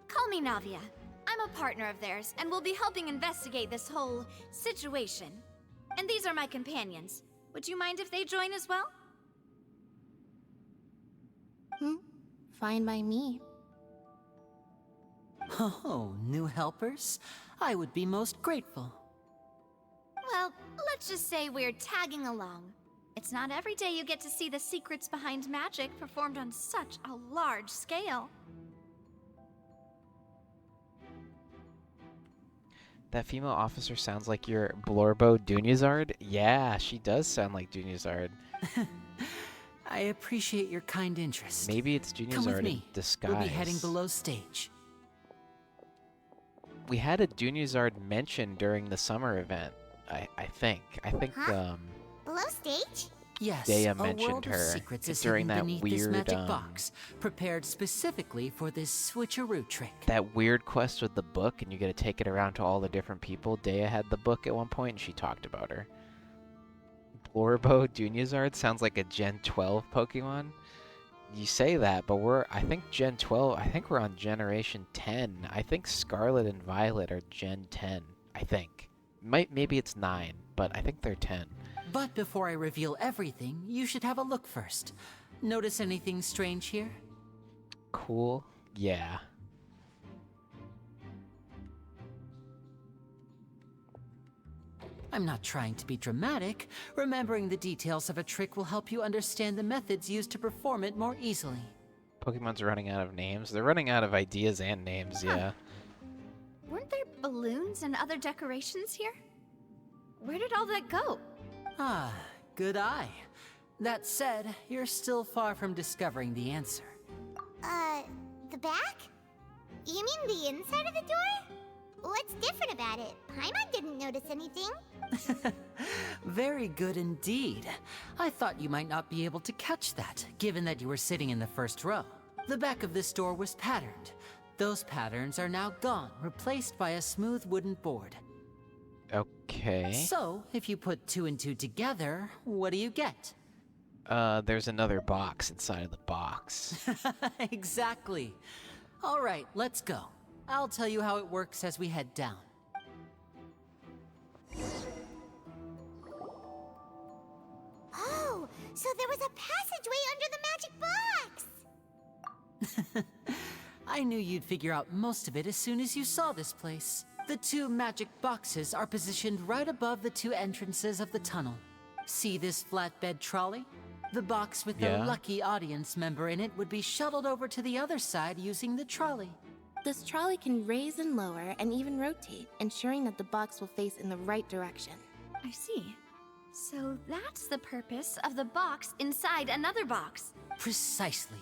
Call me Navia. I'm a partner of theirs, and will be helping investigate this whole situation. And these are my companions. Would you mind if they join as well? Fine by me. Oh, new helpers? I would be most grateful. Well, let's just say we're tagging along. It's not every day you get to see the secrets behind magic performed on such a large scale. That female officer sounds like your Blorbo Dunyazard? Yeah, she does sound like Dunyazard. I appreciate your kind interest. Maybe it's Come with Dunyazard in me. disguise. We'll be heading below stage. We had a Dunyazard mentioned during the summer event, I think. Huh? Below stage? Yes, Dea a mentioned world of her secrets is during hidden that beneath this weird, magic box, prepared specifically for this switcheroo trick. that weird quest with the book, and you get to take it around to all the different people. Dea had the book at one point, and she talked about her. Blorbo Dunyazard sounds like a Gen 12 Pokemon. You say that, but I think Gen 12, I think we're on Generation 10. I think Scarlet and Violet are Gen 10, I think. Maybe it's 9, but I think they're 10. But before I reveal everything, you should have a look first. Notice anything strange here? Cool. Yeah. I'm not trying to be dramatic. Remembering the details of a trick will help you understand the methods used to perform it more easily. Pokemon's running out of names. They're running out of ideas and names, yeah. lanterns and other decorations here? Where did all that go? Ah, good eye. That said, you're still far from discovering the answer. The back? You mean the inside of the door? What's different about it? Paimon didn't notice anything. Very good indeed. I thought you might not be able to catch that, given that you were sitting in the first row. The back of this door was patterned. Those patterns are now gone, replaced by a smooth wooden board. Okay. So, if you put 2 and 2 together, what do you get? There's another box inside of the box. Exactly. All right, let's go. I'll tell you how it works as we head down. Oh, so there was a passageway under the magic box! I knew you'd figure out most of it as soon as you saw this place. The 2 magic boxes are positioned right above the 2 entrances of the tunnel. See this flatbed trolley? The box with the lucky audience member in it would be shuttled over to the other side using the trolley. This trolley can raise and lower and even rotate, ensuring that the box will face in the right direction. I see. So that's the purpose of the box inside another box. Precisely.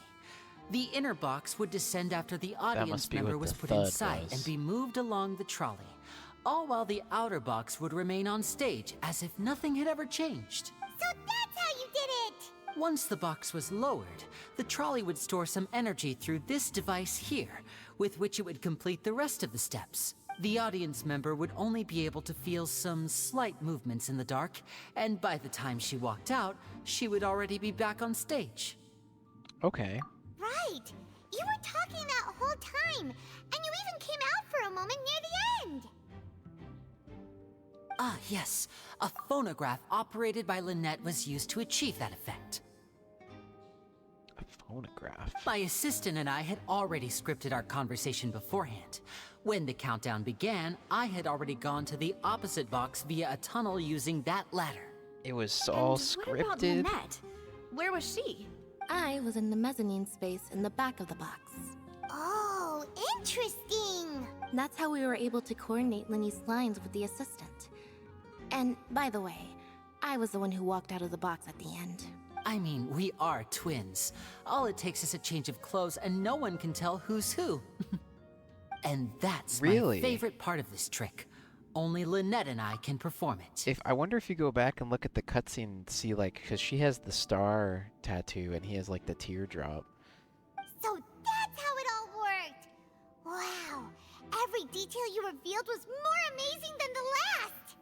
The inner box would descend after the audience must be member what was the put thud inside was. and be moved along the trolley, all while the outer box would remain on stage as if nothing had ever changed. So that's how you did it! Once the box was lowered, the trolley would store some energy through this device here, with which it would complete the rest of the steps. The audience member would only be able to feel some slight movements in the dark, and by the time she walked out, she would already be back on stage. Okay. Right! You were talking that whole time, and you even came out for a moment near the end! Ah, yes. A phonograph operated by Lynette was used to achieve that effect. A phonograph? My assistant and I had already scripted our conversation beforehand. When the countdown began, I had already gone to the opposite box via a tunnel using that ladder. It was all What about scripted? Lynette? Where was she? I was in the mezzanine space in the back of the box. Oh, interesting! That's how we were able to coordinate Linny's lines with the assistant. And, by the way, I was the one who walked out of the box at the end. I mean, we are twins. All it takes is a change of clothes and no one can tell who's who. And that's Really? my favorite part of this trick. Only Lynette and I can perform it. I wonder if you go back and look at the cutscene and see, like, because she has the star tattoo and he has, like, the teardrop. So that's how it all worked! Wow, every detail you revealed was more amazing than the last!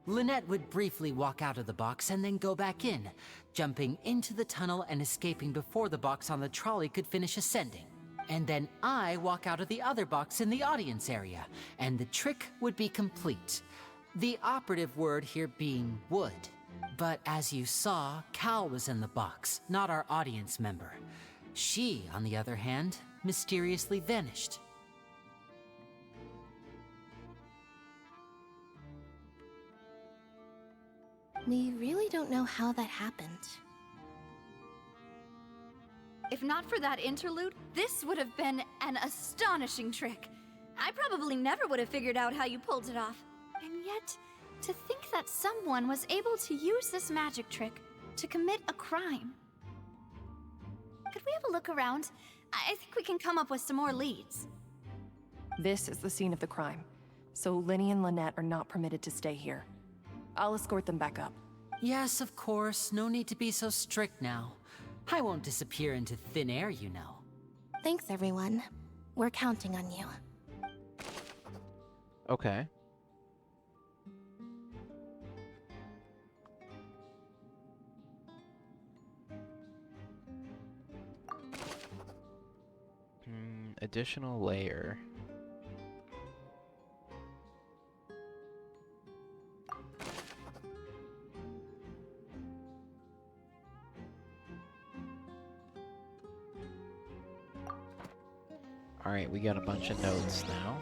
Lynette would briefly walk out of the box and then go back in, jumping into the tunnel and escaping before the box on the trolley could finish ascending. And then I walk out of the other box in the audience area, and the trick would be complete. The operative word here being would. But as you saw, Cal was in the box, not our audience member. She, on the other hand, mysteriously vanished. We really don't know how that happened. If not for that interlude, this would have been an astonishing trick. I probably never would have figured out how you pulled it off. And yet, to think that someone was able to use this magic trick to commit a crime. Could we have a look around? I think we can come up with some more leads. This is the scene of the crime, so Linny and Lynette are not permitted to stay here. I'll escort them back up. Yes, of course. No need to be so strict now. I won't disappear into thin air, you know. Thanks, everyone. We're counting on you. Okay. Additional layer. Alright, we got a bunch of notes now.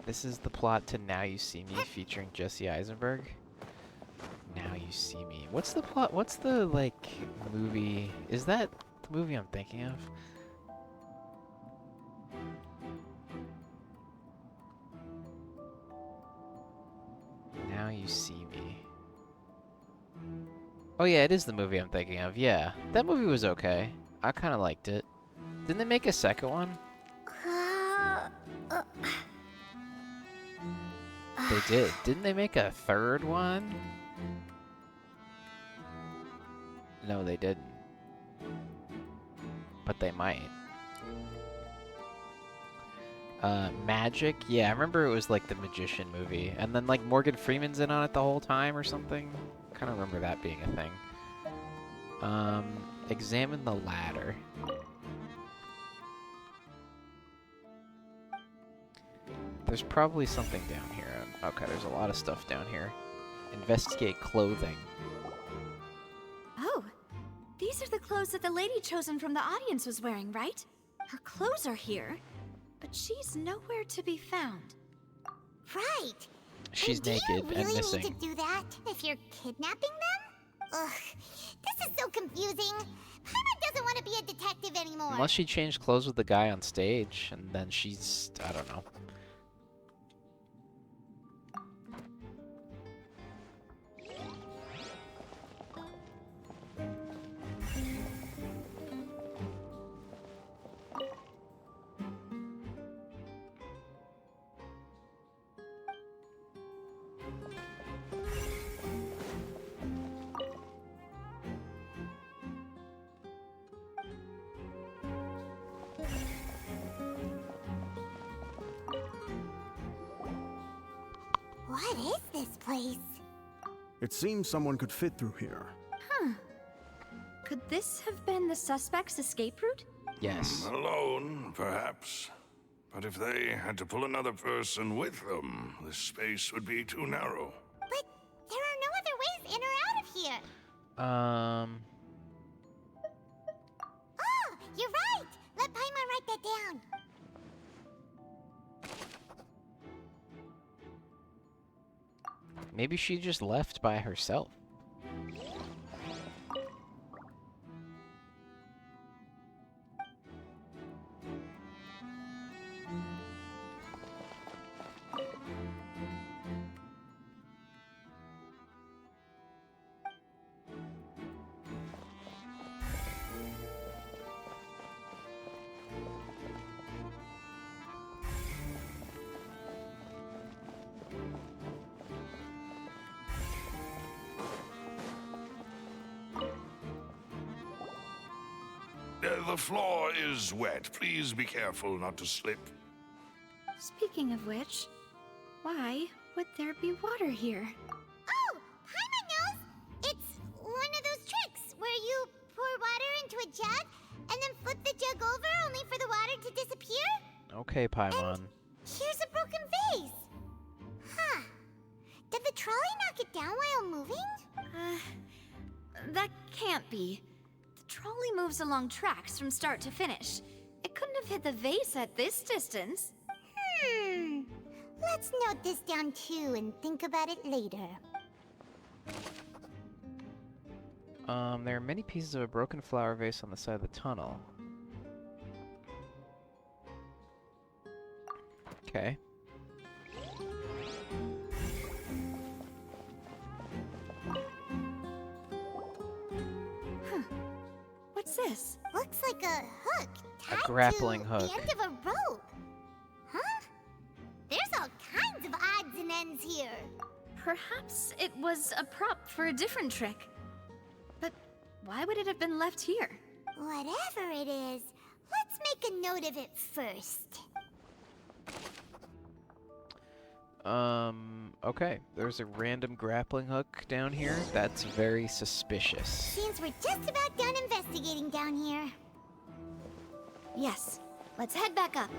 This is the plot to Now You See Me featuring Jesse Eisenberg. Now You See Me. What's the plot? What's the, like, movie? Is that the movie I'm thinking of? Now You See Me. Oh yeah, it is the movie I'm thinking of. Yeah, that movie was okay. I kind of liked it. Didn't they make a second one? They did. Didn't they make a third one? No, they didn't. But they might. Magic? Yeah, I remember it was like the Magician movie. And then like Morgan Freeman's in on it the whole time or something. Kind of remember that being a thing. Examine the ladder. There's probably something down here. Okay, there's a lot of stuff down here. Investigate clothing. Oh, these are the clothes that the lady chosen from the audience was wearing, right? Her clothes are here, but she's nowhere to be found. Right. She's naked and and missing. Need to do that if you're kidnapping them? Ugh, this is so confusing. Paimon doesn't want to be a detective anymore. Unless she changed clothes with the guy on stage, and then she's... I don't know. What is this place? It seems someone could fit through here. Huh. Could this have been the suspect's escape route? Yes. Alone, perhaps. But if they had to pull another person with them, the space would be too narrow. But there are no other ways in or out of here. Oh, you're right. Let Paimon write that down. Maybe she just left by herself. The floor is wet. Please be careful not to slip. Speaking of which, why would there be water here? Oh, Paimon knows. It's one of those tricks where you pour water into a jug and then flip the jug over only for the water to disappear. Okay, Paimon. Here's a broken vase. Huh. Did the trolley knock it down while moving? That can't be. The trolley moves along tracks from start to finish. It couldn't have hit the vase at this distance. Let's note this down too and think about it later. There are many pieces of a broken flower vase on the side of the tunnel. Okay. What's this? Looks like a hook tied A grappling to hook. the end of a rope. Huh? There's all kinds of odds and ends here. Perhaps it was a prop for a different trick. But why would it have been left here? Whatever it is, let's make a note of it first. Okay. There's a random grappling hook down here. That's very suspicious. Seems we're just about done investigating down here. Yes. Let's head back up.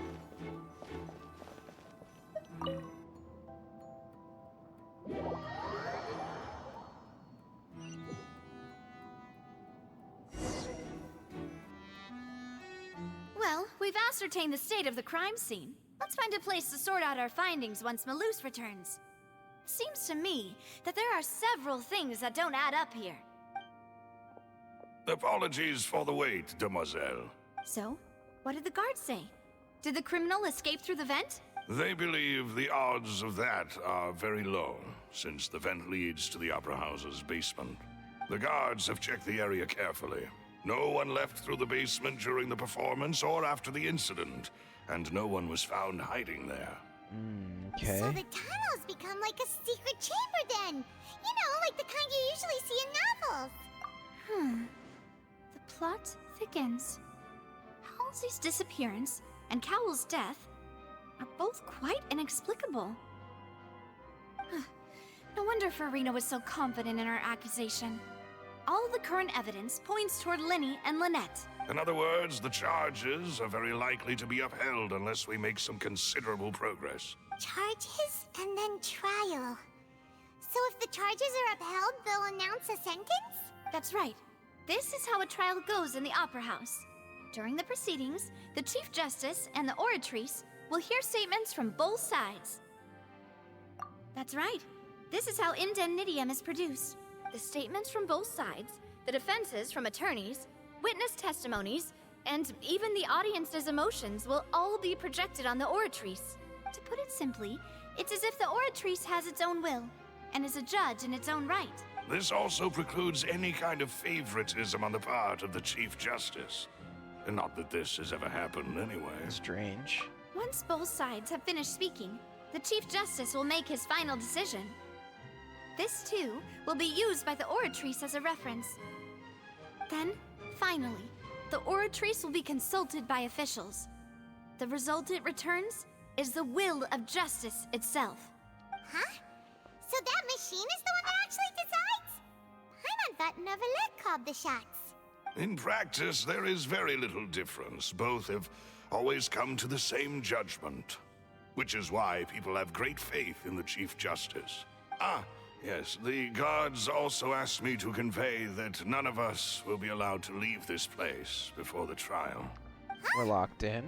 Well, we've ascertained the state of the crime scene. Let's find a place to sort out our findings once Malus returns. Seems to me that there are several things that don't add up here. Apologies for the wait, demoiselle. So, what did the guards say? Did the criminal escape through the vent? They believe the odds of that are very low, since the vent leads to the Opera House's basement. The guards have checked the area carefully. No one left through the basement during the performance or after the incident, and no one was found hiding there. Okay. So the tunnels become like a secret chamber then. You know, like the kind you usually see in novels. The plot thickens. Halsey's disappearance and Cowell's death are both quite inexplicable. No wonder Farina was so confident in her accusation. All the current evidence points toward Linny and Lynette. In other words, the charges are very likely to be upheld unless we make some considerable progress. Charges and then trial. So if the charges are upheld, they'll announce a sentence? That's right. This is how a trial goes in the Opera House. During the proceedings, the Chief Justice and the Oratrice will hear statements from both sides. That's right. This is how indemnitium is produced. The statements from both sides, the defenses from attorneys, witness testimonies, and even the audience's emotions will all be projected on the Oratrice. To put it simply, it's as if the Oratrice has its own will, and is a judge in its own right. This also precludes any kind of favoritism on the part of the Chief Justice. And not that this has ever happened anyway. Strange. Once both sides have finished speaking, the Chief Justice will make his final decision. This, too, will be used by the Oratrice as a reference. Then, finally, the Oratrice will be consulted by officials. The result it returns is the will of justice itself. Huh? So that machine is the one that actually decides? Paimon thought Neuvillette called the shots. In practice, there is very little difference. Both have always come to the same judgment. Which is why people have great faith in the Chief Justice. Yes, the guards also asked me to convey that none of us will be allowed to leave this place before the trial. We're locked in.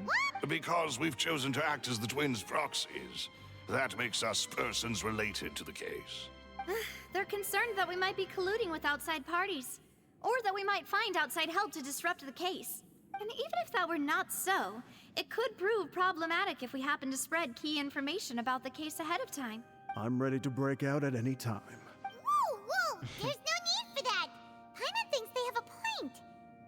Because we've chosen to act as the twins' proxies. That makes us persons related to the case. They're concerned that we might be colluding with outside parties, or that we might find outside help to disrupt the case. And even if that were not so, it could prove problematic if we happen to spread key information about the case ahead of time. I'm ready to break out at any time. Whoa! There's no need for that! Paimon thinks they have a point.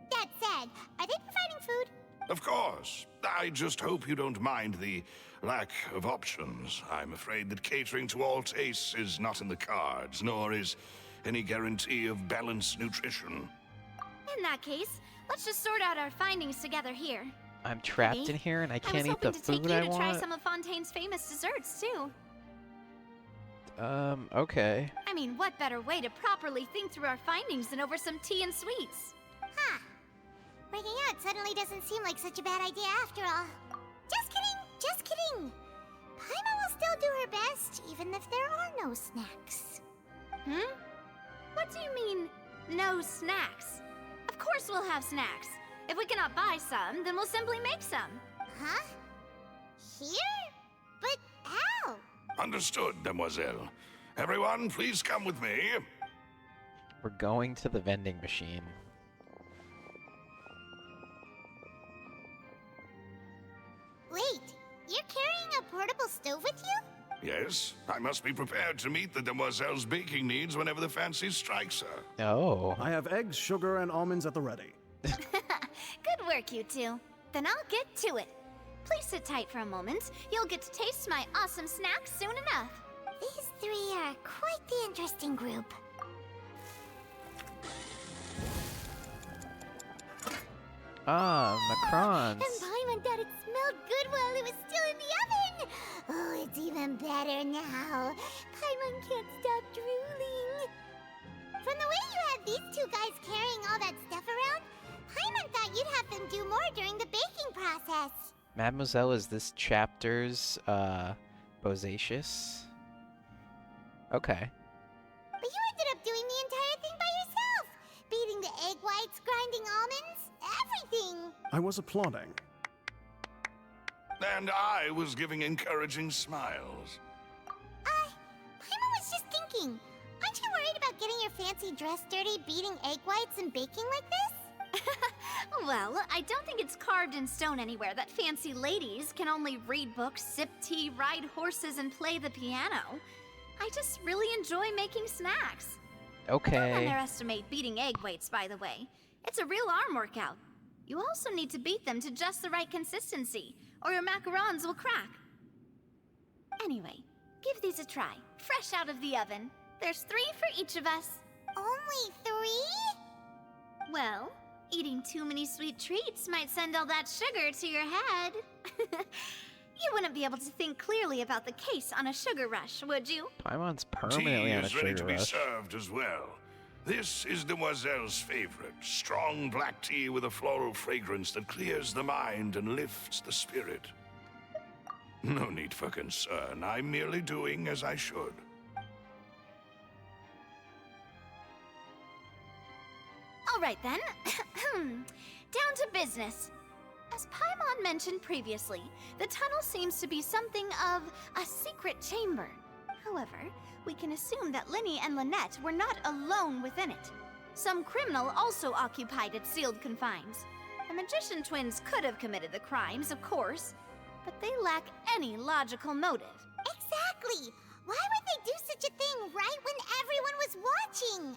That said, are they providing food? Of course. I just hope you don't mind the lack of options. I'm afraid that catering to all tastes is not in the cards, nor is any guarantee of balanced nutrition. In that case, let's just sort out our findings together here. I'm trapped in here and I can't eat the I was hoping to food I take you to try want. some of Fontaine's famous desserts, too. Okay. I mean, what better way to properly think through our findings than over some tea and sweets? Huh. Breaking out suddenly doesn't seem like such a bad idea after all. Just kidding! Just kidding! Paimon will still do her best, even if there are no snacks. What do you mean, no snacks? Of course we'll have snacks. If we cannot buy some, then we'll simply make some. Huh? Here? But how? Understood, demoiselle. Everyone, please come with me. We're going to the vending machine. Wait, you're carrying a portable stove with you? Yes, I must be prepared to meet the demoiselle's baking needs whenever the fancy strikes her. Oh. I have eggs, sugar, and almonds at the ready. Good work, you two. Then I'll get to it. Please sit tight for a moment. You'll get to taste my awesome snacks soon enough. These three are quite the interesting group. Macrons. And Paimon thought it smelled good while it was still in the oven. Oh, it's even better now. Paimon can't stop drooling. From the way you had these two guys carrying all that stuff around, Paimon thought you'd have them do more during the baking process. Mademoiselle is this chapter's, Bosacious? Okay. But you ended up doing the entire thing by yourself. Beating the egg whites, grinding almonds, everything. I was applauding. And I was giving encouraging smiles. Paimon was just thinking. Aren't you worried about getting your fancy dress dirty, beating egg whites and baking like this? Well, I don't think it's carved in stone anywhere that fancy ladies can only read books, sip tea, ride horses, and play the piano. I just really enjoy making snacks. Okay. Don't underestimate beating egg weights, by the way. It's a real arm workout. You also need to beat them to just the right consistency, or your macarons will crack. Anyway, give these a try, fresh out of the oven. There's 3 for each of us. Only 3? Well, eating too many sweet treats might send all that sugar to your head. You wouldn't be able to think clearly about the case on a sugar rush, would you? Paimon's permanently Tea on a is ready sugar to be rush. served as well. This is Demoiselle's favorite. Strong black tea with a floral fragrance that clears the mind and lifts the spirit. No need for concern. I'm merely doing as I should. All right then. Down to business. As Paimon mentioned previously, the tunnel seems to be something of a secret chamber. However, we can assume that Lyney and Lynette were not alone within it. Some criminal also occupied its sealed confines. The Magician twins could have committed the crimes, of course, but they lack any logical motive. Exactly! Why would they do such a thing right when everyone was watching?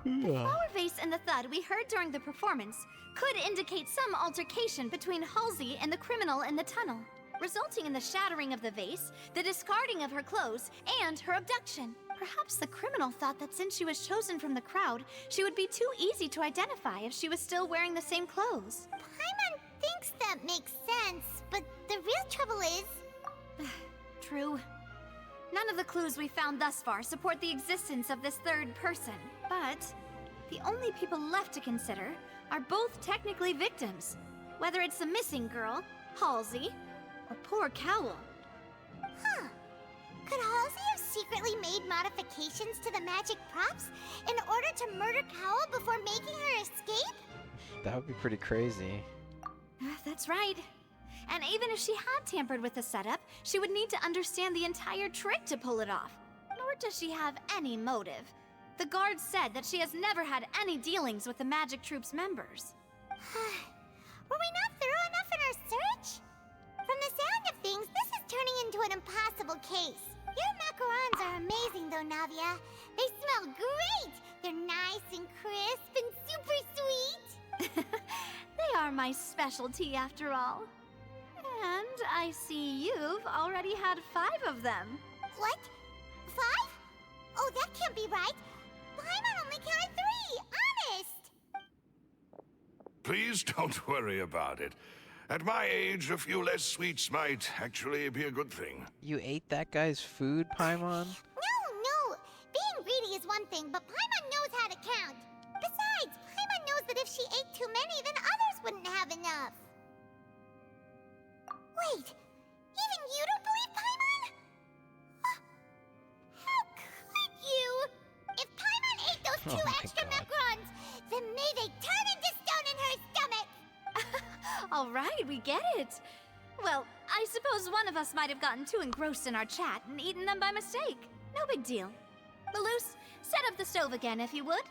The flower vase and the thud we heard during the performance could indicate some altercation between Halsey and the criminal in the tunnel, resulting in the shattering of the vase, the discarding of her clothes, and her abduction. Perhaps the criminal thought that since she was chosen from the crowd, she would be too easy to identify if she was still wearing the same clothes. Paimon thinks that makes sense, but the real trouble is... True. None of the clues we found thus far support the existence of this third person, but the only people left to consider are both technically victims, whether it's the missing girl, Halsey, or poor Cowell. Huh. Could Halsey have secretly made modifications to the magic props in order to murder Cowell before making her escape? That would be pretty crazy. That's right. And even if she had tampered with the setup, she would need to understand the entire trick to pull it off. Nor does she have any motive. The guard said that she has never had any dealings with the Magic Troop's members. Were we not thorough enough in our search? From the sound of things, this is turning into an impossible case. Your macarons are amazing though, Navia. They smell great! They're nice and crisp and super sweet! They are my specialty after all. And I see you've already had 5 of them. What? 5? Oh, that can't be right. Paimon only counted 3, honest! Please don't worry about it. At my age, a few less sweets might actually be a good thing. You ate that guy's food, Paimon? No. Being greedy is one thing, but Paimon knows how to count. Besides, Paimon knows that if she ate too many, then others wouldn't have enough. Wait, even you don't believe Paimon? How could you? If Paimon ate those 2 extra macarons, then may they turn into stone in her stomach! All right, we get it. Well, I suppose one of us might have gotten too engrossed in our chat and eaten them by mistake. No big deal. Malus, set up the stove again if you would.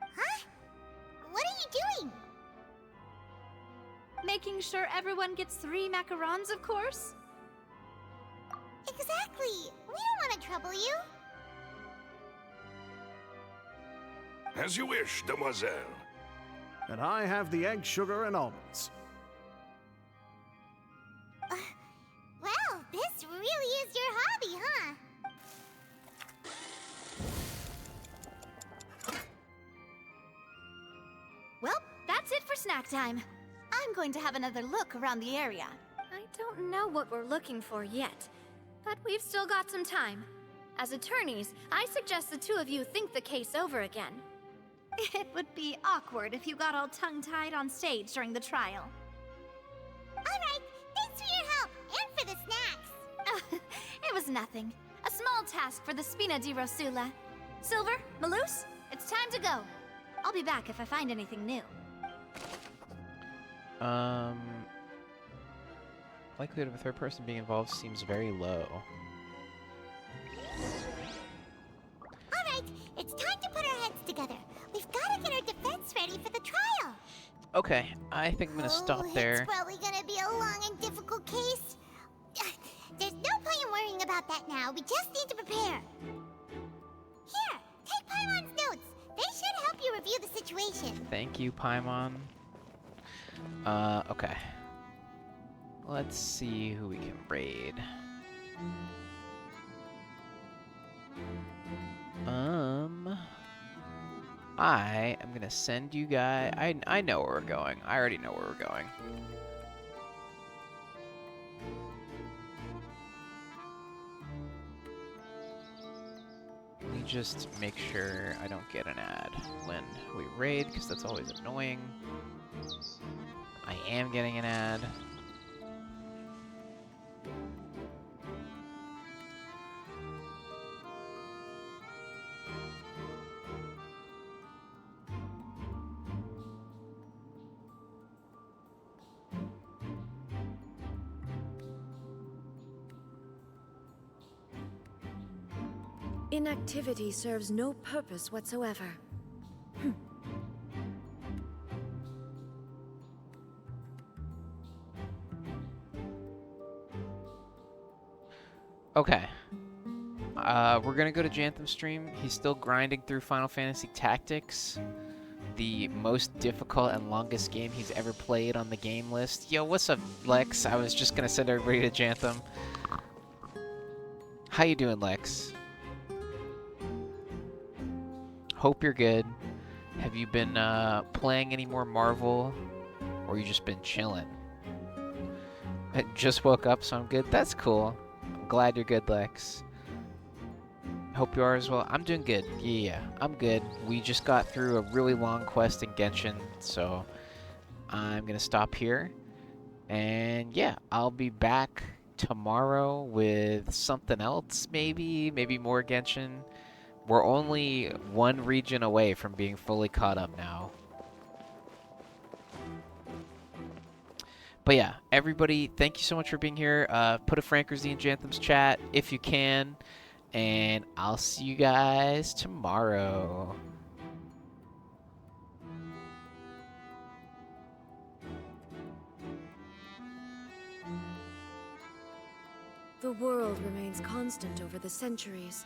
Huh? What are you doing? Making sure everyone gets 3 macarons, of course. Exactly. We don't want to trouble you. As you wish, Demoiselle. And I have the egg, sugar, and almonds. Well, this really is your hobby, huh? Well, that's it for snack time. I'm going to have another look around the area. I don't know what we're looking for yet, but we've still got some time. As attorneys, I suggest the 2 of you think the case over again. It would be awkward if you got all tongue-tied on stage during the trial. All right, thanks for your help and for the snacks. It was nothing. A small task for the Spina di Rosula. Silver, Malus, it's time to go. I'll be back if I find anything new. Likelihood of a third person being involved seems very low. Alright, it's time to put our heads together. We've got to get our defense ready for the trial. Okay, I think I'm gonna stop there. It's probably gonna be a long and difficult case. There's no point in worrying about that now. We just need to prepare. Here, take Paimon's notes. They should help you review the situation. Thank you, Paimon. Okay. Let's see who we can raid. I am gonna send you guys. I know where we're going. I already know where we're going. Let me just make sure I don't get an ad when we raid, because that's always annoying. I am getting an ad. Inactivity serves no purpose whatsoever. Okay. We're gonna go to Janthem's stream. He's still grinding through Final Fantasy Tactics, the most difficult and longest game he's ever played on the game list. Yo, what's up, Lex? I was just gonna send everybody to Janthem. How you doing, Lex? Hope you're good. Have you been playing any more Marvel, or you just been chilling? I just woke up, so I'm good. That's cool. I'm glad you're good, Lex. Hope you are as well. I'm doing good. Yeah, I'm good. We just got through a really long quest in Genshin, so I'm gonna stop here. And yeah, I'll be back tomorrow with something else, maybe more Genshin. We're only one region away from being fully caught up now. But yeah, everybody, thank you so much for being here. Put a Frankersy in Janthem's chat if you can. And I'll see you guys tomorrow. The world remains constant over the centuries.